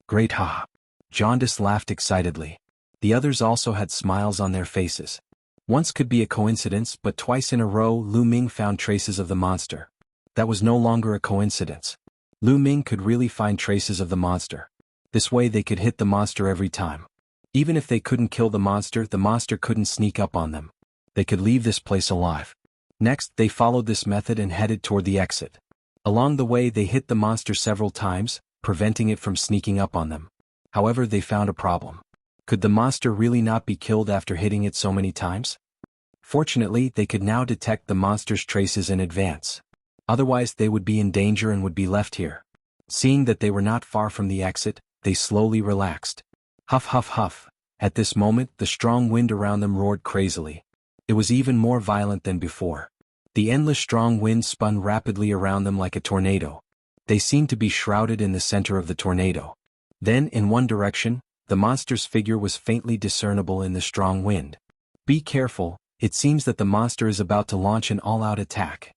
"Great ha!" Jaundice laughed excitedly. The others also had smiles on their faces. Once could be a coincidence, but twice in a row Lu Ming found traces of the monster. That was no longer a coincidence. Lu Ming could really find traces of the monster. This way they could hit the monster every time. Even if they couldn't kill the monster couldn't sneak up on them. They could leave this place alive. Next, they followed this method and headed toward the exit. Along the way they hit the monster several times, preventing it from sneaking up on them. However, they found a problem. Could the monster really not be killed after hitting it so many times? Fortunately, they could now detect the monster's traces in advance. Otherwise they would be in danger and would be left here. Seeing that they were not far from the exit, they slowly relaxed. Huff huff huff. At this moment the strong wind around them roared crazily. It was even more violent than before. The endless strong wind spun rapidly around them like a tornado. They seemed to be shrouded in the center of the tornado. Then, in one direction, the monster's figure was faintly discernible in the strong wind. Be careful, it seems that the monster is about to launch an all-out attack,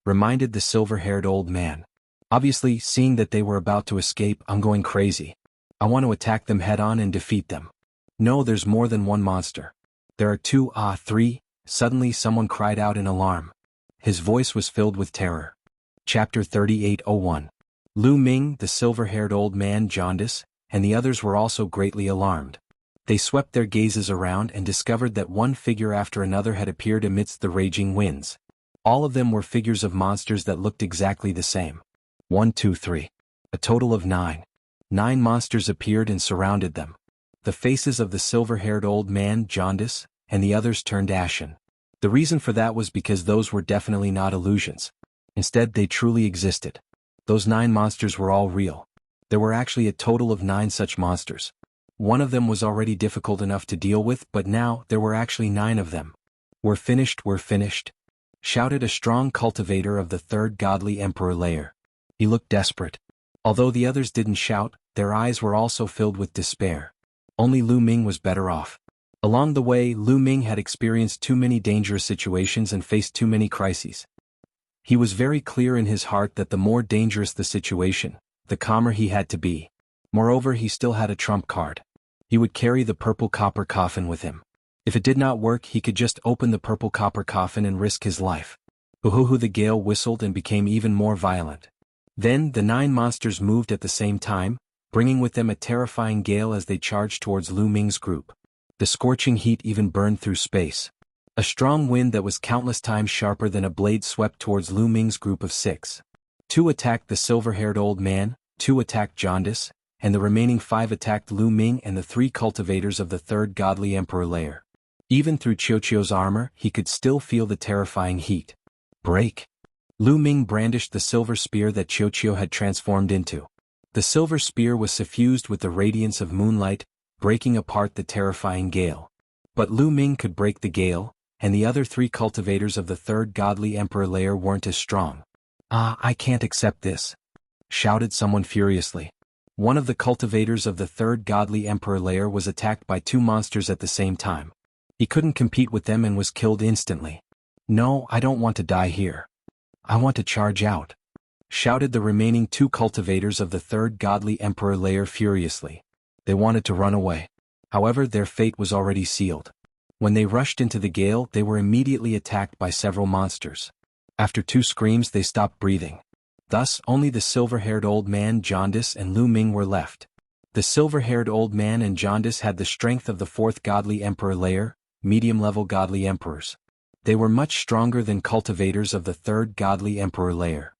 reminded the silver-haired old man. Obviously, seeing that they were about to escape, I'm going crazy. I want to attack them head-on and defeat them. No, there's more than one monster. There are two, three. Suddenly someone cried out in alarm. His voice was filled with terror. Chapter 38:01. Lu Ming, the silver-haired old man, jaundice, and the others were also greatly alarmed. They swept their gazes around and discovered that one figure after another had appeared amidst the raging winds. All of them were figures of monsters that looked exactly the same. 1, 2, 3. A total of 9. 9 monsters appeared and surrounded them. The faces of the silver-haired old man, jaundice, and the others turned ashen. The reason for that was because those were definitely not illusions. Instead, they truly existed. Those 9 monsters were all real. There were actually a total of 9 such monsters. One of them was already difficult enough to deal with, but now there were actually 9 of them. We're finished, shouted a strong cultivator of the third godly emperor layer. He looked desperate. Although the others didn't shout, their eyes were also filled with despair. Only Lu Ming was better off. Along the way, Lu Ming had experienced too many dangerous situations and faced too many crises. He was very clear in his heart that the more dangerous the situation, the calmer he had to be. Moreover, he still had a trump card. He would carry the purple copper coffin with him. If it did not work, he could just open the purple copper coffin and risk his life. Hoo-hoo-hoo, the gale whistled and became even more violent. Then, the 9 monsters moved at the same time, bringing with them a terrifying gale as they charged towards Lu Ming's group. The scorching heat even burned through space. A strong wind that was countless times sharper than a blade swept towards Lu Ming's group of 6. 2 attacked the silver-haired old man, 2 attacked jaundice, and the remaining 5 attacked Lu Ming and the 3 cultivators of the third godly emperor layer. Even through Qiuqiu's armor, he could still feel the terrifying heat. Break! Lu Ming brandished the silver spear that Qiuqiu had transformed into. The silver spear was suffused with the radiance of moonlight, breaking apart the terrifying gale. But Lu Ming could break the gale, and the other 3 cultivators of the third godly emperor layer weren't as strong. I can't accept this, shouted someone furiously. One of the cultivators of the third godly emperor layer was attacked by 2 monsters at the same time. He couldn't compete with them and was killed instantly. No, I don't want to die here. I want to charge out, shouted the remaining 2 cultivators of the third godly emperor layer furiously. They wanted to run away. However, their fate was already sealed. When they rushed into the gale, they were immediately attacked by several monsters. After 2 screams, they stopped breathing. Thus, only the silver-haired old man Jaundice and Lu Ming were left. The silver-haired old man and Jaundice had the strength of the 4th godly emperor layer, medium-level godly emperors. They were much stronger than cultivators of the 3rd godly emperor layer.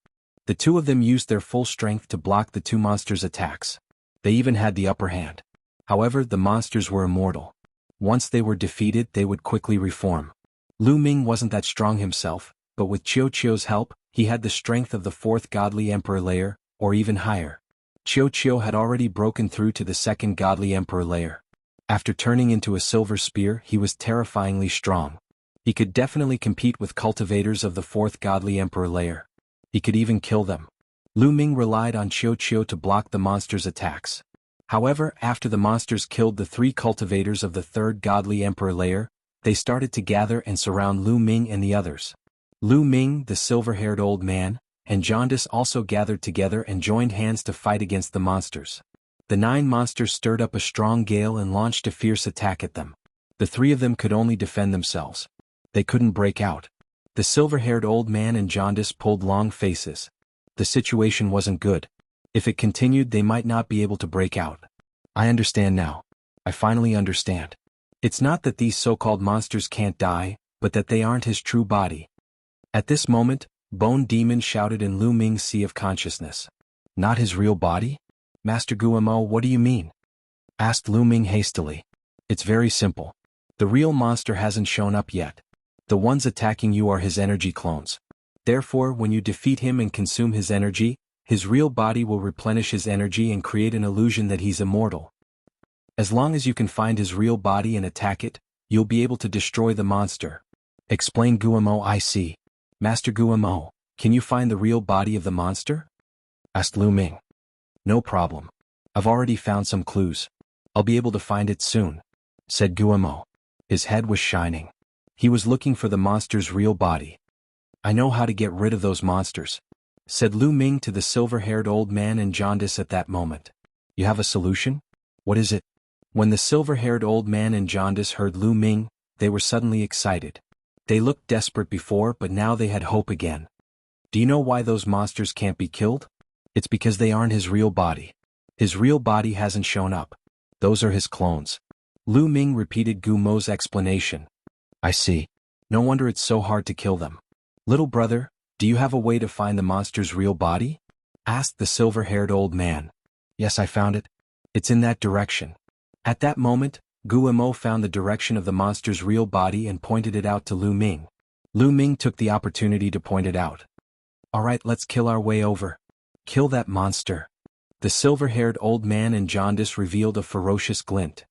The 2 of them used their full strength to block the 2 monsters' attacks. They even had the upper hand. However, the monsters were immortal. Once they were defeated, they would quickly reform. Lu Ming wasn't that strong himself, but with Qiuqiu's help, he had the strength of the 4th godly emperor layer, or even higher. Qiuqiu had already broken through to the 2nd godly emperor layer. After turning into a silver spear, he was terrifyingly strong. He could definitely compete with cultivators of the 4th godly emperor layer. He could even kill them. Lu Ming relied on Qiuqiu to block the monsters' attacks. However, after the monsters killed the 3 cultivators of the 3rd godly emperor layer, they started to gather and surround Lu Ming and the others. Lu Ming, the silver-haired old man, and Jaundice also gathered together and joined hands to fight against the monsters. The 9 monsters stirred up a strong gale and launched a fierce attack at them. The three of them could only defend themselves. They couldn't break out. The silver-haired old man and Jaundice pulled long faces. The situation wasn't good. If it continued, they might not be able to break out. I understand now. I finally understand. It's not that these so-called monsters can't die, but that they aren't his true body. At this moment, Bone Demon shouted in Lu Ming's sea of consciousness. Not his real body? Master Guillermo, what do you mean? Asked Lu Ming hastily. It's very simple. The real monster hasn't shown up yet. The ones attacking you are his energy clones. Therefore, when you defeat him and consume his energy, his real body will replenish his energy and create an illusion that he's immortal. As long as you can find his real body and attack it, you'll be able to destroy the monster. Explained Guillermo. I see. Master Guillermo, can you find the real body of the monster? Asked Lu Ming. No problem. I've already found some clues. I'll be able to find it soon, said Guillermo. His head was shining. He was looking for the monster's real body. I know how to get rid of those monsters, said Lu Ming to the silver-haired old man and Jaundice at that moment. You have a solution? What is it? When the silver-haired old man and Jaundice heard Lu Ming, they were suddenly excited. They looked desperate before, but now they had hope again. Do you know why those monsters can't be killed? It's because they aren't his real body. His real body hasn't shown up. Those are his clones. Lu Ming repeated Guillermo's explanation. I see. No wonder it's so hard to kill them. Little brother, do you have a way to find the monster's real body? Asked the silver-haired old man. Yes, I found it. It's in that direction. At that moment, Guillermo found the direction of the monster's real body and pointed it out to Lu Ming. Lu Ming took the opportunity to point it out. All right, let's kill our way over. Kill that monster. The silver-haired old man and Jaundice revealed a ferocious glint.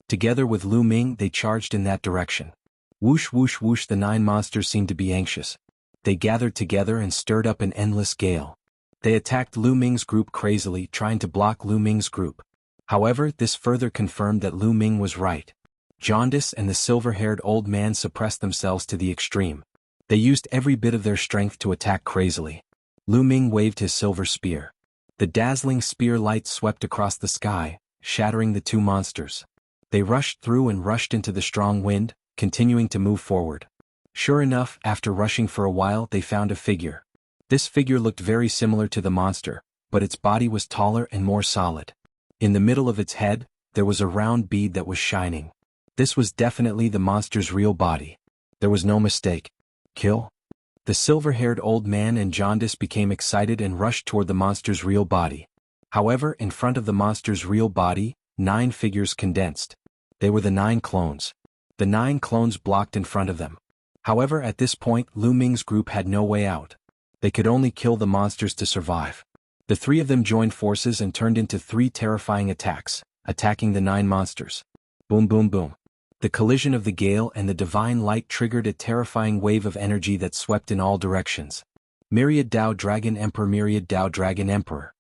Together with Lu Ming, they charged in that direction. Whoosh whoosh whoosh, the 9 monsters seemed to be anxious. They gathered together and stirred up an endless gale. They attacked Lu Ming's group crazily, trying to block Lu Ming's group. However, this further confirmed that Lu Ming was right. Jaundice and the silver-haired old man suppressed themselves to the extreme. They used every bit of their strength to attack crazily. Lu Ming waved his silver spear. The dazzling spear light swept across the sky, shattering the 2 monsters. They rushed through and rushed into the strong wind, continuing to move forward. Sure enough, after rushing for a while, they found a figure. This figure looked very similar to the monster, but its body was taller and more solid. In the middle of its head, there was a round bead that was shining. This was definitely the monster's real body. There was no mistake. Kill? The silver-haired old man and Jaundice became excited and rushed toward the monster's real body. However, in front of the monster's real body, 9 figures condensed. They were the 9 clones. The 9 clones blocked in front of them. However, at this point, Lu Ming's group had no way out. They could only kill the monsters to survive. The 3 of them joined forces and turned into 3 terrifying attacks, attacking the 9 monsters. Boom boom boom. The collision of the gale and the divine light triggered a terrifying wave of energy that swept in all directions. Myriad Dao Dragon Emperor, Myriad Dao Dragon Emperor.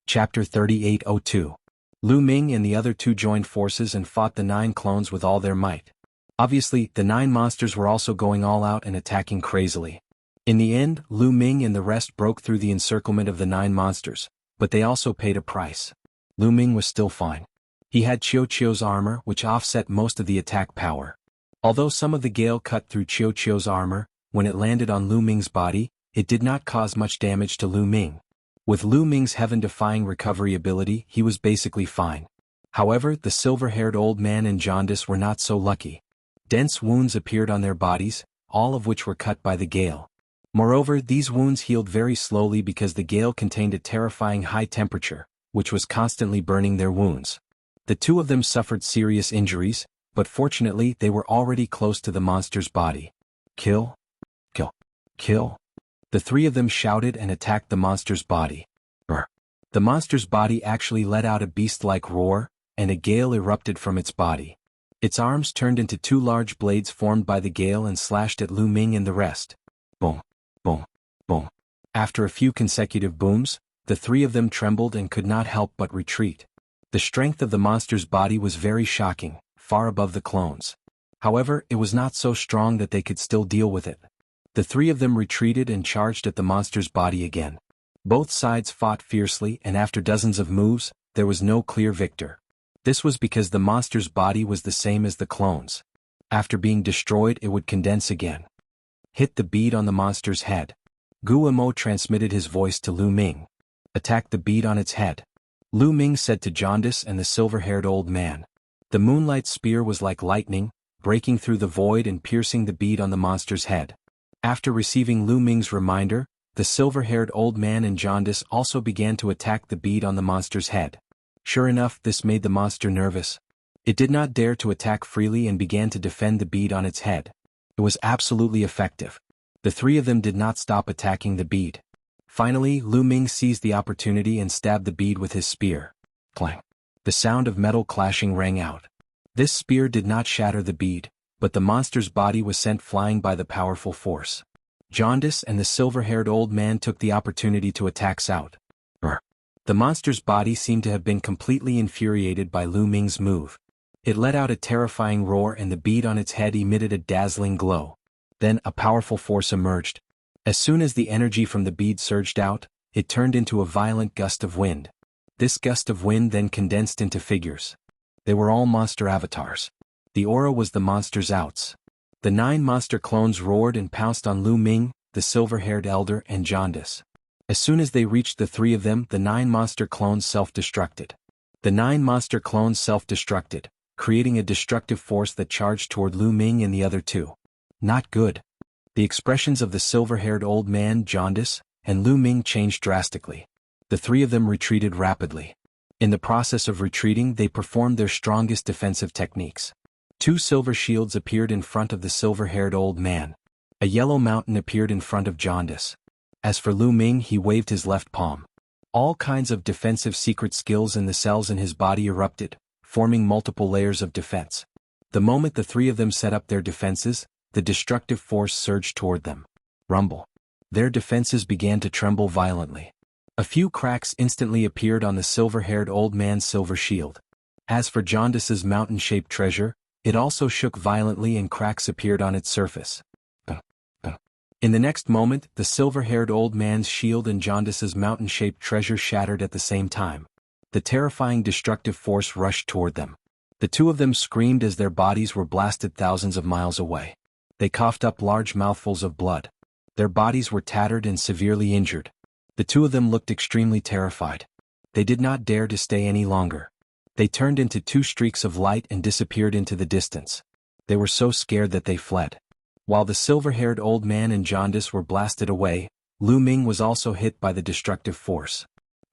Chapter 3802. Lu Ming and the other 2 joined forces and fought the 9 clones with all their might. Obviously, the 9 monsters were also going all out and attacking crazily. In the end, Lu Ming and the rest broke through the encirclement of the 9 monsters, but they also paid a price. Lu Ming was still fine. He had Qiu Qiu's armor, which offset most of the attack power. Although some of the gale cut through Qiu Qiu's armor, when it landed on Lu Ming's body, it did not cause much damage to Lu Ming. With Lu Ming's heaven-defying recovery ability, he was basically fine. However, the silver-haired old man and Jaundice were not so lucky. Dense wounds appeared on their bodies, all of which were cut by the gale. Moreover, these wounds healed very slowly because the gale contained a terrifying high temperature, which was constantly burning their wounds. The 2 of them suffered serious injuries, but fortunately they were already close to the monster's body. Kill? Kill? Kill? The 3 of them shouted and attacked the monster's body. Brr. The monster's body actually let out a beast-like roar, and a gale erupted from its body. Its arms turned into 2 large blades formed by the gale and slashed at Lu Ming and the rest. Boom. Boom. Boom. After a few consecutive booms, the 3 of them trembled and could not help but retreat. The strength of the monster's body was very shocking, far above the clones. However, it was not so strong that they could still deal with it. The 3 of them retreated and charged at the monster's body again. Both sides fought fiercely, and after dozens of moves, there was no clear victor. This was because the monster's body was the same as the clones. After being destroyed, it would condense again. Hit the bead on the monster's head. Guo transmitted his voice to Lu Ming. Attack the bead on its head. Lu Ming said to Jaundice and the silver-haired old man. The moonlight spear was like lightning, breaking through the void and piercing the bead on the monster's head. After receiving Lu Ming's reminder, the silver-haired old man and Jaundice also began to attack the bead on the monster's head. Sure enough, this made the monster nervous. It did not dare to attack freely and began to defend the bead on its head. It was absolutely effective. The three of them did not stop attacking the bead. Finally, Lu Ming seized the opportunity and stabbed the bead with his spear. Clang! The sound of metal clashing rang out. This spear did not shatter the bead, but the monster's body was sent flying by the powerful force. Jaundice and the silver-haired old man took the opportunity to attack out. The monster's body seemed to have been completely infuriated by Lu Ming's move. It let out a terrifying roar and the bead on its head emitted a dazzling glow. Then a powerful force emerged. As soon as the energy from the bead surged out, it turned into a violent gust of wind. This gust of wind then condensed into figures. They were all monster avatars. The aura was the monster's outs. The 9 monster clones roared and pounced on Lu Ming, the silver-haired elder, and Jaundice. As soon as they reached the 3 of them, the 9 monster clones self-destructed. The 9 monster clones self-destructed, creating a destructive force that charged toward Lu Ming and the other 2. Not good. The expressions of the silver-haired old man, Jaundice, and Lu Ming changed drastically. The 3 of them retreated rapidly. In the process of retreating, they performed their strongest defensive techniques. 2 silver shields appeared in front of the silver-haired old man. A yellow mountain appeared in front of Jaundice. As for Lu Ming, he waved his left palm. All kinds of defensive secret skills in the cells in his body erupted, forming multiple layers of defense. The moment the 3 of them set up their defenses, the destructive force surged toward them. Rumble. Their defenses began to tremble violently. A few cracks instantly appeared on the silver-haired old man's silver shield. As for Jaundice's mountain-shaped treasure, it also shook violently and cracks appeared on its surface. In the next moment, the silver-haired old man's shield and Jaundice's mountain-shaped treasure shattered at the same time. The terrifying destructive force rushed toward them. The 2 of them screamed as their bodies were blasted thousands of miles away. They coughed up large mouthfuls of blood. Their bodies were tattered and severely injured. The 2 of them looked extremely terrified. They did not dare to stay any longer. They turned into 2 streaks of light and disappeared into the distance. They were so scared that they fled. While the silver-haired old man and Jaundice were blasted away, Lu Ming was also hit by the destructive force.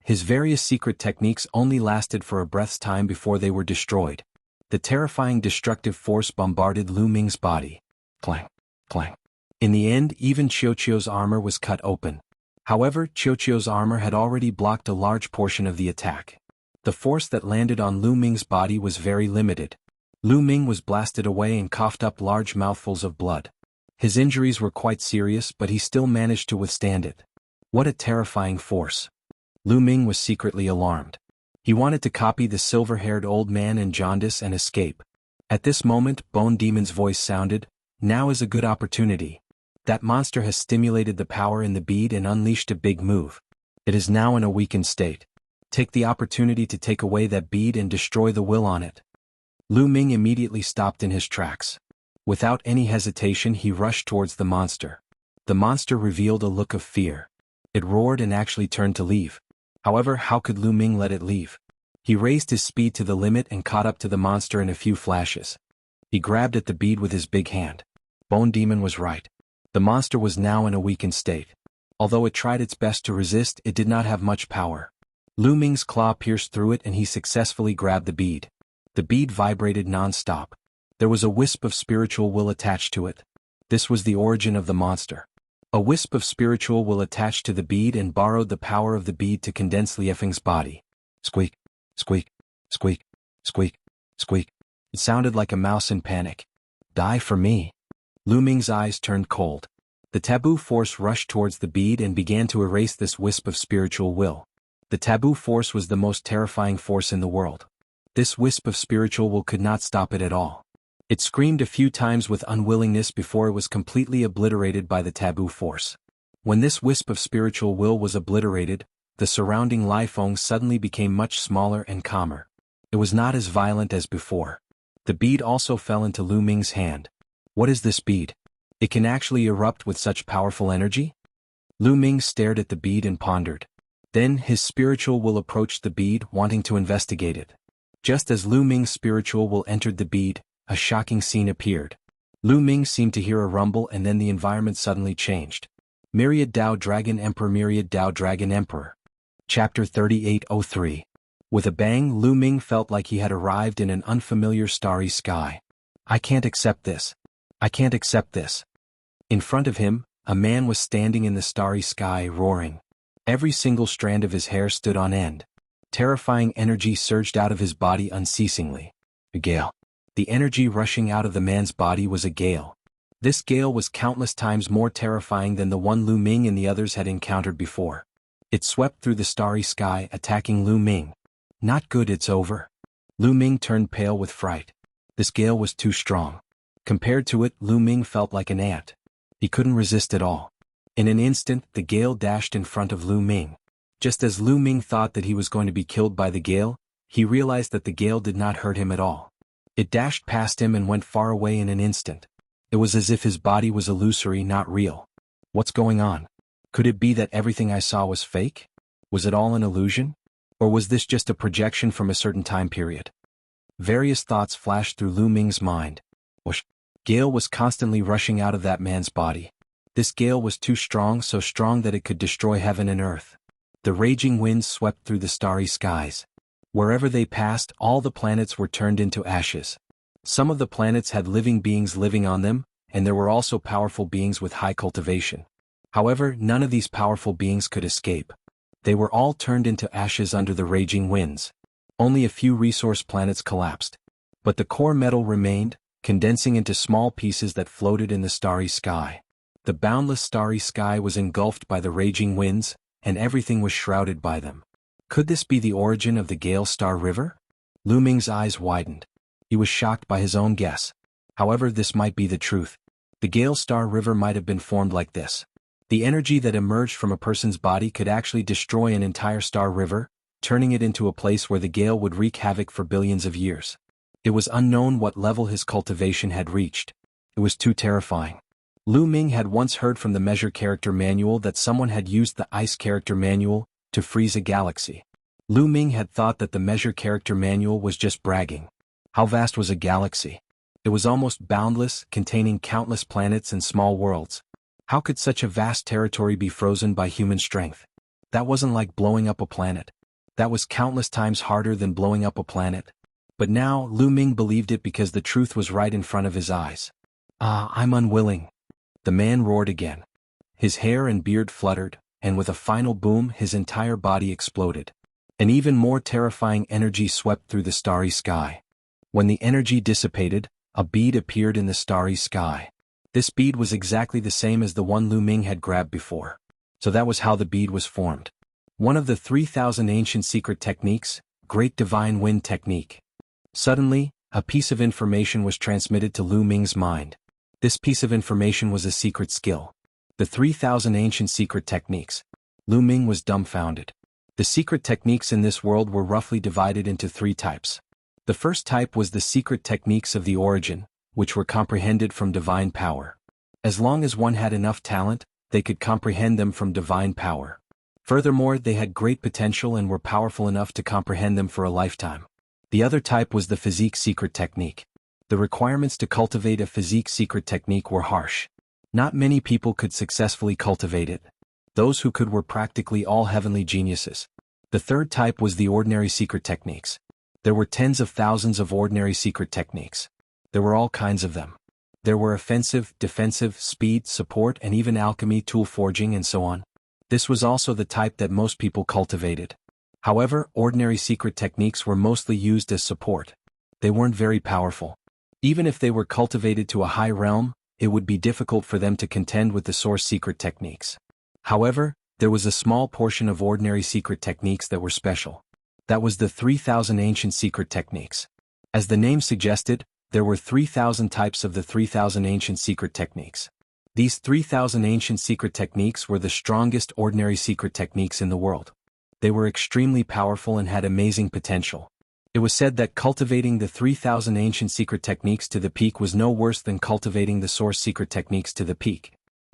His various secret techniques only lasted for a breath's time before they were destroyed. The terrifying destructive force bombarded Lu Ming's body. Clang, clang. In the end, even Qiuqiu's armor was cut open. However, Qiuqiu's armor had already blocked a large portion of the attack. The force that landed on Lu Ming's body was very limited. Lu Ming was blasted away and coughed up large mouthfuls of blood. His injuries were quite serious, but he still managed to withstand it. What a terrifying force. Lu Ming was secretly alarmed. He wanted to copy the silver-haired old man and Jaundice and escape. At this moment, Bone Demon's voice sounded, "Now is a good opportunity. That monster has stimulated the power in the bead and unleashed a big move. It is now in a weakened state. Take the opportunity to take away that bead and destroy the will on it." Lu Ming immediately stopped in his tracks. Without any hesitation, he rushed towards the monster. The monster revealed a look of fear. It roared and actually turned to leave. However, how could Lu Ming let it leave? He raised his speed to the limit and caught up to the monster in a few flashes. He grabbed at the bead with his big hand. Bone Demon was right. The monster was now in a weakened state. Although it tried its best to resist, it did not have much power. Lu Ming's claw pierced through it and he successfully grabbed the bead. The bead vibrated non-stop. There was a wisp of spiritual will attached to it. This was the origin of the monster. A wisp of spiritual will attached to the bead and borrowed the power of the bead to condense Liefeng's body. Squeak, squeak, squeak, squeak, squeak. It sounded like a mouse in panic. Die for me. Lu Ming's eyes turned cold. The taboo force rushed towards the bead and began to erase this wisp of spiritual will. The taboo force was the most terrifying force in the world. This wisp of spiritual will could not stop it at all. It screamed a few times with unwillingness before it was completely obliterated by the taboo force. When this wisp of spiritual will was obliterated, the surrounding Liefeng suddenly became much smaller and calmer. It was not as violent as before. The bead also fell into Lu Ming's hand. What is this bead? It can actually erupt with such powerful energy? Lu Ming stared at the bead and pondered. Then his spiritual will approached the bead, wanting to investigate it. Just as Lu Ming's spiritual will entered the bead, a shocking scene appeared. Lu Ming seemed to hear a rumble, and then the environment suddenly changed. Myriad Dao Dragon Emperor, Myriad Dao Dragon Emperor. Chapter 3803. With a bang, Lu Ming felt like he had arrived in an unfamiliar starry sky. I can't accept this. I can't accept this. In front of him, a man was standing in the starry sky, roaring. Every single strand of his hair stood on end. Terrifying energy surged out of his body unceasingly. A gale. The energy rushing out of the man's body was a gale. This gale was countless times more terrifying than the one Lu Ming and the others had encountered before. It swept through the starry sky, attacking Lu Ming. Not good, it's over. Lu Ming turned pale with fright. This gale was too strong. Compared to it, Lu Ming felt like an ant. He couldn't resist at all. In an instant, the gale dashed in front of Lu Ming. Just as Lu Ming thought that he was going to be killed by the gale, he realized that the gale did not hurt him at all. It dashed past him and went far away in an instant. It was as if his body was illusory, not real. What's going on? Could it be that everything I saw was fake? Was it all an illusion? Or was this just a projection from a certain time period? Various thoughts flashed through Lu Ming's mind. Whoosh! Gale was constantly rushing out of that man's body. This gale was too strong, so strong that it could destroy heaven and earth. The raging winds swept through the starry skies. Wherever they passed, all the planets were turned into ashes. Some of the planets had living beings living on them, and there were also powerful beings with high cultivation. However, none of these powerful beings could escape. They were all turned into ashes under the raging winds. Only a few resource planets collapsed. But the core metal remained, condensing into small pieces that floated in the starry sky. The boundless starry sky was engulfed by the raging winds, and everything was shrouded by them. Could this be the origin of the Gale Star River? Lu Ming's eyes widened. He was shocked by his own guess. However, this might be the truth. The Gale Star River might have been formed like this. The energy that emerged from a person's body could actually destroy an entire star river, turning it into a place where the gale would wreak havoc for billions of years. It was unknown what level his cultivation had reached. It was too terrifying. Lu Ming had once heard from the Measure Character Manual that someone had used the Ice Character Manual to freeze a galaxy. Lu Ming had thought that the Measure Character Manual was just bragging. How vast was a galaxy? It was almost boundless, containing countless planets and small worlds. How could such a vast territory be frozen by human strength? That wasn't like blowing up a planet. That was countless times harder than blowing up a planet. But now, Lu Ming believed it because the truth was right in front of his eyes. I'm unwilling. The man roared again. His hair and beard fluttered, and with a final boom, his entire body exploded. An even more terrifying energy swept through the starry sky. When the energy dissipated, a bead appeared in the starry sky. This bead was exactly the same as the one Lu Ming had grabbed before. So that was how the bead was formed. One of the 3,000 ancient secret techniques, Great Divine Wind Technique. Suddenly, a piece of information was transmitted to Lu Ming's mind. This piece of information was a secret skill. The 3,000 ancient secret techniques. Lu Ming was dumbfounded. The secret techniques in this world were roughly divided into 3 types. The first type was the secret techniques of the origin, which were comprehended from divine power. As long as one had enough talent, they could comprehend them from divine power. Furthermore, they had great potential and were powerful enough to comprehend them for a lifetime. The other type was the physique secret technique. The requirements to cultivate a physique secret technique were harsh. Not many people could successfully cultivate it. Those who could were practically all heavenly geniuses. The third type was the ordinary secret techniques. There were tens of thousands of ordinary secret techniques. There were all kinds of them. There were offensive, defensive, speed, support, and even alchemy, tool forging, and so on. This was also the type that most people cultivated. However, ordinary secret techniques were mostly used as support. They weren't very powerful. Even if they were cultivated to a high realm, it would be difficult for them to contend with the source secret techniques. However, there was a small portion of ordinary secret techniques that were special. That was the 3,000 ancient secret techniques. As the name suggested, there were 3,000 types of the 3,000 ancient secret techniques. These 3,000 ancient secret techniques were the strongest ordinary secret techniques in the world. They were extremely powerful and had amazing potential. It was said that cultivating the 3,000 ancient secret techniques to the peak was no worse than cultivating the source secret techniques to the peak.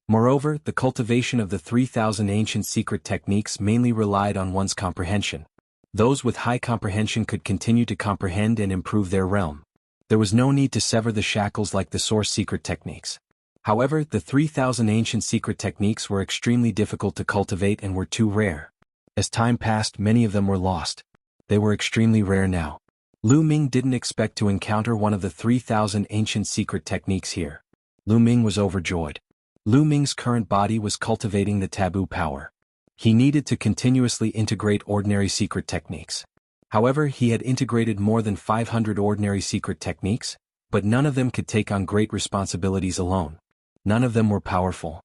Moreover, the cultivation of the 3,000 ancient secret techniques mainly relied on one's comprehension. Those with high comprehension could continue to comprehend and improve their realm. There was no need to sever the shackles like the source secret techniques. However, the 3,000 ancient secret techniques were extremely difficult to cultivate and were too rare. As time passed, many of them were lost. They were extremely rare now. Lu Ming didn't expect to encounter one of the 3,000 ancient secret techniques here. Lu Ming was overjoyed. Lu Ming's current body was cultivating the taboo power. He needed to continuously integrate ordinary secret techniques. However, he had integrated more than 500 ordinary secret techniques, but none of them could take on great responsibilities alone. None of them were powerful.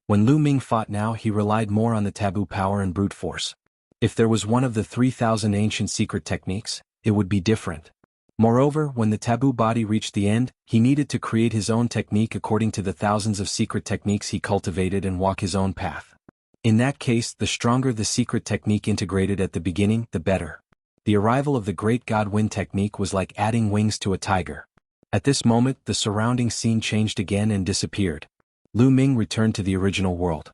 When Lu Ming fought now, he relied more on the taboo power and brute force. If there was one of the 3,000 ancient secret techniques, it would be different. Moreover, when the taboo body reached the end, he needed to create his own technique according to the thousands of secret techniques he cultivated and walk his own path. In that case, the stronger the secret technique integrated at the beginning, the better. The arrival of the Great God Wind technique was like adding wings to a tiger. At this moment, the surrounding scene changed again and disappeared. Lu Ming returned to the original world.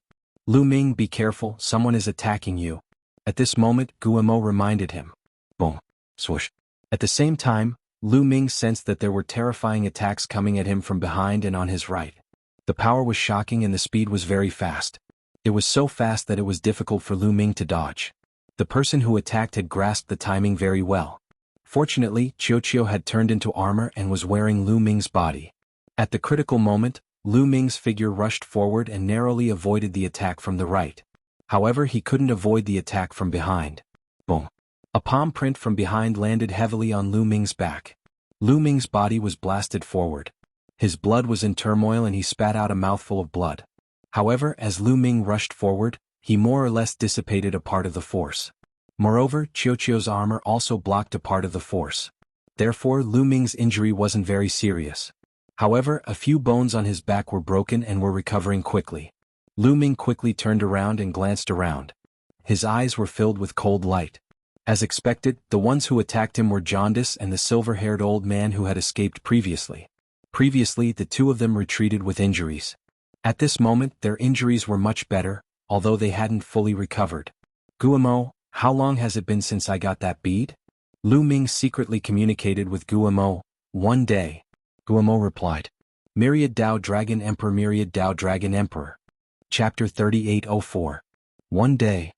Lu Ming, be careful, someone is attacking you. At this moment, Guillemot reminded him. Boom. Swoosh. At the same time, Lu Ming sensed that there were terrifying attacks coming at him from behind and on his right. The power was shocking and the speed was very fast. It was so fast that it was difficult for Lu Ming to dodge. The person who attacked had grasped the timing very well. Fortunately, Qiuqiu had turned into armor and was wearing Lu Ming's body. At the critical moment, Lu Ming's figure rushed forward and narrowly avoided the attack from the right. However, he couldn't avoid the attack from behind. Boom. A palm print from behind landed heavily on Lu Ming's back. Lu Ming's body was blasted forward. His blood was in turmoil and he spat out a mouthful of blood. However, as Lu Ming rushed forward, he more or less dissipated a part of the force. Moreover, Qiuqiu's armor also blocked a part of the force. Therefore, Lu Ming's injury wasn't very serious. However, a few bones on his back were broken and were recovering quickly. Lu Ming quickly turned around and glanced around. His eyes were filled with cold light. As expected, the ones who attacked him were Jaundice and the silver-haired old man who had escaped previously. Previously, the two of them retreated with injuries. At this moment, their injuries were much better, although they hadn't fully recovered. Guillemot, how long has it been since I got that bead? Lu Ming secretly communicated with Guillemot. 1 day. Guillemot replied. Myriad Dao Dragon Emperor. Myriad Dao Dragon Emperor. Chapter 3804. 1 day.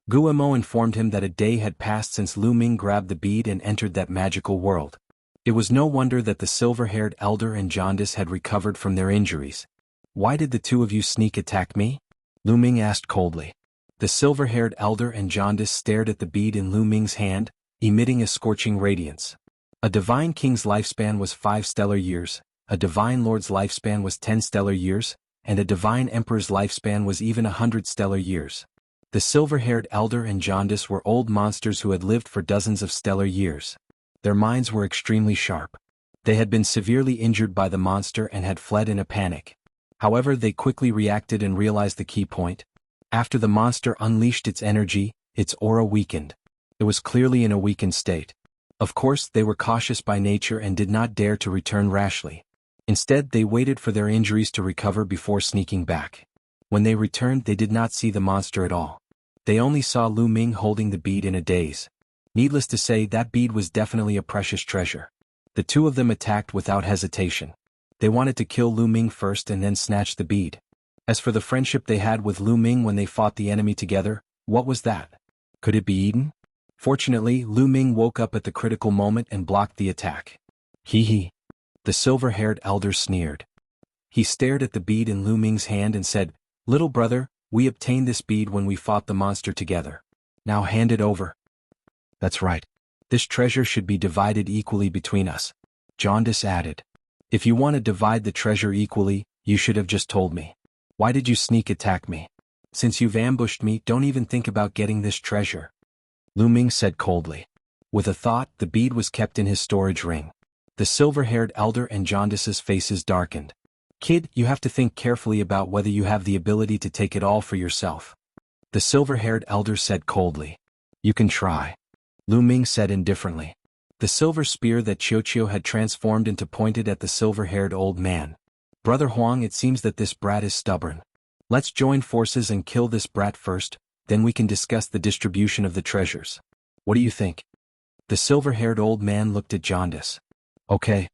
Guillemot informed him that a day had passed since Lu Ming grabbed the bead and entered that magical world. It was no wonder that the silver-haired elder and Jaundice had recovered from their injuries. Why did the two of you sneak attack me? Lu Ming asked coldly. The silver-haired elder and Jaundice stared at the bead in Lu Ming's hand, emitting a scorching radiance. A divine king's lifespan was 5 stellar years, a divine lord's lifespan was 10 stellar years, and a divine emperor's lifespan was even 100 stellar years. The silver-haired elder and Jaundice were old monsters who had lived for dozens of stellar years. Their minds were extremely sharp. They had been severely injured by the monster and had fled in a panic. However, they quickly reacted and realized the key point. After the monster unleashed its energy, its aura weakened. It was clearly in a weakened state. Of course, they were cautious by nature and did not dare to return rashly. Instead, they waited for their injuries to recover before sneaking back. When they returned, they did not see the monster at all. They only saw Lu Ming holding the bead in a daze. Needless to say, that bead was definitely a precious treasure. The two of them attacked without hesitation. They wanted to kill Lu Ming first and then snatch the bead. As for the friendship they had with Lu Ming when they fought the enemy together, what was that? Could it be eaten? Fortunately, Lu Ming woke up at the critical moment and blocked the attack. Hee hee. The silver-haired elder sneered. He stared at the bead in Lu Ming's hand and said, "Little brother, we obtained this bead when we fought the monster together. Now hand it over." That's right. This treasure should be divided equally between us. Jaundice added. If you want to divide the treasure equally, you should have just told me. Why did you sneak attack me? Since you've ambushed me, don't even think about getting this treasure. Lu Ming said coldly. With a thought, the bead was kept in his storage ring. The silver-haired elder and Jaundice's faces darkened. Kid, you have to think carefully about whether you have the ability to take it all for yourself. The silver-haired elder said coldly. You can try. Lu Ming said indifferently. The silver spear that Qiuqiu had transformed into pointed at the silver-haired old man. Brother Huang, it seems that this brat is stubborn. Let's join forces and kill this brat first, then we can discuss the distribution of the treasures. What do you think? The silver-haired old man looked at Jaundice. Okay.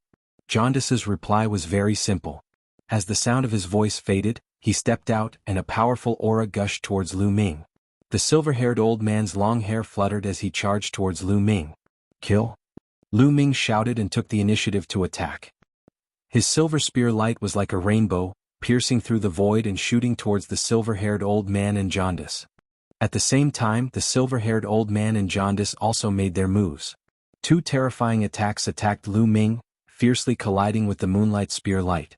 Jaundice's reply was very simple. As the sound of his voice faded, he stepped out and a powerful aura gushed towards Lu Ming. The silver-haired old man's long hair fluttered as he charged towards Lu Ming. Kill? Lu Ming shouted and took the initiative to attack. His silver spear light was like a rainbow, piercing through the void and shooting towards the silver-haired old man and Jaundice. At the same time, the silver-haired old man and Jaundice also made their moves. Two terrifying attacks attacked Lu Ming, fiercely colliding with the moonlight spear light.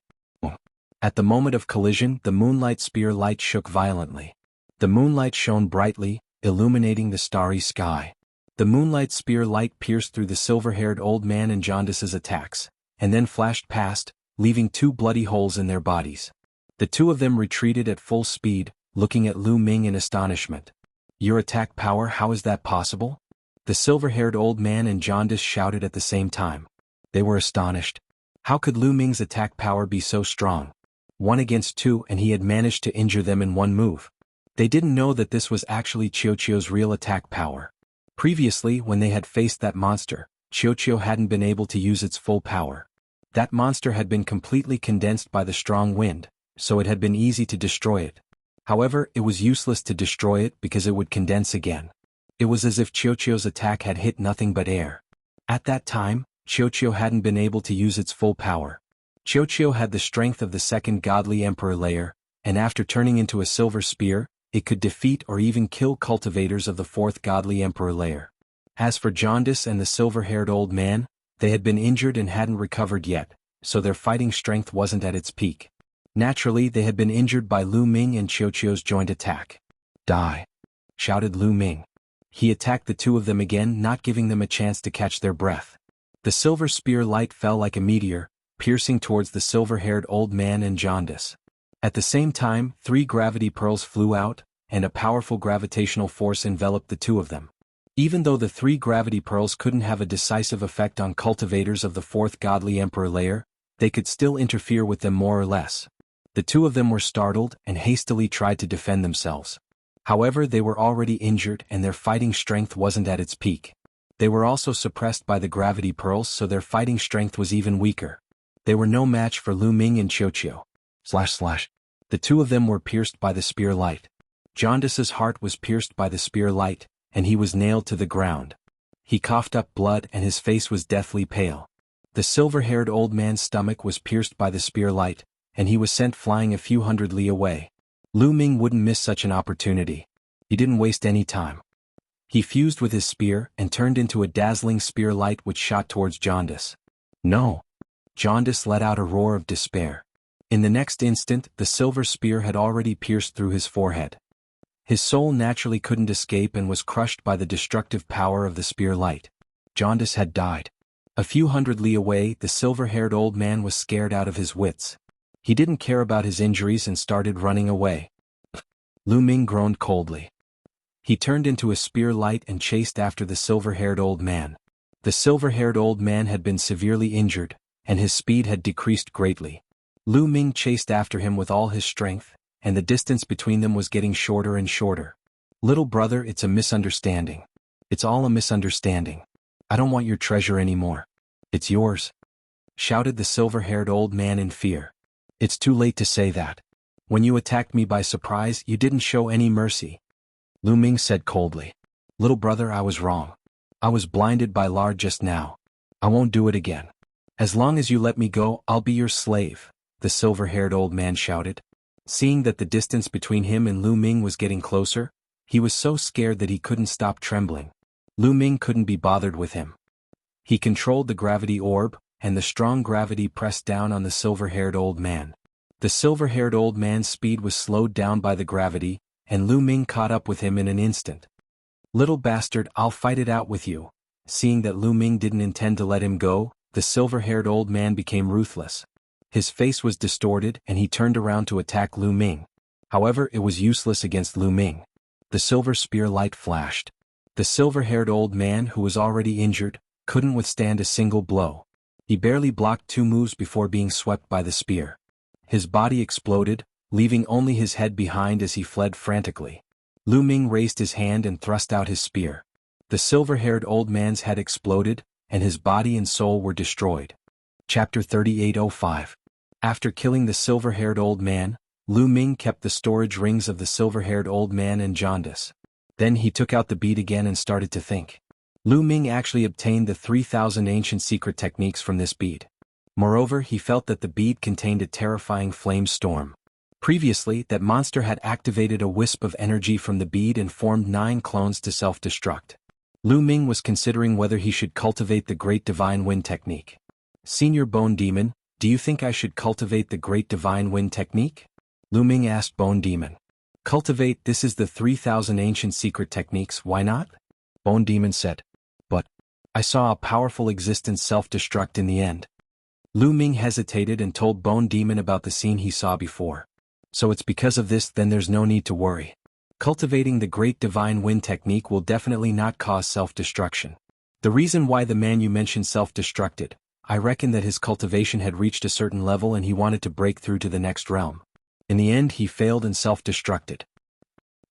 At the moment of collision, the moonlight spear light shook violently. The moonlight shone brightly, illuminating the starry sky. The moonlight spear light pierced through the silver-haired old man and Jaundice's attacks, and then flashed past, leaving two bloody holes in their bodies. The two of them retreated at full speed, looking at Lu Ming in astonishment. Your attack power, how is that possible? The silver-haired old man and Jaundice shouted at the same time. They were astonished. How could Lu Ming's attack power be so strong? 1 against 2 and he had managed to injure them in one move. They didn't know that this was actually Qiuqiu's real attack power. Previously, when they had faced that monster, Qiuqiu hadn't been able to use its full power. That monster had been completely condensed by the strong wind, so it had been easy to destroy it. However, it was useless to destroy it because it would condense again. It was as if Qiuqiu's attack had hit nothing but air. At that time, Qiuqiu hadn't been able to use its full power. Qiuqiu had the strength of the second godly emperor layer, and after turning into a silver spear, it could defeat or even kill cultivators of the fourth godly emperor layer. As for Jaundice and the silver-haired old man, they had been injured and hadn't recovered yet, so their fighting strength wasn't at its peak. Naturally, they had been injured by Lu Ming and Qiuqiu's joint attack. Die! Shouted Lu Ming. He attacked the two of them again, not giving them a chance to catch their breath. The silver spear light fell like a meteor, piercing towards the silver-haired old man and Jaundice. At the same time, 3 gravity pearls flew out, and a powerful gravitational force enveloped the two of them. Even though the 3 gravity pearls couldn't have a decisive effect on cultivators of the fourth godly emperor layer, they could still interfere with them more or less. The two of them were startled and hastily tried to defend themselves. However, they were already injured and their fighting strength wasn't at its peak. They were also suppressed by the gravity pearls, so their fighting strength was even weaker. They were no match for Lu Ming and Qiuqiu. The two of them were pierced by the spear light. Jaundice's heart was pierced by the spear light, and he was nailed to the ground. He coughed up blood and his face was deathly pale. The silver-haired old man's stomach was pierced by the spear light, and he was sent flying a few hundred li away. Lu Ming wouldn't miss such an opportunity. He didn't waste any time. He fused with his spear and turned into a dazzling spear light which shot towards Jaundice. No! Jaundice let out a roar of despair. In the next instant, the silver spear had already pierced through his forehead. His soul naturally couldn't escape and was crushed by the destructive power of the spear light. Jaundice had died. A few hundred li away, the silver-haired old man was scared out of his wits. He didn't care about his injuries and started running away. Lu Ming groaned coldly. He turned into a spear light and chased after the silver-haired old man. The silver-haired old man had been severely injured, and his speed had decreased greatly. Lu Ming chased after him with all his strength, and the distance between them was getting shorter and shorter. Little brother, it's a misunderstanding. It's all a misunderstanding. I don't want your treasure anymore. It's yours. Shouted the silver-haired old man in fear. It's too late to say that. When you attacked me by surprise, you didn't show any mercy. Lu Ming said coldly. Little brother, I was wrong. I was blinded by lard just now. I won't do it again. As long as you let me go, I'll be your slave, the silver-haired old man shouted. Seeing that the distance between him and Lu Ming was getting closer, he was so scared that he couldn't stop trembling. Lu Ming couldn't be bothered with him. He controlled the gravity orb, and the strong gravity pressed down on the silver-haired old man. The silver-haired old man's speed was slowed down by the gravity, and Lu Ming caught up with him in an instant. Little bastard, I'll fight it out with you. Seeing that Lu Ming didn't intend to let him go, the silver-haired old man became ruthless. His face was distorted and he turned around to attack Lu Ming. However, it was useless against Lu Ming. The silver spear light flashed. The silver-haired old man, who was already injured, couldn't withstand a single blow. He barely blocked 2 moves before being swept by the spear. His body exploded, leaving only his head behind as he fled frantically. Lu Ming raised his hand and thrust out his spear. The silver-haired old man's head exploded, and his body and soul were destroyed. Chapter 38:05. After killing the silver-haired old man, Lu Ming kept the storage rings of the silver-haired old man and jaundice. Then he took out the bead again and started to think. Lu Ming actually obtained the 3,000 ancient secret techniques from this bead. Moreover, he felt that the bead contained a terrifying flame storm. Previously, that monster had activated a wisp of energy from the bead and formed 9 clones to self-destruct. Lu Ming was considering whether he should cultivate the Great Divine Wind Technique. Senior Bone Demon, do you think I should cultivate the Great Divine Wind Technique? Lu Ming asked Bone Demon. Cultivate, this is the 3,000 ancient secret techniques, why not? Bone Demon said. But I saw a powerful existence self-destruct in the end. Lu Ming hesitated and told Bone Demon about the scene he saw before. So it's because of this, then there's no need to worry. Cultivating the Great Divine Wind Technique will definitely not cause self-destruction. The reason why the man you mentioned self-destructed, I reckon that his cultivation had reached a certain level and he wanted to break through to the next realm. In the end he failed and self-destructed.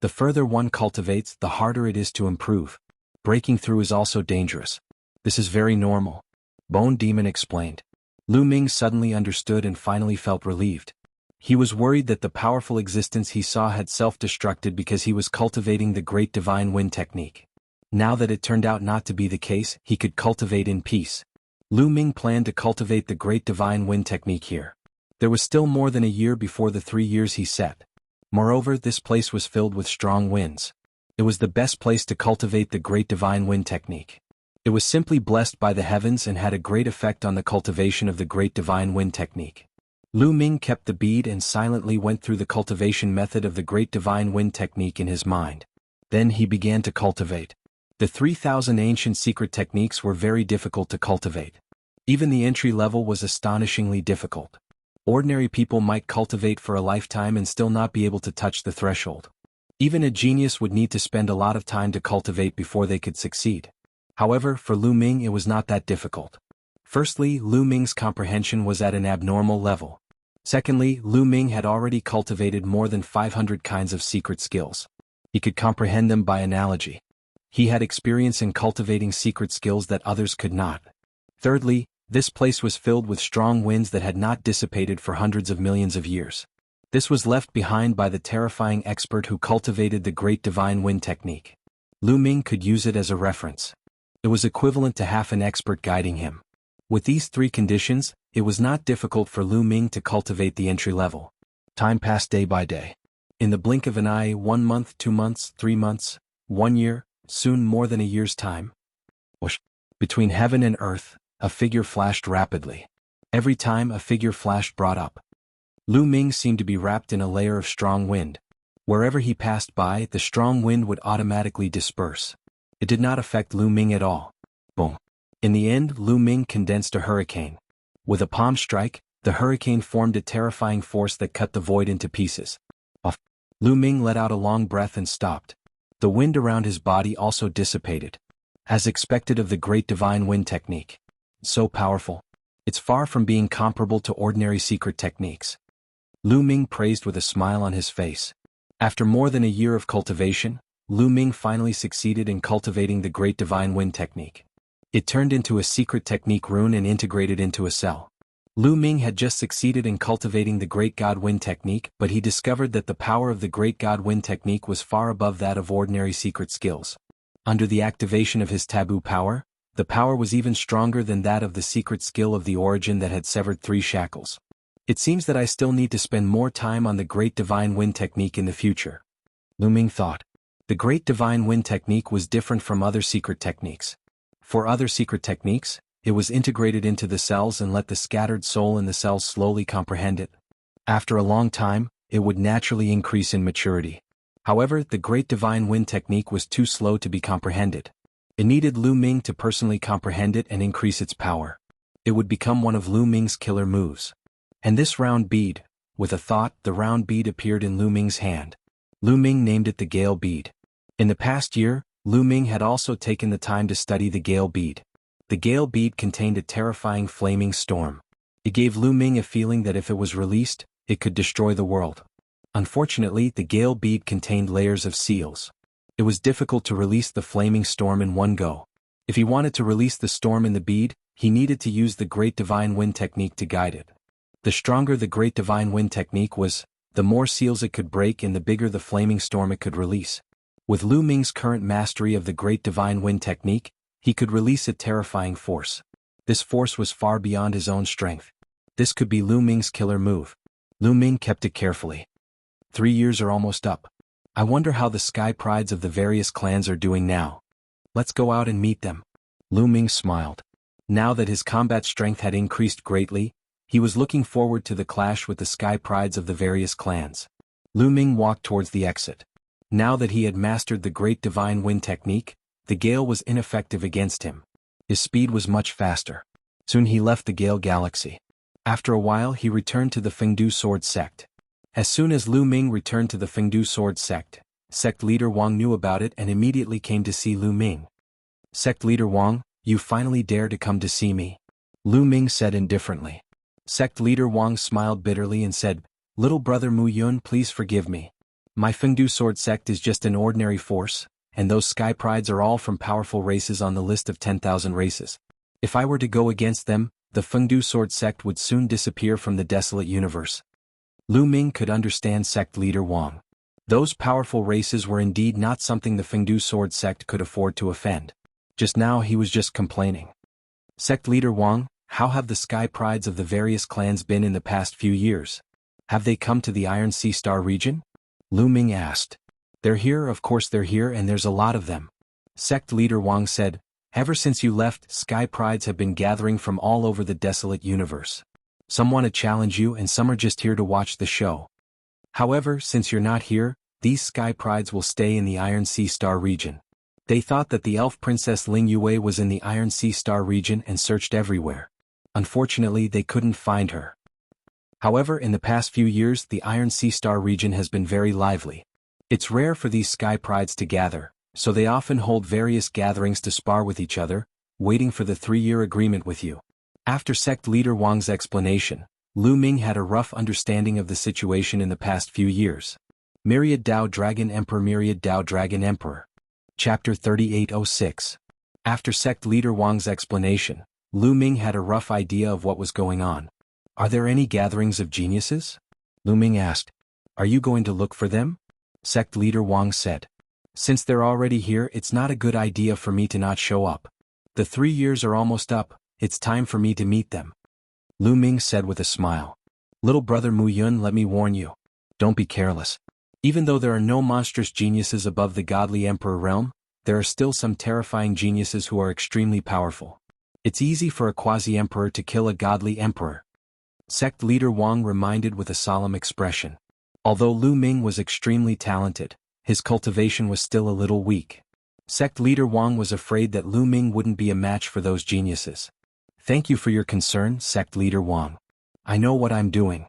The further one cultivates, the harder it is to improve. Breaking through is also dangerous. This is very normal. Bone Demon explained. Lu Ming suddenly understood and finally felt relieved. He was worried that the powerful existence he saw had self-destructed because he was cultivating the Great Divine Wind Technique. Now that it turned out not to be the case, he could cultivate in peace. Lu Ming planned to cultivate the Great Divine Wind Technique here. There was still more than a year before the 3 years he set. Moreover, this place was filled with strong winds. It was the best place to cultivate the Great Divine Wind Technique. It was simply blessed by the heavens and had a great effect on the cultivation of the Great Divine Wind Technique. Lu Ming kept the bead and silently went through the cultivation method of the Great Divine Wind Technique in his mind. Then he began to cultivate. The 3,000 ancient secret techniques were very difficult to cultivate. Even the entry level was astonishingly difficult. Ordinary people might cultivate for a lifetime and still not be able to touch the threshold. Even a genius would need to spend a lot of time to cultivate before they could succeed. However, for Lu Ming it was not that difficult. Firstly, Lu Ming's comprehension was at an abnormal level. Secondly, Lu Ming had already cultivated more than 500 kinds of secret skills. He could comprehend them by analogy. He had experience in cultivating secret skills that others could not. Thirdly, this place was filled with strong winds that had not dissipated for hundreds of millions of years. This was left behind by the terrifying expert who cultivated the Great Divine Wind Technique. Lu Ming could use it as a reference. It was equivalent to half an expert guiding him. With these 3 conditions, it was not difficult for Lu Ming to cultivate the entry level. Time passed day by day. In the blink of an eye, 1 month, 2 months, 3 months, 1 year, soon more than a year's time. Whoosh! Between heaven and earth, a figure flashed rapidly. Every time a figure flashed brought up. Lu Ming seemed to be wrapped in a layer of strong wind. Wherever he passed by, the strong wind would automatically disperse. It did not affect Lu Ming at all. Boom. In the end, Lu Ming condensed a hurricane. With a palm strike, the hurricane formed a terrifying force that cut the void into pieces. Off. Lu Ming let out a long breath and stopped. The wind around his body also dissipated. As expected of the Great Divine Wind Technique. So powerful. It's far from being comparable to ordinary secret techniques. Lu Ming praised with a smile on his face. After more than a year of cultivation, Lu Ming finally succeeded in cultivating the Great Divine Wind Technique. It turned into a secret technique rune and integrated into a cell. Lu Ming had just succeeded in cultivating the Great God Wind Technique, but he discovered that the power of the Great God Wind Technique was far above that of ordinary secret skills. Under the activation of his taboo power, the power was even stronger than that of the secret skill of the origin that had severed 3 shackles. It seems that I still need to spend more time on the Great Divine Wind Technique in the future. Lu Ming thought. The Great Divine Wind Technique was different from other secret techniques. For other secret techniques, it was integrated into the cells and let the scattered soul in the cells slowly comprehend it. After a long time, it would naturally increase in maturity. However, the Great Divine Wind Technique was too slow to be comprehended. It needed Lu Ming to personally comprehend it and increase its power. It would become one of Lu Ming's killer moves. And this round bead, with a thought, the round bead appeared in Lu Ming's hand. Lu Ming named it the Gale Bead. In the past year, Lu Ming had also taken the time to study the Gale Bead. The gale bead contained a terrifying flaming storm. It gave Lu Ming a feeling that if it was released, it could destroy the world. Unfortunately, the gale bead contained layers of seals. It was difficult to release the flaming storm in one go. If he wanted to release the storm in the bead, he needed to use the Great Divine Wind technique to guide it. The stronger the Great Divine Wind technique was, the more seals it could break and the bigger the flaming storm it could release. With Lu Ming's current mastery of the Great Divine Wind technique, he could release a terrifying force. This force was far beyond his own strength. This could be Lu Ming's killer move. Lu Ming kept it carefully. 3 years are almost up. I wonder how the sky prides of the various clans are doing now. Let's go out and meet them. Lu Ming smiled. Now that his combat strength had increased greatly, he was looking forward to the clash with the sky prides of the various clans. Lu Ming walked towards the exit. Now that he had mastered the Great Divine Wind technique, the gale was ineffective against him. His speed was much faster. Soon he left the Gale Galaxy. After a while he returned to the Fengdu Sword Sect. As soon as Lu Ming returned to the Fengdu Sword Sect, Sect Leader Wang knew about it and immediately came to see Lu Ming. Sect Leader Wang, you finally dare to come to see me? Lu Ming said indifferently. Sect Leader Wang smiled bitterly and said, Little brother Mu Yun, please forgive me. My Fengdu Sword Sect is just an ordinary force, and those sky prides are all from powerful races on the list of 10,000 races. If I were to go against them, the Fengdu Sword Sect would soon disappear from the desolate universe. Lu Ming could understand Sect Leader Wang. Those powerful races were indeed not something the Fengdu Sword Sect could afford to offend. Just now he was just complaining. Sect Leader Wang, how have the sky prides of the various clans been in the past few years? Have they come to the Iron Sea Star region? Lu Ming asked. They're here, of course they're here, and there's a lot of them. Sect Leader Wang said, Ever since you left, sky prides have been gathering from all over the desolate universe. Some want to challenge you and some are just here to watch the show. However, since you're not here, these sky prides will stay in the Iron Sea Star region. They thought that the elf princess Ling Yue was in the Iron Sea Star region and searched everywhere. Unfortunately, they couldn't find her. However, in the past few years, the Iron Sea Star region has been very lively. It's rare for these sky prides to gather, so they often hold various gatherings to spar with each other, waiting for the 3-year agreement with you. After Sect Leader Wang's explanation, Lu Ming had a rough understanding of the situation in the past few years. Myriad Dao Dragon Emperor, Myriad Dao Dragon Emperor. Chapter 3806. After Sect Leader Wang's explanation, Lu Ming had a rough idea of what was going on. Are there any gatherings of geniuses? Lu Ming asked. Are you going to look for them? Sect Leader Wang said. Since they're already here, it's not a good idea for me to not show up. The 3 years are almost up, it's time for me to meet them. Lu Ming said with a smile. Little brother Mu Yun, let me warn you. Don't be careless. Even though there are no monstrous geniuses above the godly emperor realm, there are still some terrifying geniuses who are extremely powerful. It's easy for a quasi-emperor to kill a godly emperor. Sect Leader Wang reminded with a solemn expression. Although Lu Ming was extremely talented, his cultivation was still a little weak. Sect Leader Wang was afraid that Lu Ming wouldn't be a match for those geniuses. Thank you for your concern, Sect Leader Wang. I know what I'm doing.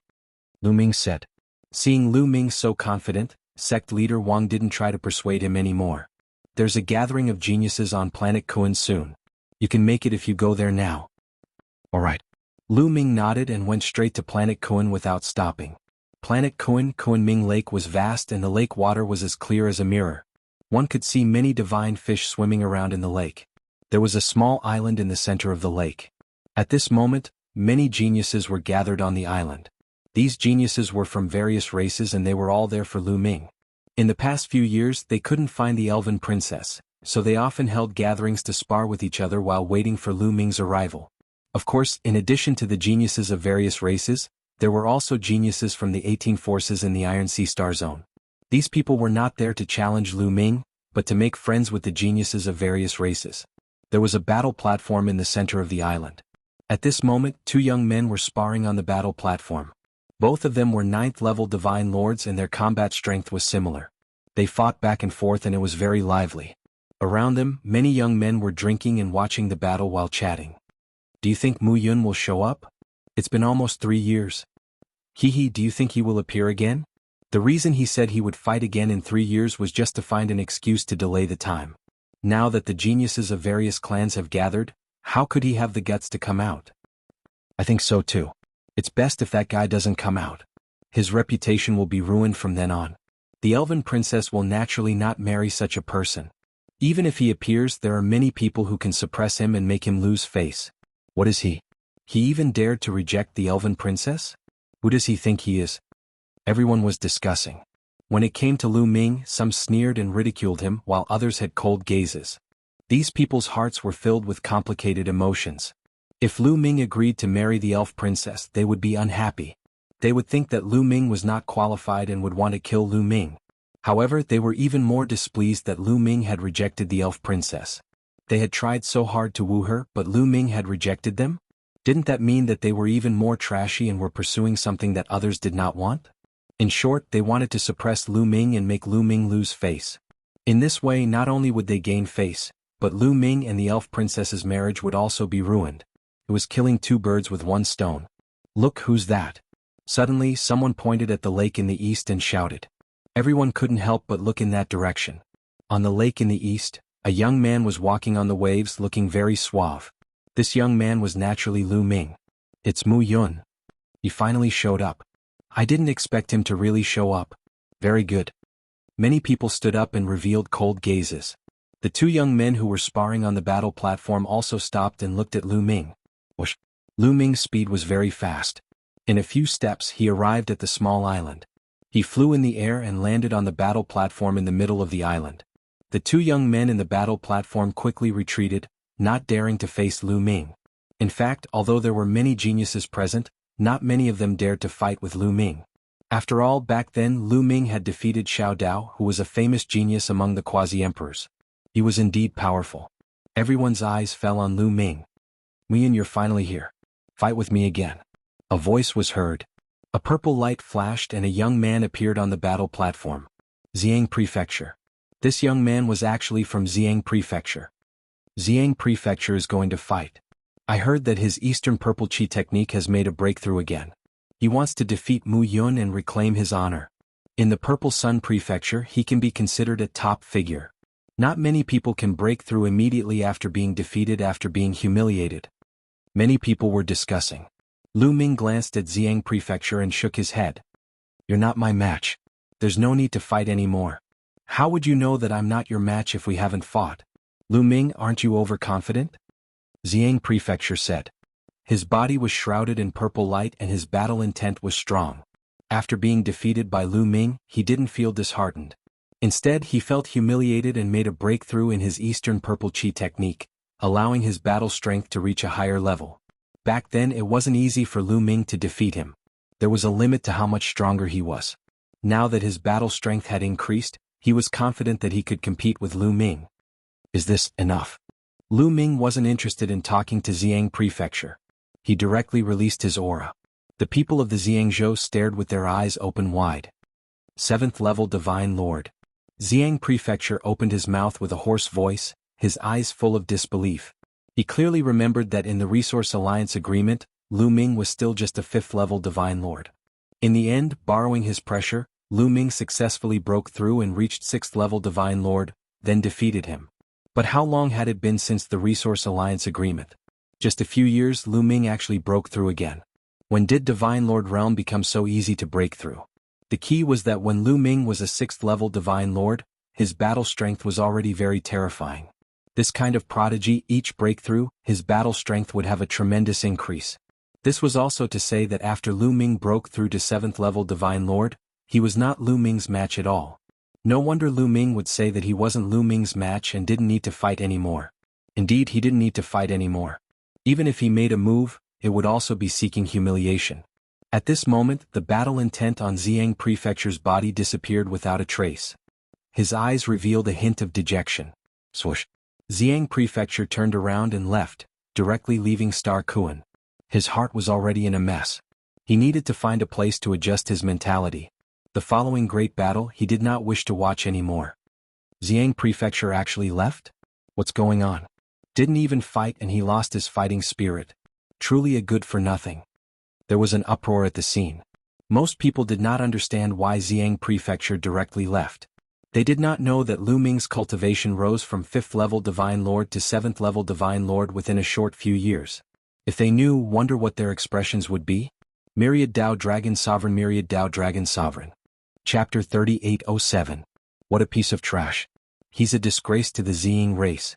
Lu Ming said. Seeing Lu Ming so confident, Sect Leader Wang didn't try to persuade him anymore. There's a gathering of geniuses on planet Kuan soon. You can make it if you go there now. Alright. Lu Ming nodded and went straight to planet Kuan without stopping. Planet Kuan Ming Lake was vast and the lake water was as clear as a mirror. One could see many divine fish swimming around in the lake. There was a small island in the center of the lake. At this moment, many geniuses were gathered on the island. These geniuses were from various races and they were all there for Lu Ming. In the past few years they couldn't find the elven princess, so they often held gatherings to spar with each other while waiting for Lu Ming's arrival. Of course, in addition to the geniuses of various races, there were also geniuses from the 18 forces in the Iron Sea Star Zone. These people were not there to challenge Lu Ming, but to make friends with the geniuses of various races. There was a battle platform in the center of the island. At this moment, 2 young men were sparring on the battle platform. Both of them were 9th-level divine lords and their combat strength was similar. They fought back and forth and it was very lively. Around them, many young men were drinking and watching the battle while chatting. Do you think Mu Yun will show up? It's been almost 3 years. Hehe, do you think he will appear again? The reason he said he would fight again in 3 years was just to find an excuse to delay the time. Now that the geniuses of various clans have gathered, How could he have the guts to come out? I think so too. It's best if that guy doesn't come out. His reputation will be ruined from then on. The elven princess will naturally not marry such a person. Even if he appears, there are many people who can suppress him and make him lose face. What is he? He even dared to reject the elven princess? Who does he think he is? Everyone was discussing. When it came to Lu Ming, some sneered and ridiculed him while others had cold gazes. These people's hearts were filled with complicated emotions. If Lu Ming agreed to marry the elf princess, they would be unhappy. They would think that Lu Ming was not qualified and would want to kill Lu Ming. However, they were even more displeased that Lu Ming had rejected the elf princess. They had tried so hard to woo her, but Lu Ming had rejected them? Didn't that mean that they were even more trashy and were pursuing something that others did not want? In short, they wanted to suppress Lu Ming and make Lu Ming lose face. In this way, not only would they gain face, but Lu Ming and the elf princess's marriage would also be ruined. It was killing two birds with one stone. Look, who's that? Suddenly, someone pointed at the lake in the east and shouted. Everyone couldn't help but look in that direction. On the lake in the east, a young man was walking on the waves looking very suave. This young man was naturally Lu Ming. It's Mu Yun. He finally showed up. I didn't expect him to really show up. Very good. Many people stood up and revealed cold gazes. The two young men who were sparring on the battle platform also stopped and looked at Lu Ming. Whoosh. Lu Ming's speed was very fast. In a few steps he arrived at the small island. He flew in the air and landed on the battle platform in the middle of the island. The two young men in the battle platform quickly retreated, not daring to face Lu Ming. In fact, although there were many geniuses present, not many of them dared to fight with Lu Ming. After all, back then Lu Ming had defeated Xiao Dao, who was a famous genius among the quasi-emperors. He was indeed powerful. Everyone's eyes fell on Lu Ming. Muyin, you're finally here. Fight with me again. A voice was heard. A purple light flashed and a young man appeared on the battle platform. Jianghu Prefecture. This young man was actually from Jianghu Prefecture. Jianghu Prefecture is going to fight. I heard that his Eastern Purple Chi technique has made a breakthrough again. He wants to defeat Mu Yun and reclaim his honor. In the Purple Sun Prefecture, he can be considered a top figure. Not many people can break through immediately after being defeated, after being humiliated. Many people were discussing. Lu Ming glanced at Jianghu Prefecture and shook his head. You're not my match. There's no need to fight anymore. How would you know that I'm not your match if we haven't fought? Lu Ming, aren't you overconfident? Jianghu Prefecture said. His body was shrouded in purple light and his battle intent was strong. After being defeated by Lu Ming, he didn't feel disheartened. Instead, he felt humiliated and made a breakthrough in his Eastern Purple Chi technique, allowing his battle strength to reach a higher level. Back then it wasn't easy for Lu Ming to defeat him. There was a limit to how much stronger he was. Now that his battle strength had increased, he was confident that he could compete with Lu Ming. Is this enough? Lu Ming wasn't interested in talking to Jianghu Prefecture. He directly released his aura. The people of the Jiangzhou stared with their eyes open wide. 7th level Divine Lord. Jianghu Prefecture opened his mouth with a hoarse voice, his eyes full of disbelief. He clearly remembered that in the Resource Alliance agreement, Lu Ming was still just a 5th level Divine Lord. In the end, borrowing his pressure, Lu Ming successfully broke through and reached 6th level Divine Lord, then defeated him. But how long had it been since the Resource Alliance agreement? Just a few years. Lu Ming actually broke through again. When did Divine Lord realm become so easy to break through? The key was that when Lu Ming was a 6th level Divine Lord, his battle strength was already very terrifying. This kind of prodigy, each breakthrough, his battle strength would have a tremendous increase. This was also to say that after Lu Ming broke through to 7th level Divine Lord, he was not Lu Ming's match at all. No wonder Lu Ming would say that he wasn't Lu Ming's match and didn't need to fight anymore. Indeed, he didn't need to fight anymore. Even if he made a move, it would also be seeking humiliation. At this moment, the battle intent on Jianghu Prefecture's body disappeared without a trace. His eyes revealed a hint of dejection. Swoosh. Jianghu Prefecture turned around and left, directly leaving Star Kuan. His heart was already in a mess. He needed to find a place to adjust his mentality. The following great battle he did not wish to watch anymore. Jianghu Prefecture actually left? What's going on? Didn't even fight and he lost his fighting spirit. Truly a good for nothing. There was an uproar at the scene. Most people did not understand why Jianghu Prefecture directly left. They did not know that Lu Ming's cultivation rose from 5th-level Divine Lord to 7th-level Divine Lord within a short few years. If they knew, wonder what their expressions would be? Myriad Dao Dragon Sovereign, Myriad Dao Dragon Sovereign. Chapter 3807. What a piece of trash. He's a disgrace to the Ziying race.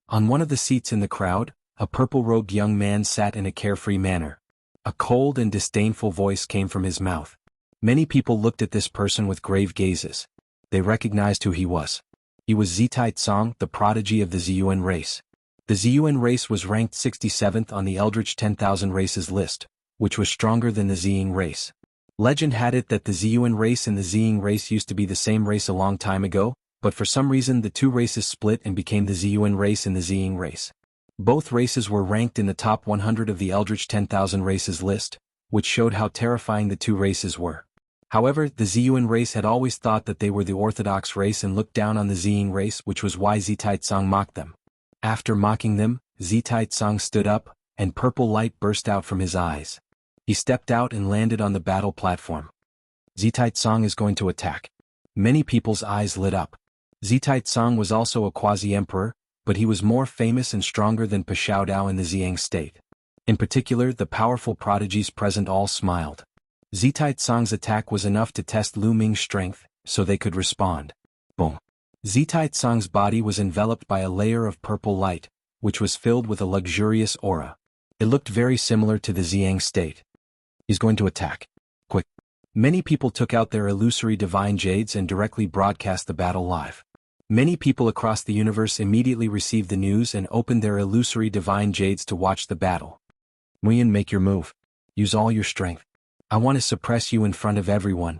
On one of the seats in the crowd, a purple-robed young man sat in a carefree manner. A cold and disdainful voice came from his mouth. Many people looked at this person with grave gazes. They recognized who he was. He was Zitite Song, the prodigy of the Ziyuan race. The Ziyuan race was ranked 67th on the Eldritch 10,000 races list, which was stronger than the Ziying race. Legend had it that the Ziyuan race and the Ziying race used to be the same race a long time ago, but for some reason the two races split and became the Ziyuan race and the Ziying race. Both races were ranked in the top 100 of the Eldritch 10,000 races list, which showed how terrifying the two races were. However, the Ziyuan race had always thought that they were the orthodox race and looked down on the Ziying race, which was why Zitite Song mocked them. After mocking them, Zitite Song stood up, and purple light burst out from his eyes. He stepped out and landed on the battle platform. Zitite Song is going to attack. Many people's eyes lit up. Zitite Song was also a quasi-emperor, but he was more famous and stronger than Pashao Dao in the Ziyang state. In particular, the powerful prodigies present all smiled. Zitite Song's attack was enough to test Lu Ming's strength, so they could respond. Boom. Zitite Song's body was enveloped by a layer of purple light, which was filled with a luxurious aura. It looked very similar to the Ziyang state. He's going to attack. Quick. Many people took out their illusory divine jades and directly broadcast the battle live. Many people across the universe immediately received the news and opened their illusory divine jades to watch the battle. Muyan, make your move. Use all your strength. I want to suppress you in front of everyone.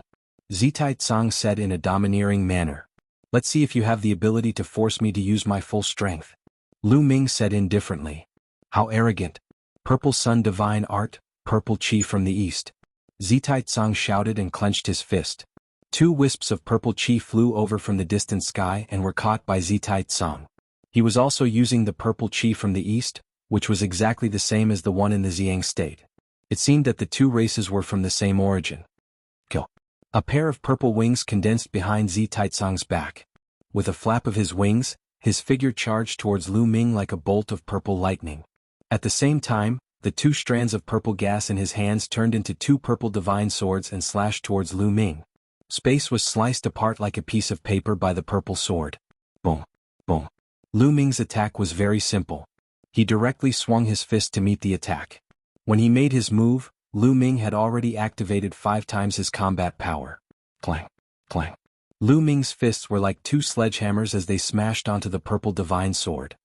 Zitite Song said in a domineering manner. Let's see if you have the ability to force me to use my full strength. Lu Ming said indifferently. How arrogant. Purple Sun Divine Art, Purple Chi from the East. Zitite Song shouted and clenched his fist. 2 wisps of purple chi flew over from the distant sky and were caught by Zitite Song. He was also using the purple chi from the east, which was exactly the same as the one in the Ziyang state. It seemed that the two races were from the same origin. Kill. A pair of purple wings condensed behind Zitite Song's back. With a flap of his wings, his figure charged towards Lu Ming like a bolt of purple lightning. At the same time, the 2 strands of purple gas in his hands turned into 2 purple divine swords and slashed towards Lu Ming. Space was sliced apart like a piece of paper by the purple sword. Boom. Boom. Lu Ming's attack was very simple. He directly swung his fist to meet the attack. When he made his move, Lu Ming had already activated 5 times his combat power. Clang. Clang. Lu Ming's fists were like 2 sledgehammers as they smashed onto the purple divine sword.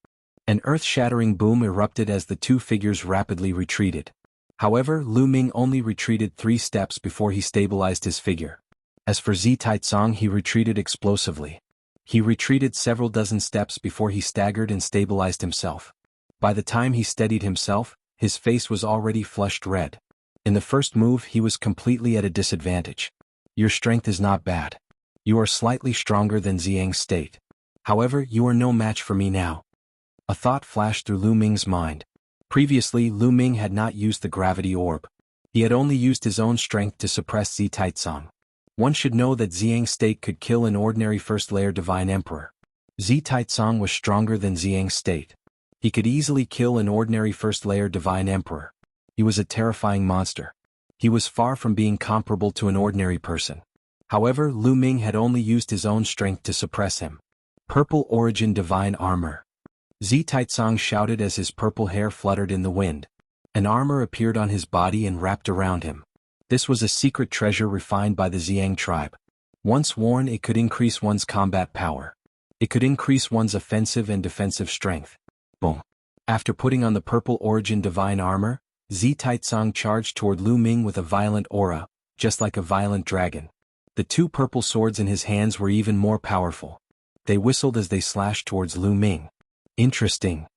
An earth-shattering boom erupted as the 2 figures rapidly retreated. However, Lu Ming only retreated 3 steps before he stabilized his figure. As for Zitite Song, he retreated explosively. He retreated several dozen steps before he staggered and stabilized himself. By the time he steadied himself, his face was already flushed red. In the first move he was completely at a disadvantage. Your strength is not bad. You are slightly stronger than Ziyang's state. However, you are no match for me now. A thought flashed through Lu Ming's mind. Previously, Lu Ming had not used the gravity orb. He had only used his own strength to suppress Zitite Song. One should know that Ziyang's state could kill an ordinary first-layer divine emperor. Zitite Song was stronger than Ziyang's state. He could easily kill an ordinary first-layer divine emperor. He was a terrifying monster. He was far from being comparable to an ordinary person. However, Lu Ming had only used his own strength to suppress him. Purple Origin Divine Armor. Zitite Song shouted as his purple hair fluttered in the wind. An armor appeared on his body and wrapped around him. This was a secret treasure refined by the Ziyang tribe. Once worn, it could increase one's combat power. It could increase one's offensive and defensive strength. Boom. After putting on the Purple Origin Divine Armor, Zitite Song charged toward Lu Ming with a violent aura, just like a violent dragon. The 2 purple swords in his hands were even more powerful. They whistled as they slashed towards Lu Ming. Interesting.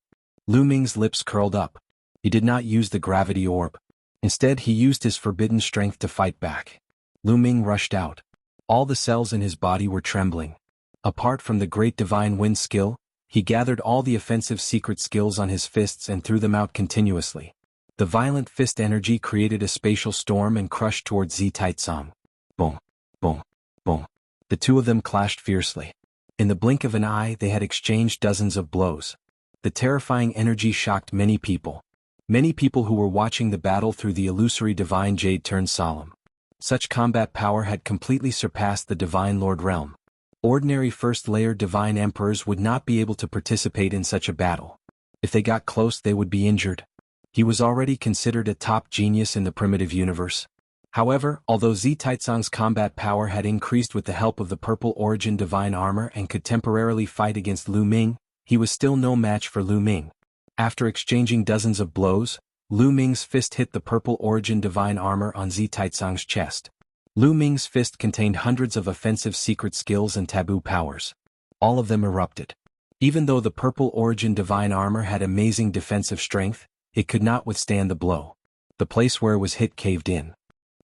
Lu Ming's lips curled up. He did not use the gravity orb. Instead, he used his forbidden strength to fight back. Lu Ming rushed out. All the cells in his body were trembling. Apart from the great divine wind skill, he gathered all the offensive secret skills on his fists and threw them out continuously. The violent fist energy created a spatial storm and crushed towards Zitite Song. Boom. Boom. Boom. The 2 of them clashed fiercely. In the blink of an eye they had exchanged dozens of blows. The terrifying energy shocked many people. Many people who were watching the battle through the illusory divine jade turned solemn. Such combat power had completely surpassed the Divine Lord realm. Ordinary first-layer divine emperors would not be able to participate in such a battle. If they got close they would be injured. He was already considered a top genius in the primitive universe. However, although Zi Taizong's combat power had increased with the help of the Purple Origin divine armor and could temporarily fight against Lu Ming, he was still no match for Lu Ming. After exchanging dozens of blows, Lu Ming's fist hit the Purple Origin divine armor on Zi Taizong's chest. Lu Ming's fist contained hundreds of offensive secret skills and taboo powers. All of them erupted. Even though the Purple Origin divine armor had amazing defensive strength, it could not withstand the blow. The place where it was hit caved in.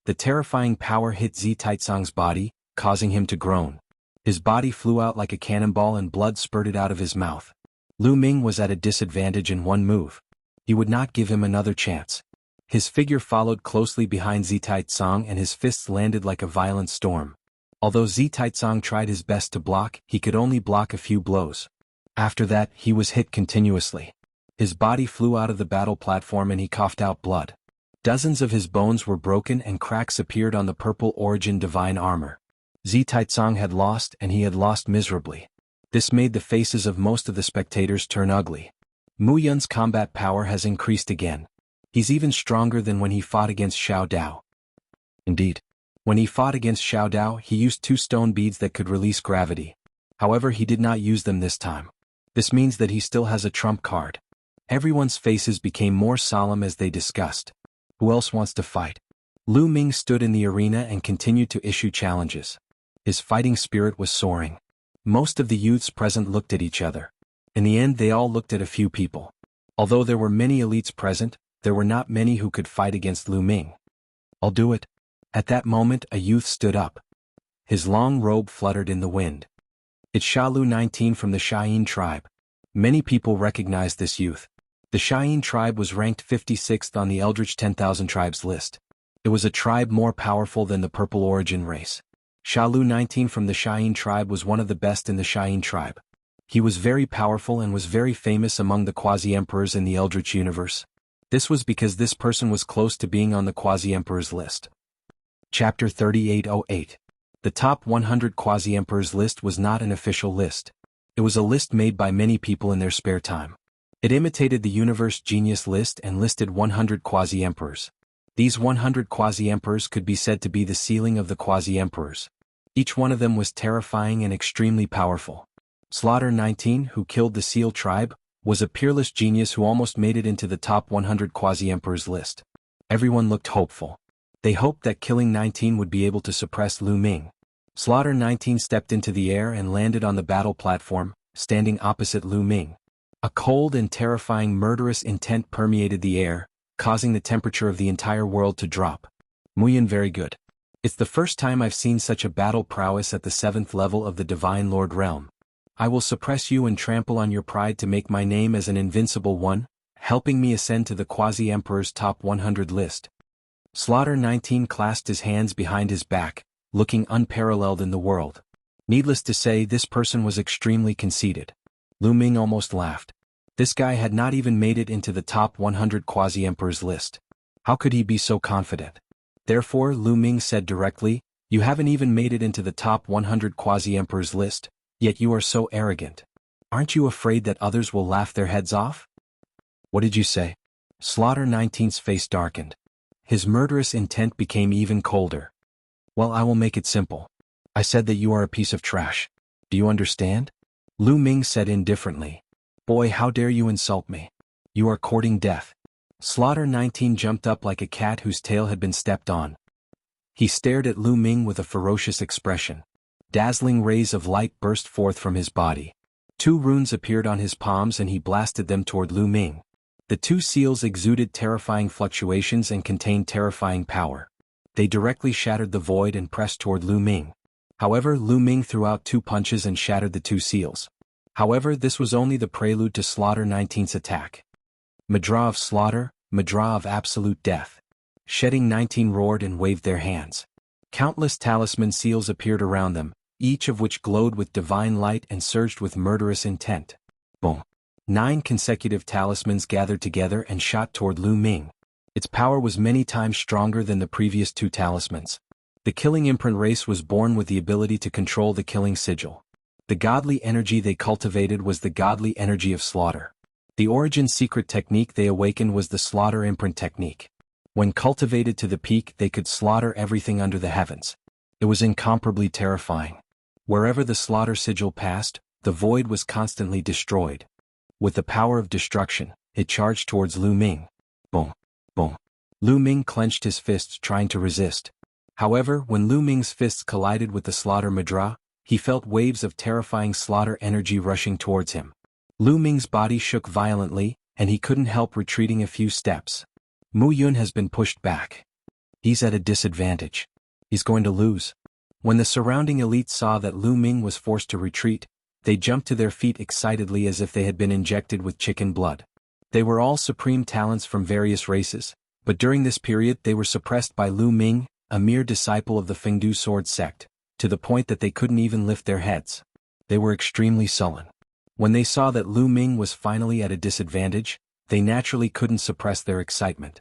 The terrifying power hit Zi Taizong's body, causing him to groan. His body flew out like a cannonball and blood spurted out of his mouth. Lu Ming was at a disadvantage in one move. He would not give him another chance. His figure followed closely behind Zi Taizong and his fists landed like a violent storm. Although Zi Taizong tried his best to block, he could only block a few blows. After that, he was hit continuously. His body flew out of the battle platform and he coughed out blood. Dozens of his bones were broken and cracks appeared on the Purple Origin divine armor. Zi Taizong had lost and he had lost miserably. This made the faces of most of the spectators turn ugly. Mu Yun's combat power has increased again. He's even stronger than when he fought against Xiao Dao. Indeed, when he fought against Xiao Dao he used 2 stone beads that could release gravity. However, he did not use them this time. This means that he still has a trump card. Everyone's faces became more solemn as they discussed. Who else wants to fight? Lu Ming stood in the arena and continued to issue challenges. His fighting spirit was soaring. Most of the youths present looked at each other. In the end they all looked at a few people. Although there were many elites present, there were not many who could fight against Lu Ming. I'll do it. At that moment a youth stood up. His long robe fluttered in the wind. It's Shalu 19 from the Sha'in tribe. Many people recognized this youth. The Sha'in tribe was ranked 56th on the Eldritch 10,000 tribes list. It was a tribe more powerful than the Purple Origin race. Shalu 19 from the Sha'in tribe was one of the best in the Sha'in tribe. He was very powerful and was very famous among the quasi-emperors in the Eldritch universe. This was because this person was close to being on the quasi-emperors list. Chapter 3808. The top 100 quasi-emperors list was not an official list. It was a list made by many people in their spare time. It imitated the Universe Genius list and listed 100 quasi-emperors. These 100 quasi-emperors could be said to be the ceiling of the quasi-emperors. Each one of them was terrifying and extremely powerful. Slaughter 19, who killed the Seal tribe, was a peerless genius who almost made it into the top 100 quasi-emperors list. Everyone looked hopeful. They hoped that killing 19 would be able to suppress Lu Ming. Slaughter 19 stepped into the air and landed on the battle platform, standing opposite Lu Ming. A cold and terrifying murderous intent permeated the air, causing the temperature of the entire world to drop. Muyan, very good. It's the first time I've seen such a battle prowess at the 7th level of the Divine Lord realm. I will suppress you and trample on your pride to make my name as an invincible one, helping me ascend to the Quasi-Emperor's top 100 list. Slaughter 19 clasped his hands behind his back, looking unparalleled in the world. Needless to say, this person was extremely conceited. Lu Ming almost laughed. This guy had not even made it into the top 100 quasi-emperors list. How could he be so confident? Therefore, Lu Ming said directly, "You haven't even made it into the top 100 quasi-emperors list, yet you are so arrogant. Aren't you afraid that others will laugh their heads off?" "What did you say?" Slaughter 19's face darkened. His murderous intent became even colder. "Well, I will make it simple. I said that you are a piece of trash. Do you understand?" Lu Ming said indifferently. "Boy, how dare you insult me? You are courting death." Slaughter 19 jumped up like a cat whose tail had been stepped on. He stared at Lu Ming with a ferocious expression. Dazzling rays of light burst forth from his body. 2 runes appeared on his palms and he blasted them toward Lu Ming. The 2 seals exuded terrifying fluctuations and contained terrifying power. They directly shattered the void and pressed toward Lu Ming. However, Lu Ming threw out 2 punches and shattered the 2 seals. However, this was only the prelude to Slaughter 19's attack. Madra of Slaughter, Madra of Absolute Death. Shedding 19 roared and waved their hands. Countless talisman seals appeared around them, each of which glowed with divine light and surged with murderous intent. Boom. 9 consecutive talismans gathered together and shot toward Lu Ming. Its power was many times stronger than the previous 2 talismans. The Killing Imprint race was born with the ability to control the killing sigil. The godly energy they cultivated was the godly energy of slaughter. The origin secret technique they awakened was the Slaughter Imprint technique. When cultivated to the peak, they could slaughter everything under the heavens. It was incomparably terrifying. Wherever the slaughter sigil passed, the void was constantly destroyed. With the power of destruction, it charged towards Lu Ming. Boom. Boom. Lu Ming clenched his fists trying to resist. However, when Lu Ming's fists collided with the slaughter mudra, he felt waves of terrifying slaughter energy rushing towards him. Lu Ming's body shook violently, and he couldn't help retreating a few steps. Mu Yun has been pushed back. He's at a disadvantage. He's going to lose. When the surrounding elite saw that Lu Ming was forced to retreat, they jumped to their feet excitedly as if they had been injected with chicken blood. They were all supreme talents from various races, but during this period they were suppressed by Lu Ming, a mere disciple of the Fengdu sword sect, to the point that they couldn't even lift their heads. They were extremely sullen. When they saw that Lu Ming was finally at a disadvantage, they naturally couldn't suppress their excitement.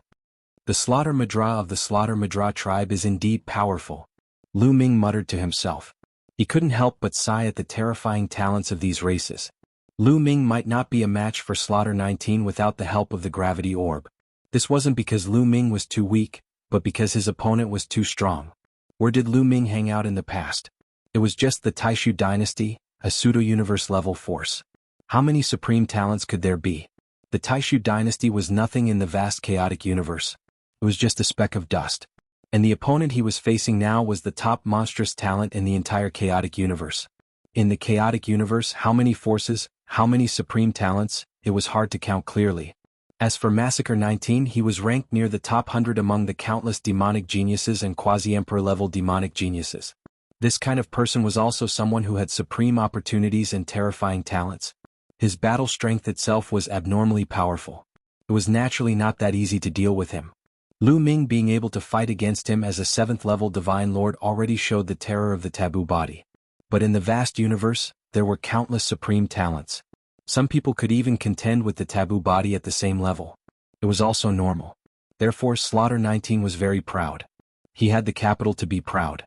The Slaughter Mudra of the Slaughter Mudra tribe is indeed powerful, Lu Ming muttered to himself. He couldn't help but sigh at the terrifying talents of these races. Lu Ming might not be a match for Slaughter 19 without the help of the gravity orb. This wasn't because Lu Ming was too weak, but because his opponent was too strong. Where did Lu Ming hang out in the past? It was just the Taishu dynasty, a pseudo-universe level force. How many supreme talents could there be? The Taishu dynasty was nothing in the vast chaotic universe. It was just a speck of dust. And the opponent he was facing now was the top monstrous talent in the entire chaotic universe. In the chaotic universe, how many forces, how many supreme talents, it was hard to count clearly. As for Massacre 19, he was ranked near the top 100 among the countless demonic geniuses and quasi-emperor level demonic geniuses. This kind of person was also someone who had supreme opportunities and terrifying talents. His battle strength itself was abnormally powerful. It was naturally not that easy to deal with him. Lu Ming being able to fight against him as a 7th level Divine Lord already showed the terror of the taboo body. But in the vast universe, there were countless supreme talents. Some people could even contend with the taboo body at the same level. It was also normal. Therefore Slaughter 19 was very proud. He had the capital to be proud.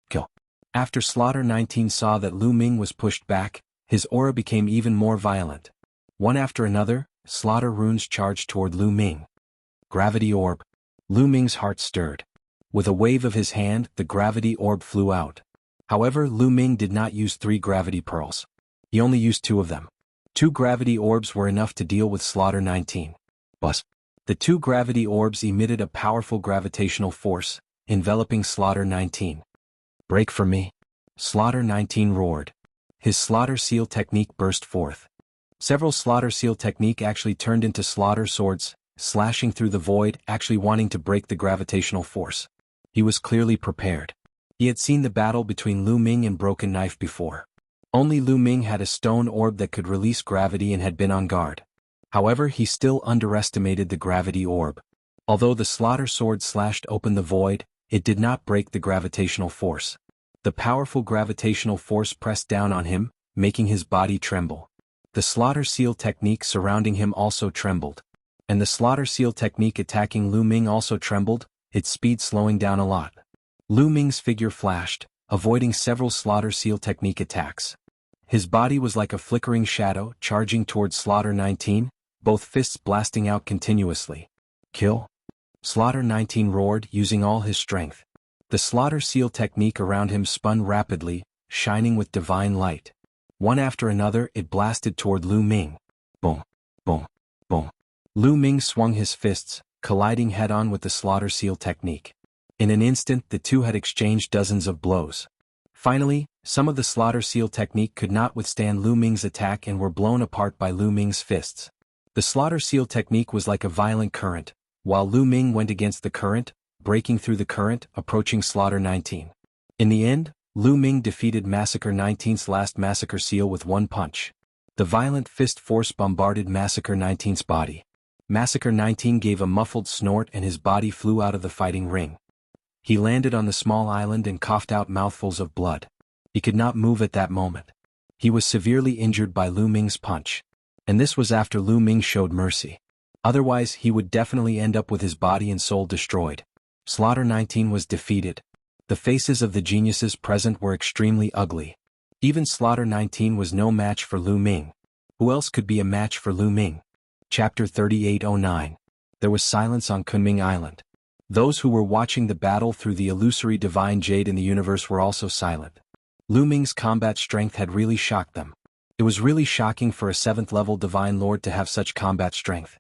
Kill. After Slaughter 19 saw that Lu Ming was pushed back, his aura became even more violent. One after another, slaughter runes charged toward Lu Ming. Gravity orb. Lu Ming's heart stirred. With a wave of his hand, the gravity orb flew out. However, Lu Ming did not use 3 gravity pearls. He only used 2 of them. 2 gravity orbs were enough to deal with Slaughter 19. But the 2 gravity orbs emitted a powerful gravitational force, enveloping Slaughter 19. Break for me. Slaughter 19 roared. His Slaughter Seal technique burst forth. Several Slaughter Seal technique actually turned into slaughter swords, slashing through the void, actually wanting to break the gravitational force. He was clearly prepared. He had seen the battle between Lu Ming and Broken Knife before. Only Lu Ming had a stone orb that could release gravity and had been on guard. However, he still underestimated the gravity orb. Although the slaughter sword slashed open the void, it did not break the gravitational force. The powerful gravitational force pressed down on him, making his body tremble. The Slaughter Seal technique surrounding him also trembled. And the Slaughter Seal technique attacking Lu Ming also trembled, its speed slowing down a lot. Lu Ming's figure flashed, avoiding several Slaughter Seal technique attacks. His body was like a flickering shadow, charging towards Slaughter 19, both fists blasting out continuously. Kill. Slaughter 19 roared, using all his strength. The Slaughter Seal technique around him spun rapidly, shining with divine light. One after another, it blasted toward Lu Ming. Boom, boom, boom. Lu Ming swung his fists, colliding head-on with the Slaughter Seal technique. In an instant, the two had exchanged dozens of blows. Finally, some of the Slaughter Seal technique could not withstand Lu Ming's attack and were blown apart by Lu Ming's fists. The Slaughter Seal technique was like a violent current, while Lu Ming went against the current, breaking through the current, approaching Slaughter 19. In the end, Lu Ming defeated Massacre 19's last Massacre Seal with one punch. The violent fist force bombarded Massacre 19's body. Massacre 19 gave a muffled snort and his body flew out of the fighting ring. He landed on the small island and coughed out mouthfuls of blood. He could not move at that moment. He was severely injured by Lu Ming's punch. And this was after Lu Ming showed mercy. Otherwise he would definitely end up with his body and soul destroyed. Slaughter 19 was defeated. The faces of the geniuses present were extremely ugly. Even Slaughter 19 was no match for Lu Ming. Who else could be a match for Lu Ming? Chapter 3809. There was silence on Kunming Island. Those who were watching the battle through the illusory divine jade in the universe were also silent. Lu Ming's combat strength had really shocked them. It was really shocking for a 7th level divine lord to have such combat strength.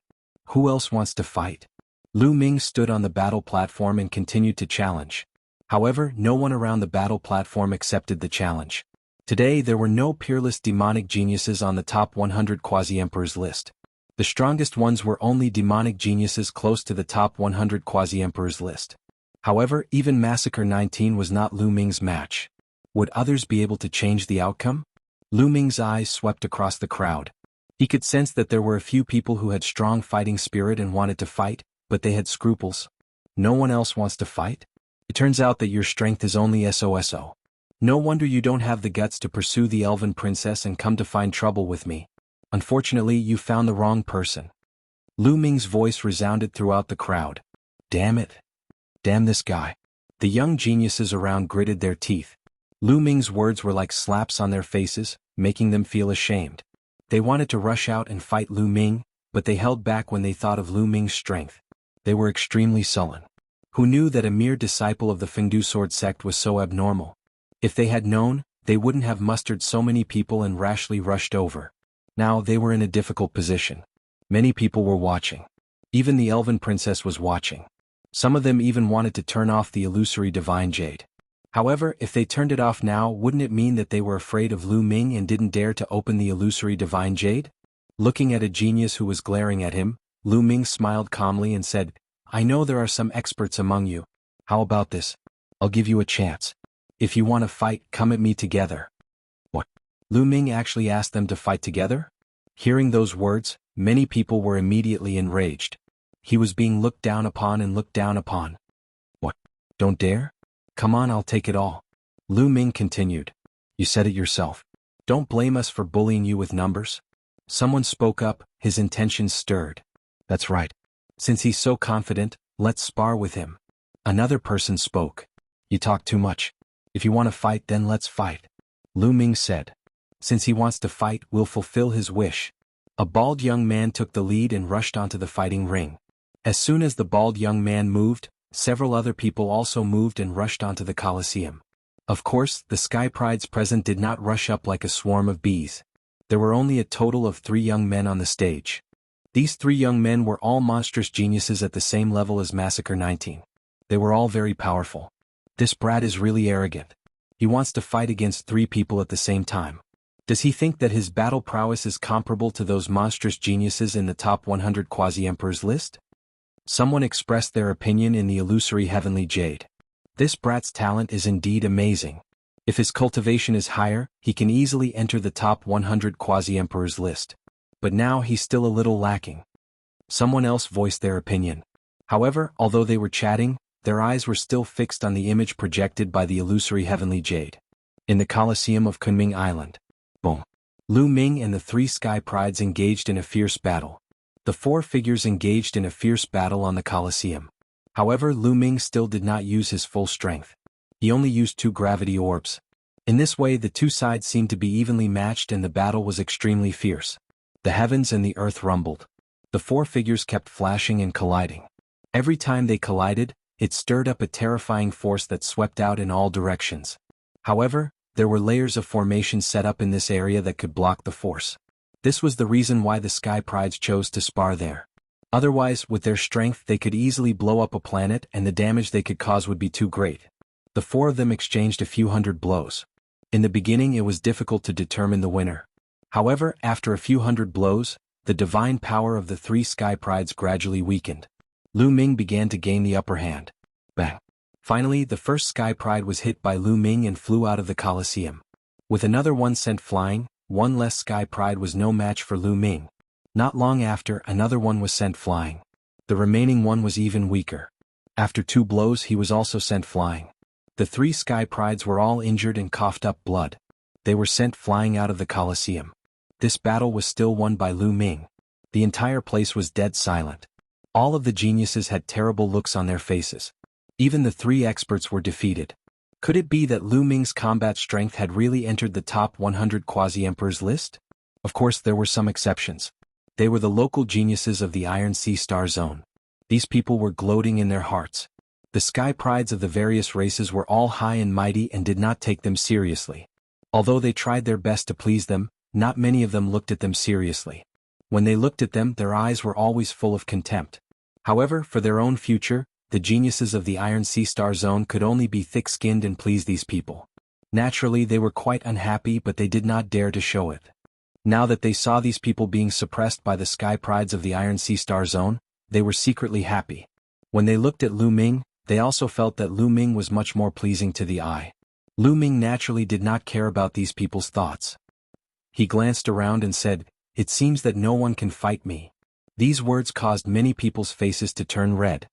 Who else wants to fight? Lu Ming stood on the battle platform and continued to challenge. However, no one around the battle platform accepted the challenge. Today there were no peerless demonic geniuses on the top 100 quasi-emperors list. The strongest ones were only demonic geniuses close to the top 100 quasi-emperors list. However, even Massacre 19 was not Lu Ming's match. Would others be able to change the outcome? Lu Ming's eyes swept across the crowd. He could sense that there were a few people who had strong fighting spirit and wanted to fight, but they had scruples. No one else wants to fight? It turns out that your strength is only SOSO. No wonder you don't have the guts to pursue the elven princess and come to find trouble with me. Unfortunately, you found the wrong person. Lu Ming's voice resounded throughout the crowd. Damn it. Damn this guy. The young geniuses around gritted their teeth. Lu Ming's words were like slaps on their faces, making them feel ashamed. They wanted to rush out and fight Lu Ming, but they held back when they thought of Lu Ming's strength. They were extremely sullen. Who knew that a mere disciple of the Fengdu sword sect was so abnormal? If they had known, they wouldn't have mustered so many people and rashly rushed over. Now they were in a difficult position. Many people were watching. Even the elven princess was watching. Some of them even wanted to turn off the illusory divine jade. However, if they turned it off now, wouldn't it mean that they were afraid of Lu Ming and didn't dare to open the illusory divine jade? Looking at a genius who was glaring at him, Lu Ming smiled calmly and said, I know there are some experts among you. How about this? I'll give you a chance. If you want to fight, come at me together. What? Lu Ming actually asked them to fight together? Hearing those words, many people were immediately enraged. He was being looked down upon and looked down upon. What? Don't dare? Come on, I'll take it all. Lu Ming continued. You said it yourself. Don't blame us for bullying you with numbers. Someone spoke up, his intentions stirred. That's right. Since he's so confident, let's spar with him. Another person spoke. You talk too much. If you want to fight, then let's fight. Lu Ming said. Since he wants to fight, we'll fulfill his wish. A bald young man took the lead and rushed onto the fighting ring. As soon as the bald young man moved, several other people also moved and rushed onto the Colosseum. Of course, the Sky Prides present did not rush up like a swarm of bees. There were only a total of 3 young men on the stage. These 3 young men were all monstrous geniuses at the same level as Massacre 19. They were all very powerful. This brat is really arrogant. He wants to fight against 3 people at the same time. Does he think that his battle prowess is comparable to those monstrous geniuses in the top 100 quasi-emperors list? Someone expressed their opinion in the illusory heavenly jade. This brat's talent is indeed amazing. If his cultivation is higher, he can easily enter the top 100 quasi-emperors list. But now he's still a little lacking. Someone else voiced their opinion. However, although they were chatting, their eyes were still fixed on the image projected by the illusory heavenly jade. In the Colosseum of Kunming Island. Boom. Lu Ming and the 3 Sky Prides engaged in a fierce battle. The 4 figures engaged in a fierce battle on the Colosseum. However, Lu Ming still did not use his full strength. He only used 2 gravity orbs. In this way, the 2 sides seemed to be evenly matched and the battle was extremely fierce. The heavens and the earth rumbled. The 4 figures kept flashing and colliding. Every time they collided, it stirred up a terrifying force that swept out in all directions. However, there were layers of formation set up in this area that could block the force. This was the reason why the Sky Prides chose to spar there. Otherwise, with their strength they could easily blow up a planet and the damage they could cause would be too great. The 4 of them exchanged a few hundred blows. In the beginning it was difficult to determine the winner. However, after a few hundred blows, the divine power of the 3 Sky Prides gradually weakened. Lu Ming began to gain the upper hand. Bang! Finally, the first Sky Pride was hit by Lu Ming and flew out of the Colosseum. With another one sent flying, one less Sky Pride was no match for Lu Ming. Not long after, another one was sent flying. The remaining one was even weaker. After 2 blows he was also sent flying. The three Sky Prides were all injured and coughed up blood. They were sent flying out of the Colosseum. This battle was still won by Lu Ming. The entire place was dead silent. All of the geniuses had terrible looks on their faces. Even the three experts were defeated. Could it be that Lu Ming's combat strength had really entered the top 100 quasi-emperors list? Of course there were some exceptions. They were the local geniuses of the Iron Sea Star Zone. These people were gloating in their hearts. The Sky Prides of the various races were all high and mighty and did not take them seriously. Although they tried their best to please them, not many of them looked at them seriously. When they looked at them, their eyes were always full of contempt. However, for their own future, the geniuses of the Iron Sea Star Zone could only be thick-skinned and please these people. Naturally, they were quite unhappy, but they did not dare to show it. Now that they saw these people being suppressed by the Sky Prides of the Iron Sea Star Zone, they were secretly happy. When they looked at Lu Ming, they also felt that Lu Ming was much more pleasing to the eye. Lu Ming naturally did not care about these people's thoughts. He glanced around and said, "It seems that no one can fight me." These words caused many people's faces to turn red.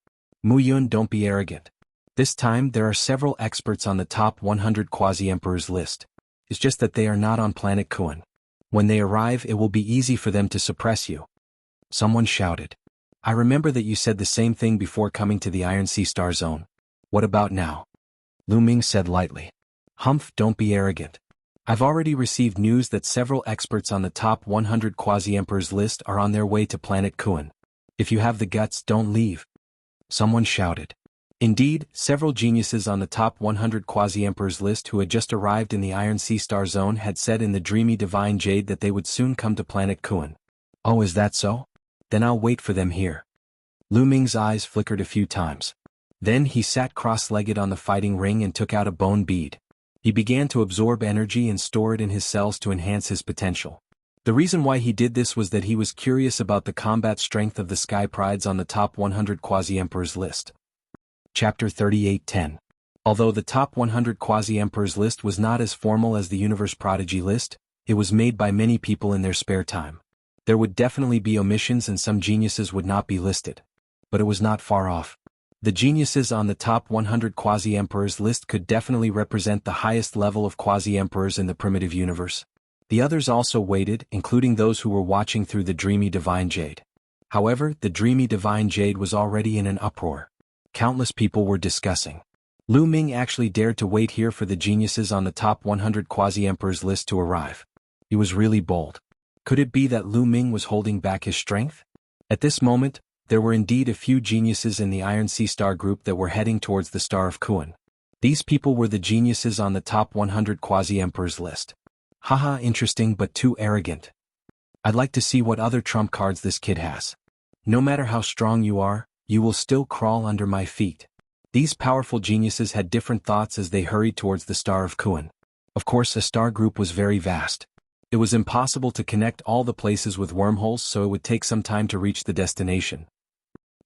Mu Yun, don't be arrogant. This time there are several experts on the top 100 quasi-emperors list. It's just that they are not on planet Kuan. When they arrive, it will be easy for them to suppress you. Someone shouted. I remember that you said the same thing before coming to the Iron Sea Star Zone. What about now? Lu Ming said lightly. Humph, don't be arrogant. I've already received news that several experts on the top 100 quasi-emperors list are on their way to planet Kuan. If you have the guts, don't leave. Someone shouted. Indeed, several geniuses on the top 100 quasi-emperors list who had just arrived in the Iron Sea Star Zone had said in the dreamy divine jade that they would soon come to planet Kuan. Oh, is that so? Then I'll wait for them here. Lu Ming's eyes flickered a few times. Then he sat cross-legged on the fighting ring and took out a bone bead. He began to absorb energy and store it in his cells to enhance his potential. The reason why he did this was that he was curious about the combat strength of the Sky Prides on the top 100 quasi-emperors list. Chapter 38:10. Although the top 100 quasi-emperors list was not as formal as the Universe Prodigy list, it was made by many people in their spare time. There would definitely be omissions and some geniuses would not be listed. But it was not far off. The geniuses on the top 100 quasi-emperors list could definitely represent the highest level of quasi-emperors in the primitive universe. The others also waited, including those who were watching through the dreamy divine jade. However, the dreamy divine jade was already in an uproar. Countless people were discussing. Lu Ming actually dared to wait here for the geniuses on the top 100 quasi-emperors list to arrive. He was really bold. Could it be that Lu Ming was holding back his strength? At this moment, there were indeed a few geniuses in the Iron Sea Star group that were heading towards the Star of Kuan. These people were the geniuses on the top 100 quasi-emperors list. Haha, interesting but too arrogant. I'd like to see what other trump cards this kid has. No matter how strong you are, you will still crawl under my feet. These powerful geniuses had different thoughts as they hurried towards the Star of Kuan. Of course, the star group was very vast. It was impossible to connect all the places with wormholes, so it would take some time to reach the destination.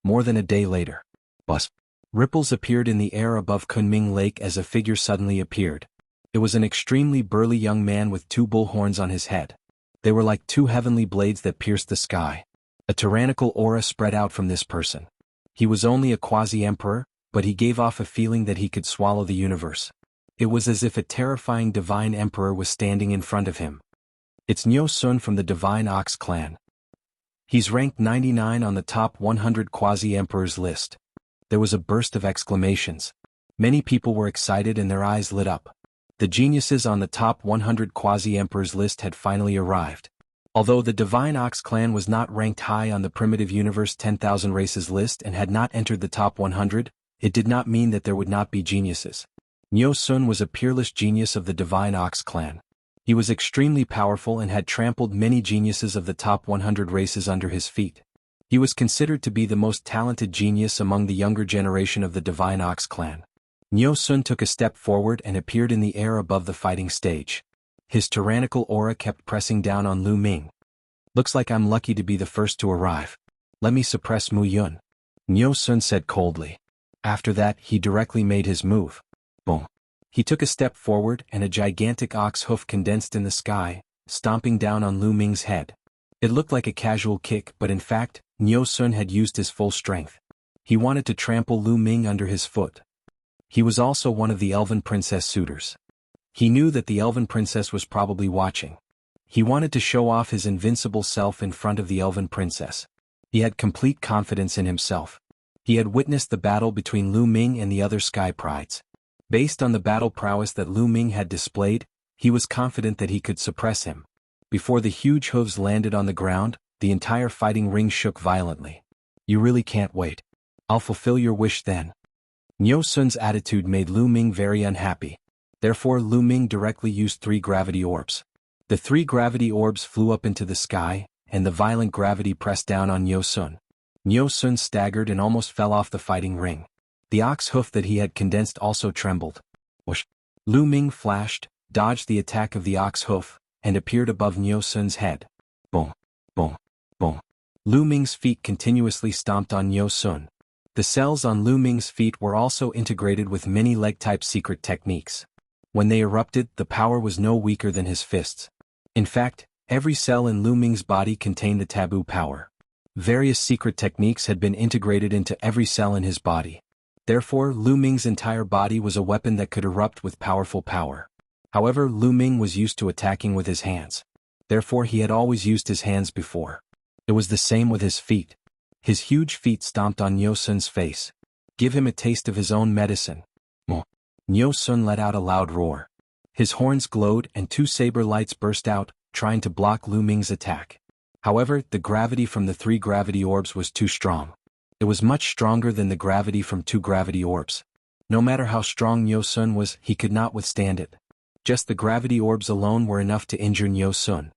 More than a day later. Bus. Ripples appeared in the air above Kunming Lake as a figure suddenly appeared. It was an extremely burly young man with two bull horns on his head. They were like two heavenly blades that pierced the sky. A tyrannical aura spread out from this person. He was only a quasi-emperor, but he gave off a feeling that he could swallow the universe. It was as if a terrifying divine emperor was standing in front of him. It's Nyo Sun from the Divine Ox clan. He's ranked 99 on the top 100 quasi-emperors list. There was a burst of exclamations. Many people were excited and their eyes lit up. The geniuses on the top 100 quasi-emperors list had finally arrived. Although the Divine Ox clan was not ranked high on the Primitive Universe 10,000 races list and had not entered the top 100, it did not mean that there would not be geniuses. Nyo Sun was a peerless genius of the Divine Ox clan. He was extremely powerful and had trampled many geniuses of the top 100 races under his feet. He was considered to be the most talented genius among the younger generation of the Divine Ox clan. Nyo Sun took a step forward and appeared in the air above the fighting stage. His tyrannical aura kept pressing down on Lu Ming. Looks like I'm lucky to be the first to arrive. Let me suppress Mu Yun. Nyo Sun said coldly. After that, he directly made his move. Boom. He took a step forward and a gigantic ox hoof condensed in the sky, stomping down on Lu Ming's head. It looked like a casual kick, but in fact, Nyo Sun had used his full strength. He wanted to trample Lu Ming under his foot. He was also one of the elven princess suitors. He knew that the elven princess was probably watching. He wanted to show off his invincible self in front of the elven princess. He had complete confidence in himself. He had witnessed the battle between Lu Ming and the other Sky Prides. Based on the battle prowess that Lu Ming had displayed, he was confident that he could suppress him. Before the huge hooves landed on the ground, the entire fighting ring shook violently. You really can't wait. I'll fulfill your wish then. Niu Sun's attitude made Lu Ming very unhappy. Therefore Lu Ming directly used 3 gravity orbs. The 3 gravity orbs flew up into the sky, and the violent gravity pressed down on Niu Sun. Niu Sun staggered and almost fell off the fighting ring. The ox hoof that he had condensed also trembled. Whoosh! Lu Ming flashed, dodged the attack of the ox hoof, and appeared above Niu Sun's head. Boom! Boom! Boom! Lu Ming's feet continuously stomped on Niu Sun. The cells on Lu Ming's feet were also integrated with many leg-type secret techniques. When they erupted, the power was no weaker than his fists. In fact, every cell in Lu Ming's body contained the taboo power. Various secret techniques had been integrated into every cell in his body. Therefore, Lu Ming's entire body was a weapon that could erupt with powerful power. However, Lu Ming was used to attacking with his hands. Therefore, he had always used his hands before. It was the same with his feet. His huge feet stomped on Niu Sun's face. Give him a taste of his own medicine. Mo. Niu Sun let out a loud roar. His horns glowed and 2 saber lights burst out, trying to block Lu Ming's attack. However, the gravity from the 3 gravity orbs was too strong. It was much stronger than the gravity from 2 gravity orbs. No matter how strong Niu Sun was, he could not withstand it. Just the gravity orbs alone were enough to injure Niu Sun.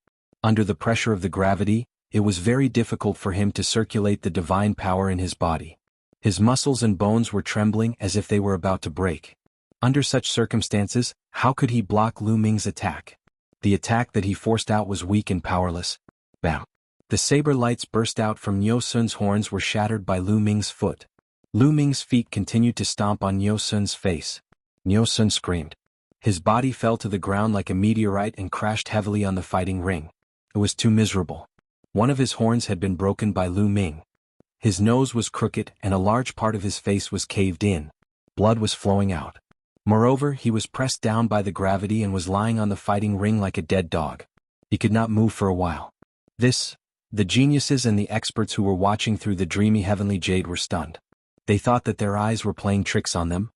Under the pressure of the gravity, it was very difficult for him to circulate the divine power in his body. His muscles and bones were trembling as if they were about to break. Under such circumstances, how could he block Lu Ming's attack? The attack that he forced out was weak and powerless. Bam! The saber lights burst out from Niu Sun's horns were shattered by Lu Ming's foot. Lu Ming's feet continued to stomp on Niu Sun's face. Niu Sun screamed. His body fell to the ground like a meteorite and crashed heavily on the fighting ring. It was too miserable. One of his horns had been broken by Lu Ming. His nose was crooked and a large part of his face was caved in. Blood was flowing out. Moreover, he was pressed down by the gravity and was lying on the fighting ring like a dead dog. He could not move for a while. The geniuses and the experts who were watching through the dreamy heavenly jade were stunned. They thought that their eyes were playing tricks on them.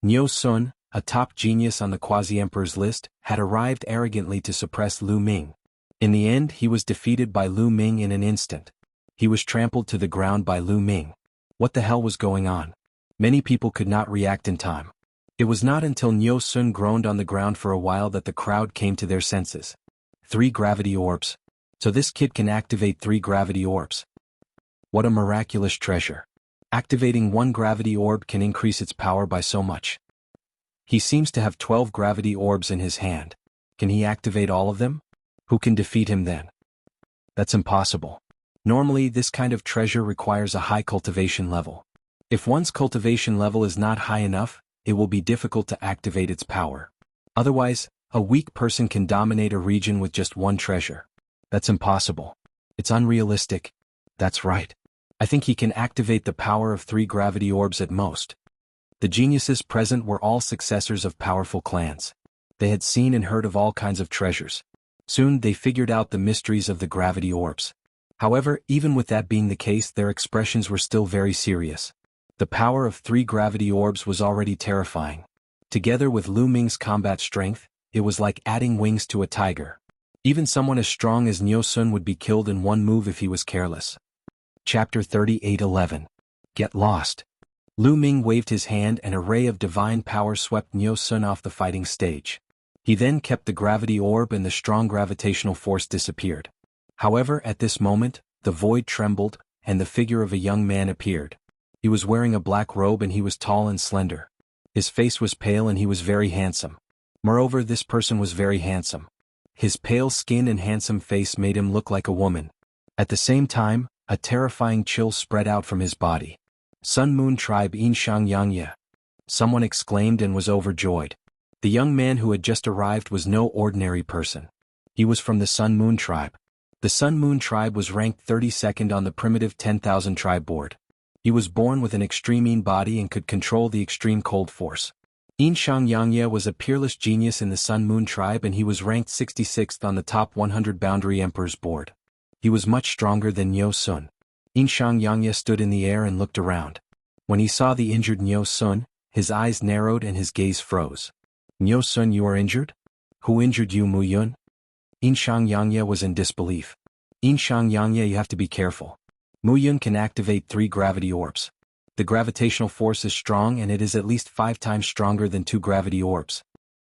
Niu Sun, a top genius on the Quasi-Emperor's list, had arrived arrogantly to suppress Lu Ming. In the end, he was defeated by Lu Ming in an instant. He was trampled to the ground by Lu Ming. What the hell was going on? Many people could not react in time. It was not until Niu Sun groaned on the ground for a while that the crowd came to their senses. 3 gravity orbs. So this kid can activate 3 gravity orbs. What a miraculous treasure. Activating 1 gravity orb can increase its power by so much. He seems to have 12 gravity orbs in his hand. Can he activate all of them? Who can defeat him then? That's impossible. Normally, this kind of treasure requires a high cultivation level. If one's cultivation level is not high enough, it will be difficult to activate its power. Otherwise, a weak person can dominate a region with just 1 treasure. That's impossible. It's unrealistic. That's right. I think he can activate the power of 3 gravity orbs at most. The geniuses present were all successors of powerful clans. They had seen and heard of all kinds of treasures. Soon they figured out the mysteries of the gravity orbs. However, even with that being the case, their expressions were still very serious. The power of 3 gravity orbs was already terrifying. Together with Lu Ming's combat strength, it was like adding wings to a tiger. Even someone as strong as Niu Sun would be killed in 1 move if he was careless. Chapter 38:11. Get lost. Lu Ming waved his hand and a ray of divine power swept Niu Sun off the fighting stage. He then kept the gravity orb and the strong gravitational force disappeared. However, at this moment, the void trembled, and the figure of a young man appeared. He was wearing a black robe and he was tall and slender. His face was pale and he was very handsome. Moreover, this person was very handsome. His pale skin and handsome face made him look like a woman. At the same time, a terrifying chill spread out from his body. Sun Moon Tribe Inshang Yangye. Someone exclaimed and was overjoyed. The young man who had just arrived was no ordinary person. He was from the Sun Moon Tribe. The Sun Moon Tribe was ranked 32nd on the primitive 10,000 tribe board. He was born with an extreme Yin body and could control the extreme cold force. Yin Shangyangye was a peerless genius in the Sun Moon tribe and he was ranked 66th on the top 100 Boundary Emperors board. He was much stronger than Nyo Sun. Yin Shangyangye stood in the air and looked around. When he saw the injured Nyo Sun, his eyes narrowed and his gaze froze. Nyo Sun, you are injured? Who injured you, Mu Yun? Yin Shangyangye was in disbelief. Yin Shangyangye, you have to be careful. Mu Yun can activate 3 gravity orbs. The gravitational force is strong and it is at least 5 times stronger than 2 gravity orbs.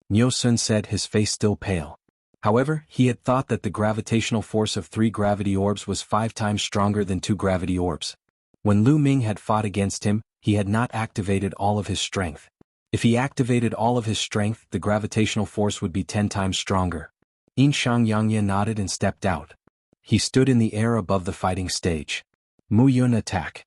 Nyo Sun said, his face still pale. However, he had thought that the gravitational force of 3 gravity orbs was 5 times stronger than 2 gravity orbs. When Lu Ming had fought against him, he had not activated all of his strength. If he activated all of his strength, the gravitational force would be 10 times stronger. Yin Shangyangye nodded and stepped out. He stood in the air above the fighting stage. Mu Yun, attack.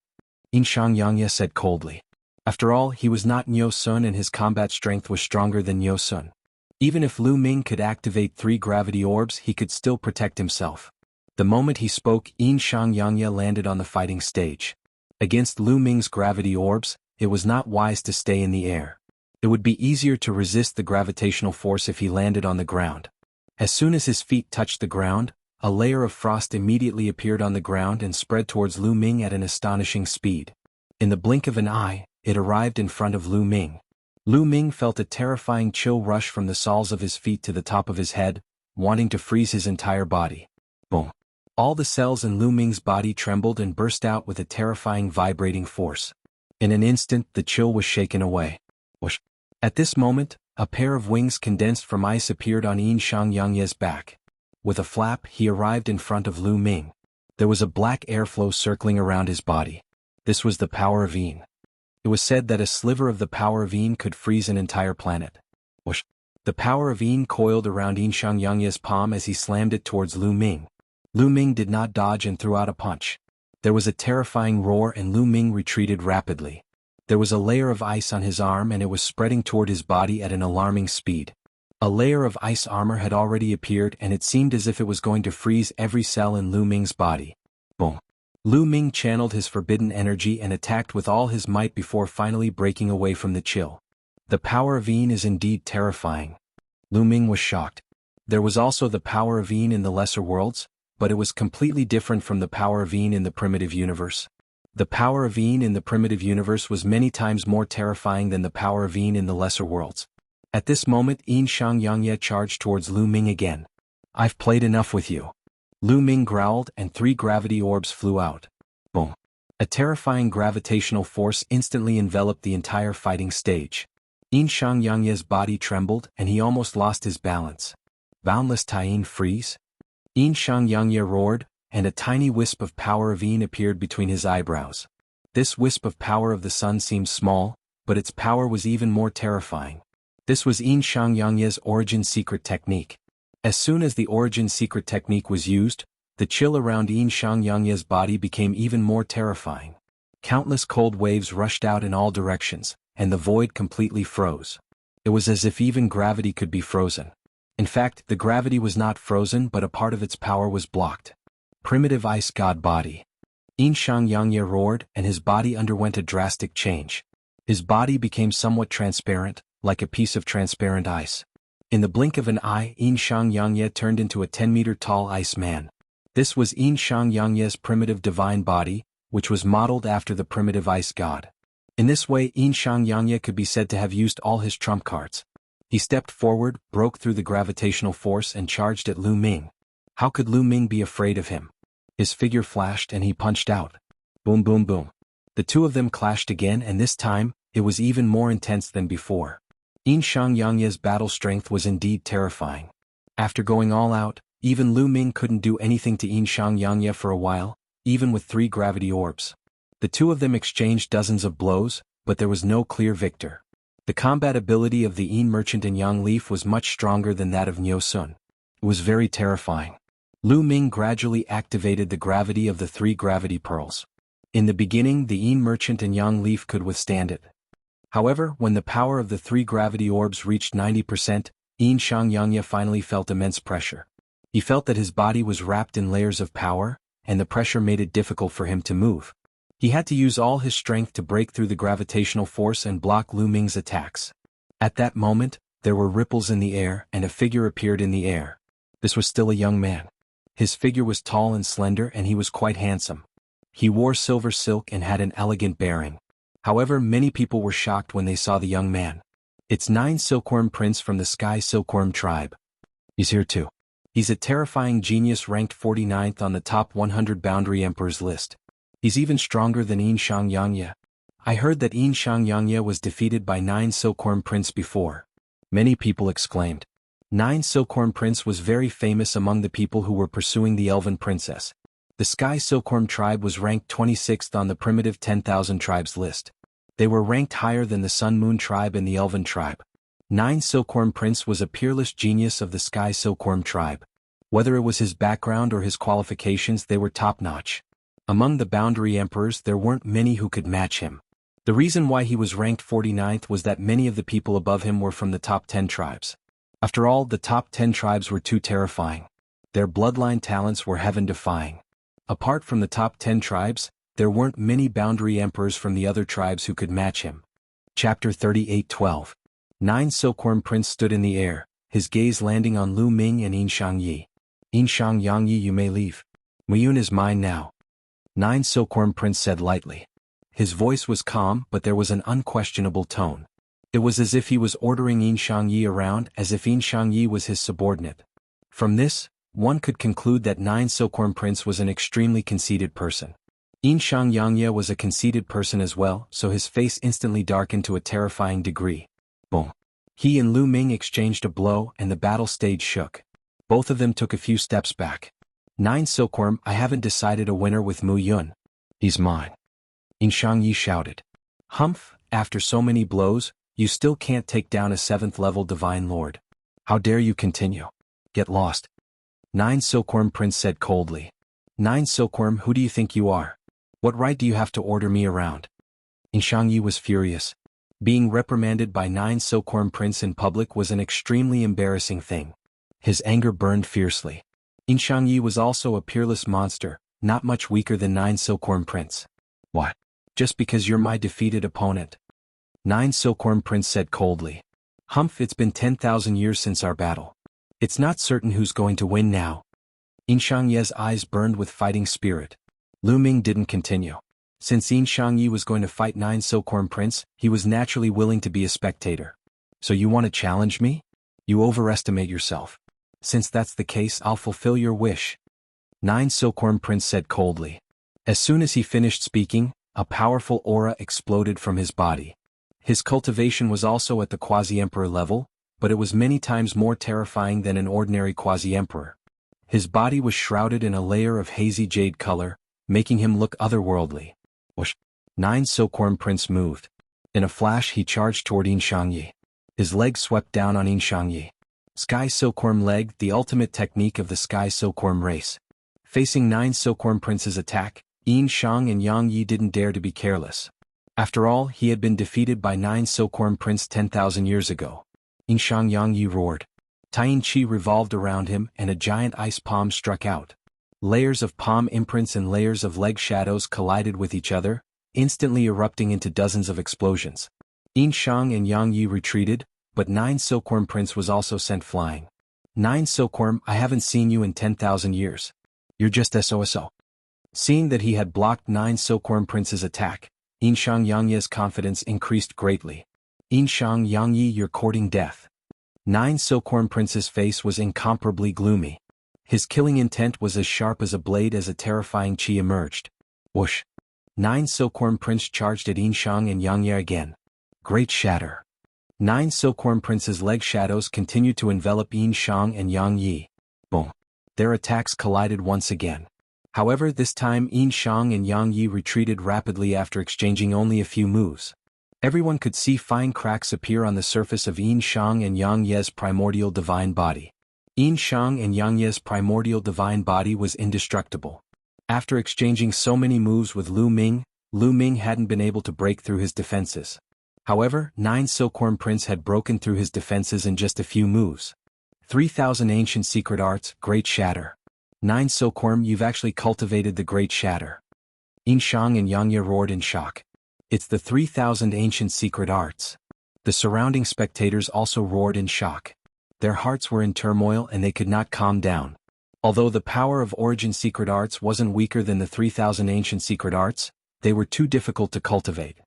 Yin Shangyangye said coldly. After all, he was not Nyo Sun and his combat strength was stronger than Nyo Sun. Even if Lu Ming could activate 3 gravity orbs, he could still protect himself. The moment he spoke, Yin Shangyangye landed on the fighting stage. Against Lu Ming's gravity orbs, it was not wise to stay in the air. It would be easier to resist the gravitational force if he landed on the ground. As soon as his feet touched the ground, a layer of frost immediately appeared on the ground and spread towards Lu Ming at an astonishing speed. In the blink of an eye, it arrived in front of Lu Ming. Lu Ming felt a terrifying chill rush from the soles of his feet to the top of his head, wanting to freeze his entire body. Boom. All the cells in Lu Ming's body trembled and burst out with a terrifying vibrating force. In an instant, the chill was shaken away. Whoosh. At this moment, a pair of wings condensed from ice appeared on Yin Shangyangye's back. With a flap, he arrived in front of Lu Ming. There was a black airflow circling around his body. This was the power of Yin. It was said that a sliver of the power of Yin could freeze an entire planet. Whoosh. The power of Yin coiled around Yin Shangyangye's palm as he slammed it towards Lu Ming. Lu Ming did not dodge and threw out a punch. There was a terrifying roar and Lu Ming retreated rapidly. There was a layer of ice on his arm and it was spreading toward his body at an alarming speed. A layer of ice armor had already appeared and it seemed as if it was going to freeze every cell in Lu Ming's body. Boom. Lu Ming channeled his forbidden energy and attacked with all his might before finally breaking away from the chill. The power of Yin is indeed terrifying. Lu Ming was shocked. There was also the power of Yin in the lesser worlds, but it was completely different from the power of Yin in the primitive universe. The power of Yin in the primitive universe was many times more terrifying than the power of Yin in the lesser worlds. At this moment, Yin Shangyangye charged towards Lu Ming again. I've played enough with you. Lu Ming growled and 3 gravity orbs flew out. Boom. A terrifying gravitational force instantly enveloped the entire fighting stage. Yin Shangyangye's body trembled and he almost lost his balance. Boundless Taiyin freeze? Yin Shangyangye roared, and a tiny wisp of power of Yin appeared between his eyebrows. This wisp of power of the sun seemed small, but its power was even more terrifying. This was Yin Shangyangye's origin secret technique. As soon as the origin secret technique was used, the chill around Yin Shangyangye's body became even more terrifying. Countless cold waves rushed out in all directions, and the void completely froze. It was as if even gravity could be frozen. In fact, the gravity was not frozen but a part of its power was blocked. Primitive ice god body. Yin Shangyangye roared and his body underwent a drastic change. His body became somewhat transparent, like a piece of transparent ice. In the blink of an eye, Yin Shangyangye turned into a 10-meter-tall ice man. This was Yin Shangyangye's primitive divine body, which was modeled after the primitive ice god. In this way, Yin Shangyangye could be said to have used all his trump cards. He stepped forward, broke through the gravitational force and charged at Lu Ming. How could Lu Ming be afraid of him? His figure flashed and he punched out. Boom boom boom. The two of them clashed again and this time, it was even more intense than before. Yin Shangyangye's battle strength was indeed terrifying. After going all out, even Lu Ming couldn't do anything to Yin Shangyangye for a while, even with 3 gravity orbs. The two of them exchanged dozens of blows, but there was no clear victor. The combat ability of the Yin Merchant and Yang Leaf was much stronger than that of Nyo Sun. It was very terrifying. Lu Ming gradually activated the gravity of the 3 gravity pearls. In the beginning, the Yin Merchant and Yang Leaf could withstand it. However, when the power of the 3 gravity orbs reached 90%, Yin Shangyangye finally felt immense pressure. He felt that his body was wrapped in layers of power, and the pressure made it difficult for him to move. He had to use all his strength to break through the gravitational force and block Lu Ming's attacks. At that moment, there were ripples in the air and a figure appeared in the air. This was still a young man. His figure was tall and slender and he was quite handsome. He wore silver silk and had an elegant bearing. However, many people were shocked when they saw the young man. It's 9 Silkworm Prince from the Sky Silkworm tribe. He's here too. He's a terrifying genius ranked 49th on the top 100 Boundary Emperors list. He's even stronger than Yin Shang Yangye. I heard that Yin Shang Yangye was defeated by 9 Silkworm Prince before. Many people exclaimed. 9 Silkworm Prince was very famous among the people who were pursuing the Elven Princess. The Sky Silkworm tribe was ranked 26th on the primitive 10,000 tribes list. They were ranked higher than the Sun Moon tribe and the Elven tribe. 9 Silkworm Prince was a peerless genius of the Sky Silkworm tribe. Whether it was his background or his qualifications, they were top-notch. Among the Boundary Emperors, there weren't many who could match him. The reason why he was ranked 49th was that many of the people above him were from the top 10 tribes. After all, the top 10 tribes were too terrifying. Their bloodline talents were heaven-defying. Apart from the top 10 tribes, there weren't many Boundary Emperors from the other tribes who could match him. Chapter 38:12. 9 Silkworm Prince stood in the air, his gaze landing on Lu Ming and Yin Shang Yi. Yin Shang Yangyi, you may leave. Muyun is mine now. 9 Silkworm Prince said lightly. His voice was calm, but there was an unquestionable tone. It was as if he was ordering Yin Shang Yi around, as if Yin Shang Yi was his subordinate. From this, one could conclude that 9 Silkworm Prince was an extremely conceited person. Yin Shang Yangye was a conceited person as well, so his face instantly darkened to a terrifying degree. Boom. He and Lu Ming exchanged a blow and the battle stage shook. Both of them took a few steps back. 9 Silkworm, I haven't decided a winner with Mu Yun. He's mine. Yin Shang Yi shouted. Humph, after so many blows, you still can't take down a 7th level Divine Lord. How dare you continue? Get lost. 9 Silkworm Prince said coldly. 9 Silkworm, who do you think you are? What right do you have to order me around? Yin Shang Yi was furious. Being reprimanded by 9 Silkworm Prince in public was an extremely embarrassing thing. His anger burned fiercely. Yin Shang Yi was also a peerless monster, not much weaker than 9 Silkworm Prince. What? Just because you're my defeated opponent? 9 Silkworm Prince said coldly. Humph, it's been 10,000 years since our battle. It's not certain who's going to win now. Yin Shang Ye's eyes burned with fighting spirit. Lu Ming didn't continue. Since Yin Shang Yi was going to fight 9 Silkworm Prince, he was naturally willing to be a spectator. So you want to challenge me? You overestimate yourself. Since that's the case, I'll fulfill your wish. 9 Silkworm Prince said coldly. As soon as he finished speaking, a powerful aura exploded from his body. His cultivation was also at the Quasi-Emperor level, but it was many times more terrifying than an ordinary Quasi-Emperor. His body was shrouded in a layer of hazy jade color, making him look otherworldly. Whoosh! 9 Silkworm Prince moved. In a flash he charged toward Yin Shang Yi. His leg swept down on Yin Shang Yi. Sky Silkworm Leg, the ultimate technique of the Sky Silkworm race. Facing 9 Silkworm Prince's attack, Yin Shang and Yang Yi didn't dare to be careless. After all, he had been defeated by 9 Silkworm Prince 10,000 years ago. Yin Shang Yang Yi roared. Taiyin Qi revolved around him and a giant ice palm struck out. Layers of palm imprints and layers of leg shadows collided with each other, instantly erupting into dozens of explosions. Yin Shang and Yang Yi retreated, but 9 Silkworm Prince was also sent flying. 9 Silkworm, I haven't seen you in 10,000 years. You're just SOSO. Seeing that he had blocked 9 Silkworm Prince's attack, Yin Shang Yangye's confidence increased greatly. Yin Shang Yangyi, you're courting death. 9 Silkworm Prince's face was incomparably gloomy. His killing intent was as sharp as a blade as a terrifying chi emerged. Whoosh! 9 Silkworm Prince charged at Yin Shang and Yang Ye again. Great shatter. 9 Silkworm Prince's leg shadows continued to envelop Yin Shang and Yang Yi. Boom! Their attacks collided once again. However, this time Yin Shang and Yang Yi retreated rapidly after exchanging only a few moves. Everyone could see fine cracks appear on the surface of Yin Shang and Yang Ye's primordial divine body. Yin Shang and Yang Ye's primordial divine body was indestructible. After exchanging so many moves with Lu Ming hadn't been able to break through his defenses. However, 9 Silkworm Prince had broken through his defenses in just a few moves. 3,000 ancient secret arts, Great Shatter. 9 Silkworm, you've actually cultivated the Great Shatter. Yin Shang and Yang Yi roared in shock. It's the 3,000 ancient secret arts. The surrounding spectators also roared in shock. Their hearts were in turmoil and they could not calm down. Although the power of origin secret arts wasn't weaker than the 3,000 ancient secret arts, they were too difficult to cultivate.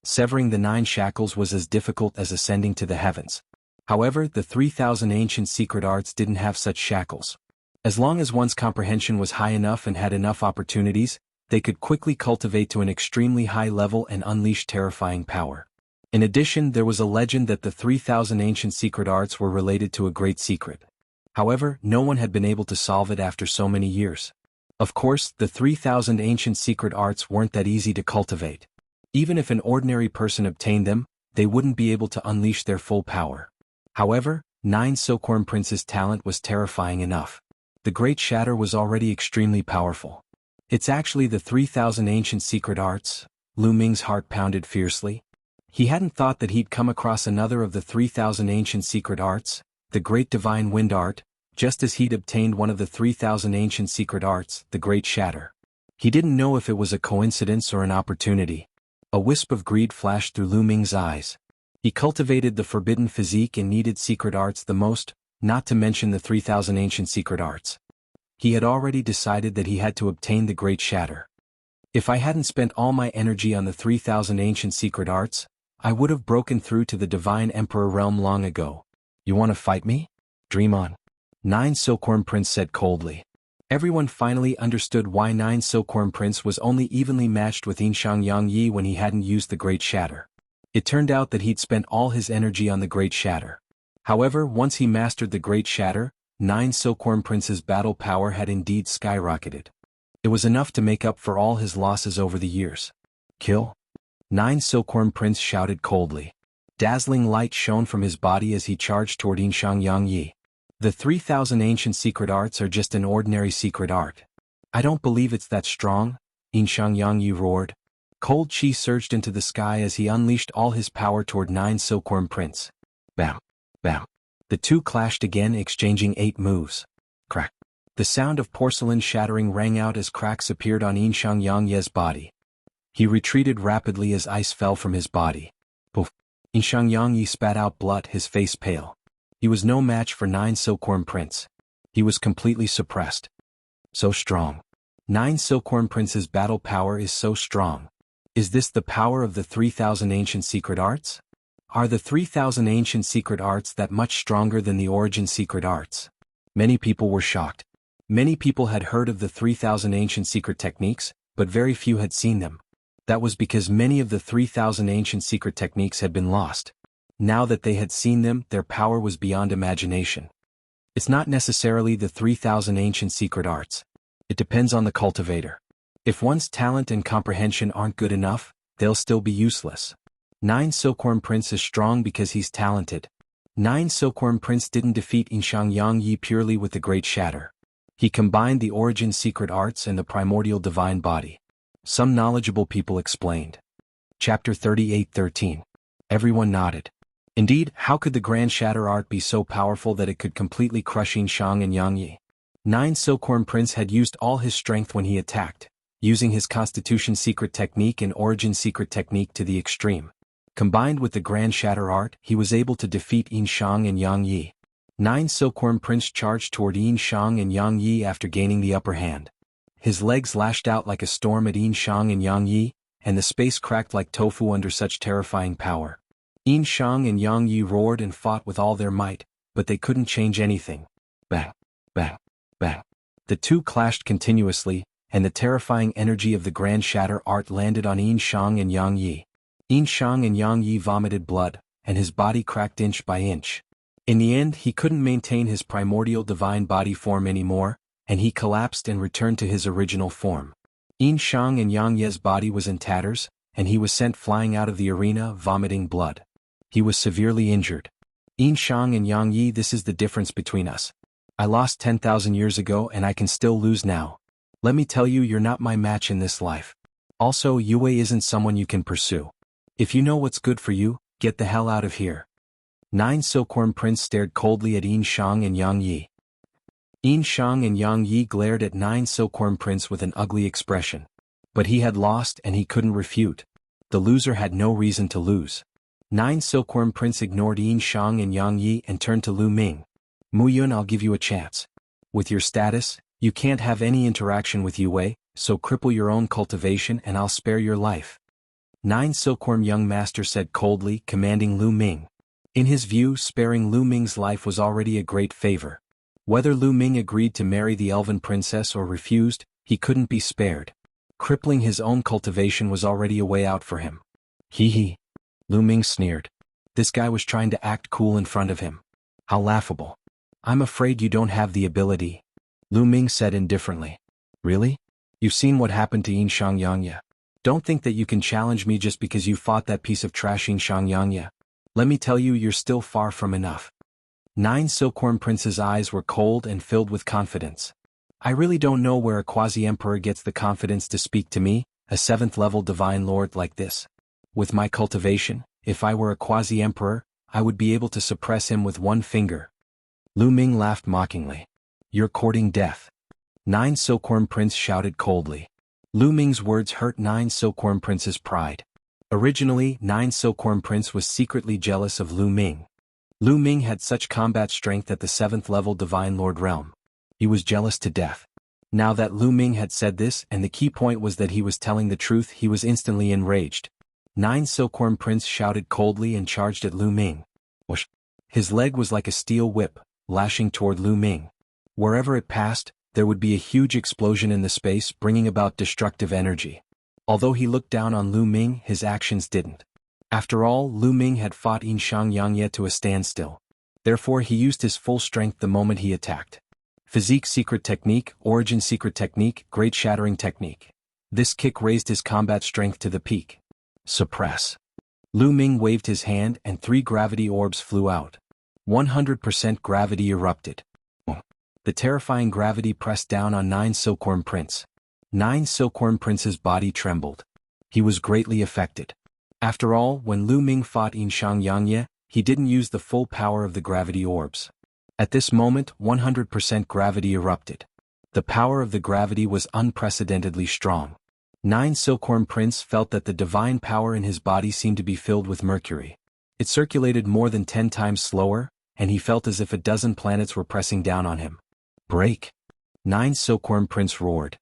Severing the 9 shackles was as difficult as ascending to the heavens. However, the 3,000 ancient secret arts didn't have such shackles. As long as one's comprehension was high enough and had enough opportunities, they could quickly cultivate to an extremely high level and unleash terrifying power. In addition, there was a legend that the 3,000 ancient secret arts were related to a great secret. However, no one had been able to solve it after so many years. Of course, the 3,000 ancient secret arts weren't that easy to cultivate. Even if an ordinary person obtained them, they wouldn't be able to unleash their full power. However, 9 Silkworm Prince's talent was terrifying enough. The Great Shatter was already extremely powerful. It's actually the 3,000 ancient secret arts. Lu Ming's heart pounded fiercely. He hadn't thought that he'd come across another of the 3,000 ancient secret arts, the Great Divine Wind Art, just as he'd obtained one of the 3,000 ancient secret arts, the Great Shatter. He didn't know if it was a coincidence or an opportunity. A wisp of greed flashed through Lu Ming's eyes. He cultivated the forbidden physique and needed secret arts the most, not to mention the 3,000 ancient secret arts. He had already decided that he had to obtain the Great Shatter. If I hadn't spent all my energy on the 3,000 ancient secret arts, I would have broken through to the Divine Emperor realm long ago. You want to fight me? Dream on. 9 Silkworm Prince said coldly. Everyone finally understood why 9 Silkworm Prince was only evenly matched with Yin Shang Yang Yi when he hadn't used the Great Shatter. It turned out that he'd spent all his energy on the Great Shatter. However, once he mastered the Great Shatter, 9 Silkworm Prince's battle power had indeed skyrocketed. It was enough to make up for all his losses over the years. Kill? 9 Silkworm Prince shouted coldly. Dazzling light shone from his body as he charged toward Yin Shang Yang Yi. The 3,000 ancient secret arts are just an ordinary secret art. I don't believe it's that strong, Yin Shang Yang Yi roared. Cold chi surged into the sky as he unleashed all his power toward 9 Silkworm Prince. Bam! Bam! The two clashed again, exchanging 8 moves. Crack! The sound of porcelain shattering rang out as cracks appeared on Yin Shang Yang Yi's body. He retreated rapidly as ice fell from his body. Poof! Yin Shang Yang Yi spat out blood, his face pale. He was no match for 9 Silkworm Prince. He was completely suppressed. So strong. 9 Silkworm Prince's battle power is so strong. Is this the power of the 3,000 ancient secret arts? Are the 3,000 ancient secret arts that much stronger than the origin secret arts? Many people were shocked. Many people had heard of the 3,000 ancient secret techniques, but very few had seen them. That was because many of the 3,000 ancient secret techniques had been lost. Now that they had seen them, their power was beyond imagination. It's not necessarily the 3,000 ancient secret arts. It depends on the cultivator. If one's talent and comprehension aren't good enough, they'll still be useless. 9 Silkworm Prince is strong because he's talented. 9 Silkworm Prince didn't defeat Yin Shang Yang Yi purely with the Great Shatter. He combined the origin secret arts and the primordial divine body. Some knowledgeable people explained. Chapter 38:13. Everyone nodded. Indeed, how could the Grand Shatter art be so powerful that it could completely crush Yin Shang and Yang Yi? 9 Silkworm Prince had used all his strength when he attacked, using his Constitution secret technique and origin secret technique to the extreme. Combined with the Grand Shatter art, he was able to defeat Yin Shang and Yang Yi. 9 Silkworm Prince charged toward Yin Shang and Yang Yi after gaining the upper hand. His legs lashed out like a storm at Yin Shang and Yang Yi, and the space cracked like tofu under such terrifying power. Yin Shang and Yang Yi roared and fought with all their might, but they couldn't change anything. Bang! Bang! Bang! The two clashed continuously, and the terrifying energy of the Grand Shatter art landed on Yin Shang and Yang Yi. Yin Shang and Yang Yi vomited blood, and his body cracked inch by inch. In the end, he couldn't maintain his primordial divine body form anymore, and he collapsed and returned to his original form. Yin Shang and Yang Yi's body was in tatters, and he was sent flying out of the arena, vomiting blood. He was severely injured. Yin Shang and Yang Yi, this is the difference between us. I lost 10,000 years ago and I can still lose now. Let me tell you, you're not my match in this life. Also, Yue isn't someone you can pursue. If you know what's good for you, get the hell out of here. 9 Silkworm Prince stared coldly at Yin Shang and Yang Yi. Yin Shang and Yang Yi glared at 9 Silkworm Prince with an ugly expression. But he had lost and he couldn't refute. The loser had no reason to lose. 9 Silkworm Prince ignored Yin Shang and Yang Yi and turned to Lu Ming. Mu Yun, I'll give you a chance. With your status, you can't have any interaction with Yue, so cripple your own cultivation and I'll spare your life. 9 Silkworm Young Master said coldly, commanding Lu Ming. In his view, sparing Lu Ming's life was already a great favor. Whether Lu Ming agreed to marry the elven princess or refused, he couldn't be spared. Crippling his own cultivation was already a way out for him. Hee hee. Lu Ming sneered. This guy was trying to act cool in front of him. How laughable. I'm afraid you don't have the ability. Lu Ming said indifferently. Really? You've seen what happened to Yin Shang Yangya. Don't think that you can challenge me just because you fought that piece of trash Yin Shang Yangya. Let me tell you, you're still far from enough. 9 Silkworm Prince's eyes were cold and filled with confidence. I really don't know where a quasi-emperor gets the confidence to speak to me, a 7th level divine lord like this. With my cultivation, if I were a quasi-emperor, I would be able to suppress him with one finger. Lu Ming laughed mockingly. You're courting death. 9 Silkworm Prince shouted coldly. Lu Ming's words hurt 9 Silkworm Prince's pride. Originally, 9 Silkworm Prince was secretly jealous of Lu Ming. Lu Ming had such combat strength at the 7th level Divine Lord realm. He was jealous to death. Now that Lu Ming had said this and the key point was that he was telling the truth, he was instantly enraged. 9 Silkworm Prince shouted coldly and charged at Lu Ming. Whoosh! His leg was like a steel whip, lashing toward Lu Ming. Wherever it passed, there would be a huge explosion in the space, bringing about destructive energy. Although he looked down on Lu Ming, his actions didn't. After all, Lu Ming had fought Yin Shang Yangye to a standstill. Therefore he used his full strength the moment he attacked. Physique Secret Technique, Origin Secret Technique, Great Shattering Technique. This kick raised his combat strength to the peak. Suppress. Lu Ming waved his hand and 3 gravity orbs flew out. 100% gravity erupted. The terrifying gravity pressed down on 9 Silkworm Prince. 9 Silkworm Prince's body trembled. He was greatly affected. After all, when Lu Ming fought Yin Shang Yangye, he didn't use the full power of the gravity orbs. At this moment, 100% gravity erupted. The power of the gravity was unprecedentedly strong. 9 Silkworm Prince felt that the divine power in his body seemed to be filled with mercury. It circulated more than 10 times slower, and he felt as if a dozen planets were pressing down on him. Break! 9 Silkworm Prince roared.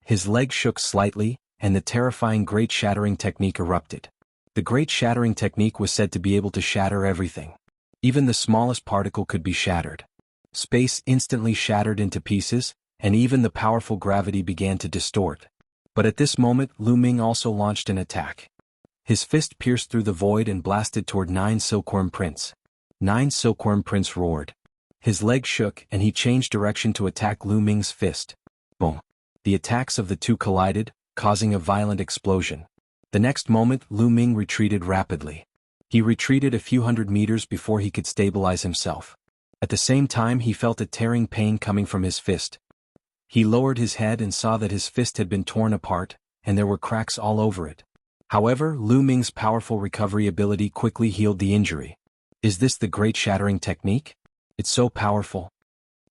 His leg shook slightly, and the terrifying Great Shattering Technique erupted. The Great Shattering Technique was said to be able to shatter everything. Even the smallest particle could be shattered. Space instantly shattered into pieces, and even the powerful gravity began to distort. But at this moment, Lu Ming also launched an attack. His fist pierced through the void and blasted toward 9 Silkworm Prince. 9 Silkworm Prince roared. His leg shook and he changed direction to attack Lu Ming's fist. Boom! The attacks of the two collided, causing a violent explosion. The next moment, Lu Ming retreated rapidly. He retreated a few hundred meters before he could stabilize himself. At the same time, he felt a tearing pain coming from his fist. He lowered his head and saw that his fist had been torn apart, and there were cracks all over it. However, Lu Ming's powerful recovery ability quickly healed the injury. Is this the Great Shattering Technique? It's so powerful.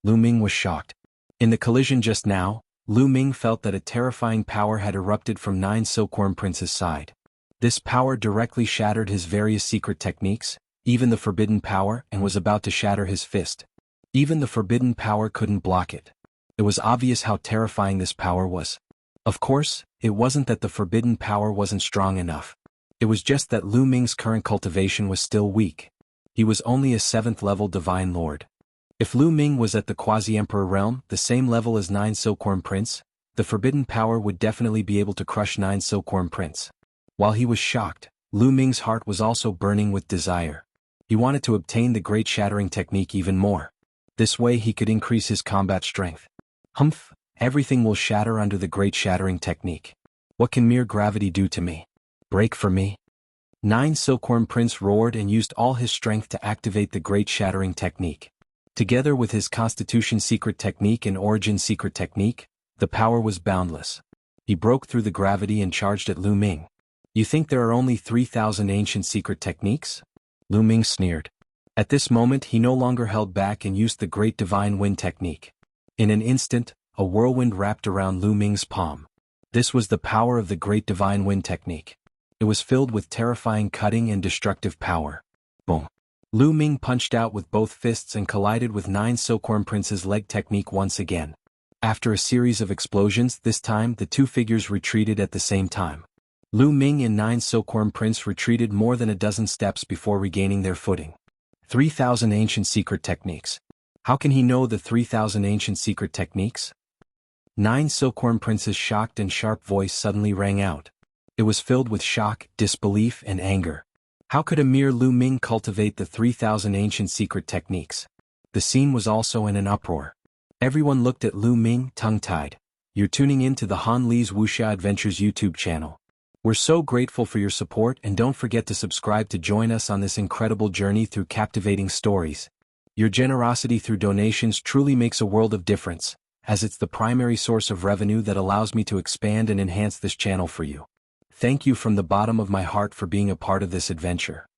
Lu Ming was shocked. In the collision just now, Lu Ming felt that a terrifying power had erupted from 9 Silkworm Prince's side. This power directly shattered his various secret techniques, even the forbidden power, and was about to shatter his fist. Even the forbidden power couldn't block it. It was obvious how terrifying this power was. Of course, it wasn't that the forbidden power wasn't strong enough. It was just that Lu Ming's current cultivation was still weak. He was only a 7th level Divine Lord. If Lu Ming was at the Quasi-Emperor realm, the same level as 9 Silkworm Prince, the forbidden power would definitely be able to crush 9 Silkworm Prince. While he was shocked, Lu Ming's heart was also burning with desire. He wanted to obtain the Great Shattering Technique even more. This way he could increase his combat strength. Humph! Everything will shatter under the Great Shattering Technique. What can mere gravity do to me? Break for me? 9 Silkworm Prince roared and used all his strength to activate the Great Shattering Technique. Together with his Constitution Secret Technique and Origin Secret Technique, the power was boundless. He broke through the gravity and charged at Lu Ming. You think there are only 3,000 ancient secret techniques? Lu Ming sneered. At this moment he no longer held back and used the Great Divine Wind Technique. In an instant, a whirlwind wrapped around Lu Ming's palm. This was the power of the Great Divine Wind technique. It was filled with terrifying cutting and destructive power. Boom. Lu Ming punched out with both fists and collided with 9 Silkworm Prince's leg technique once again. After a series of explosions, this time the two figures retreated at the same time. Lu Ming and 9 Silkworm Prince retreated more than a dozen steps before regaining their footing. 3,000 Ancient Secret Techniques. How can he know the 3,000 ancient secret techniques? 9 Silkworm Prince's shocked and sharp voice suddenly rang out. It was filled with shock, disbelief, and anger. How could a mere Lu Ming cultivate the 3,000 ancient secret techniques? The scene was also in an uproar. Everyone looked at Lu Ming, tongue-tied. You're tuning in to the Han Li's Wuxia Adventures YouTube channel. We're so grateful for your support, and don't forget to subscribe to join us on this incredible journey through captivating stories. Your generosity through donations truly makes a world of difference, as it's the primary source of revenue that allows me to expand and enhance this channel for you. Thank you from the bottom of my heart for being a part of this adventure.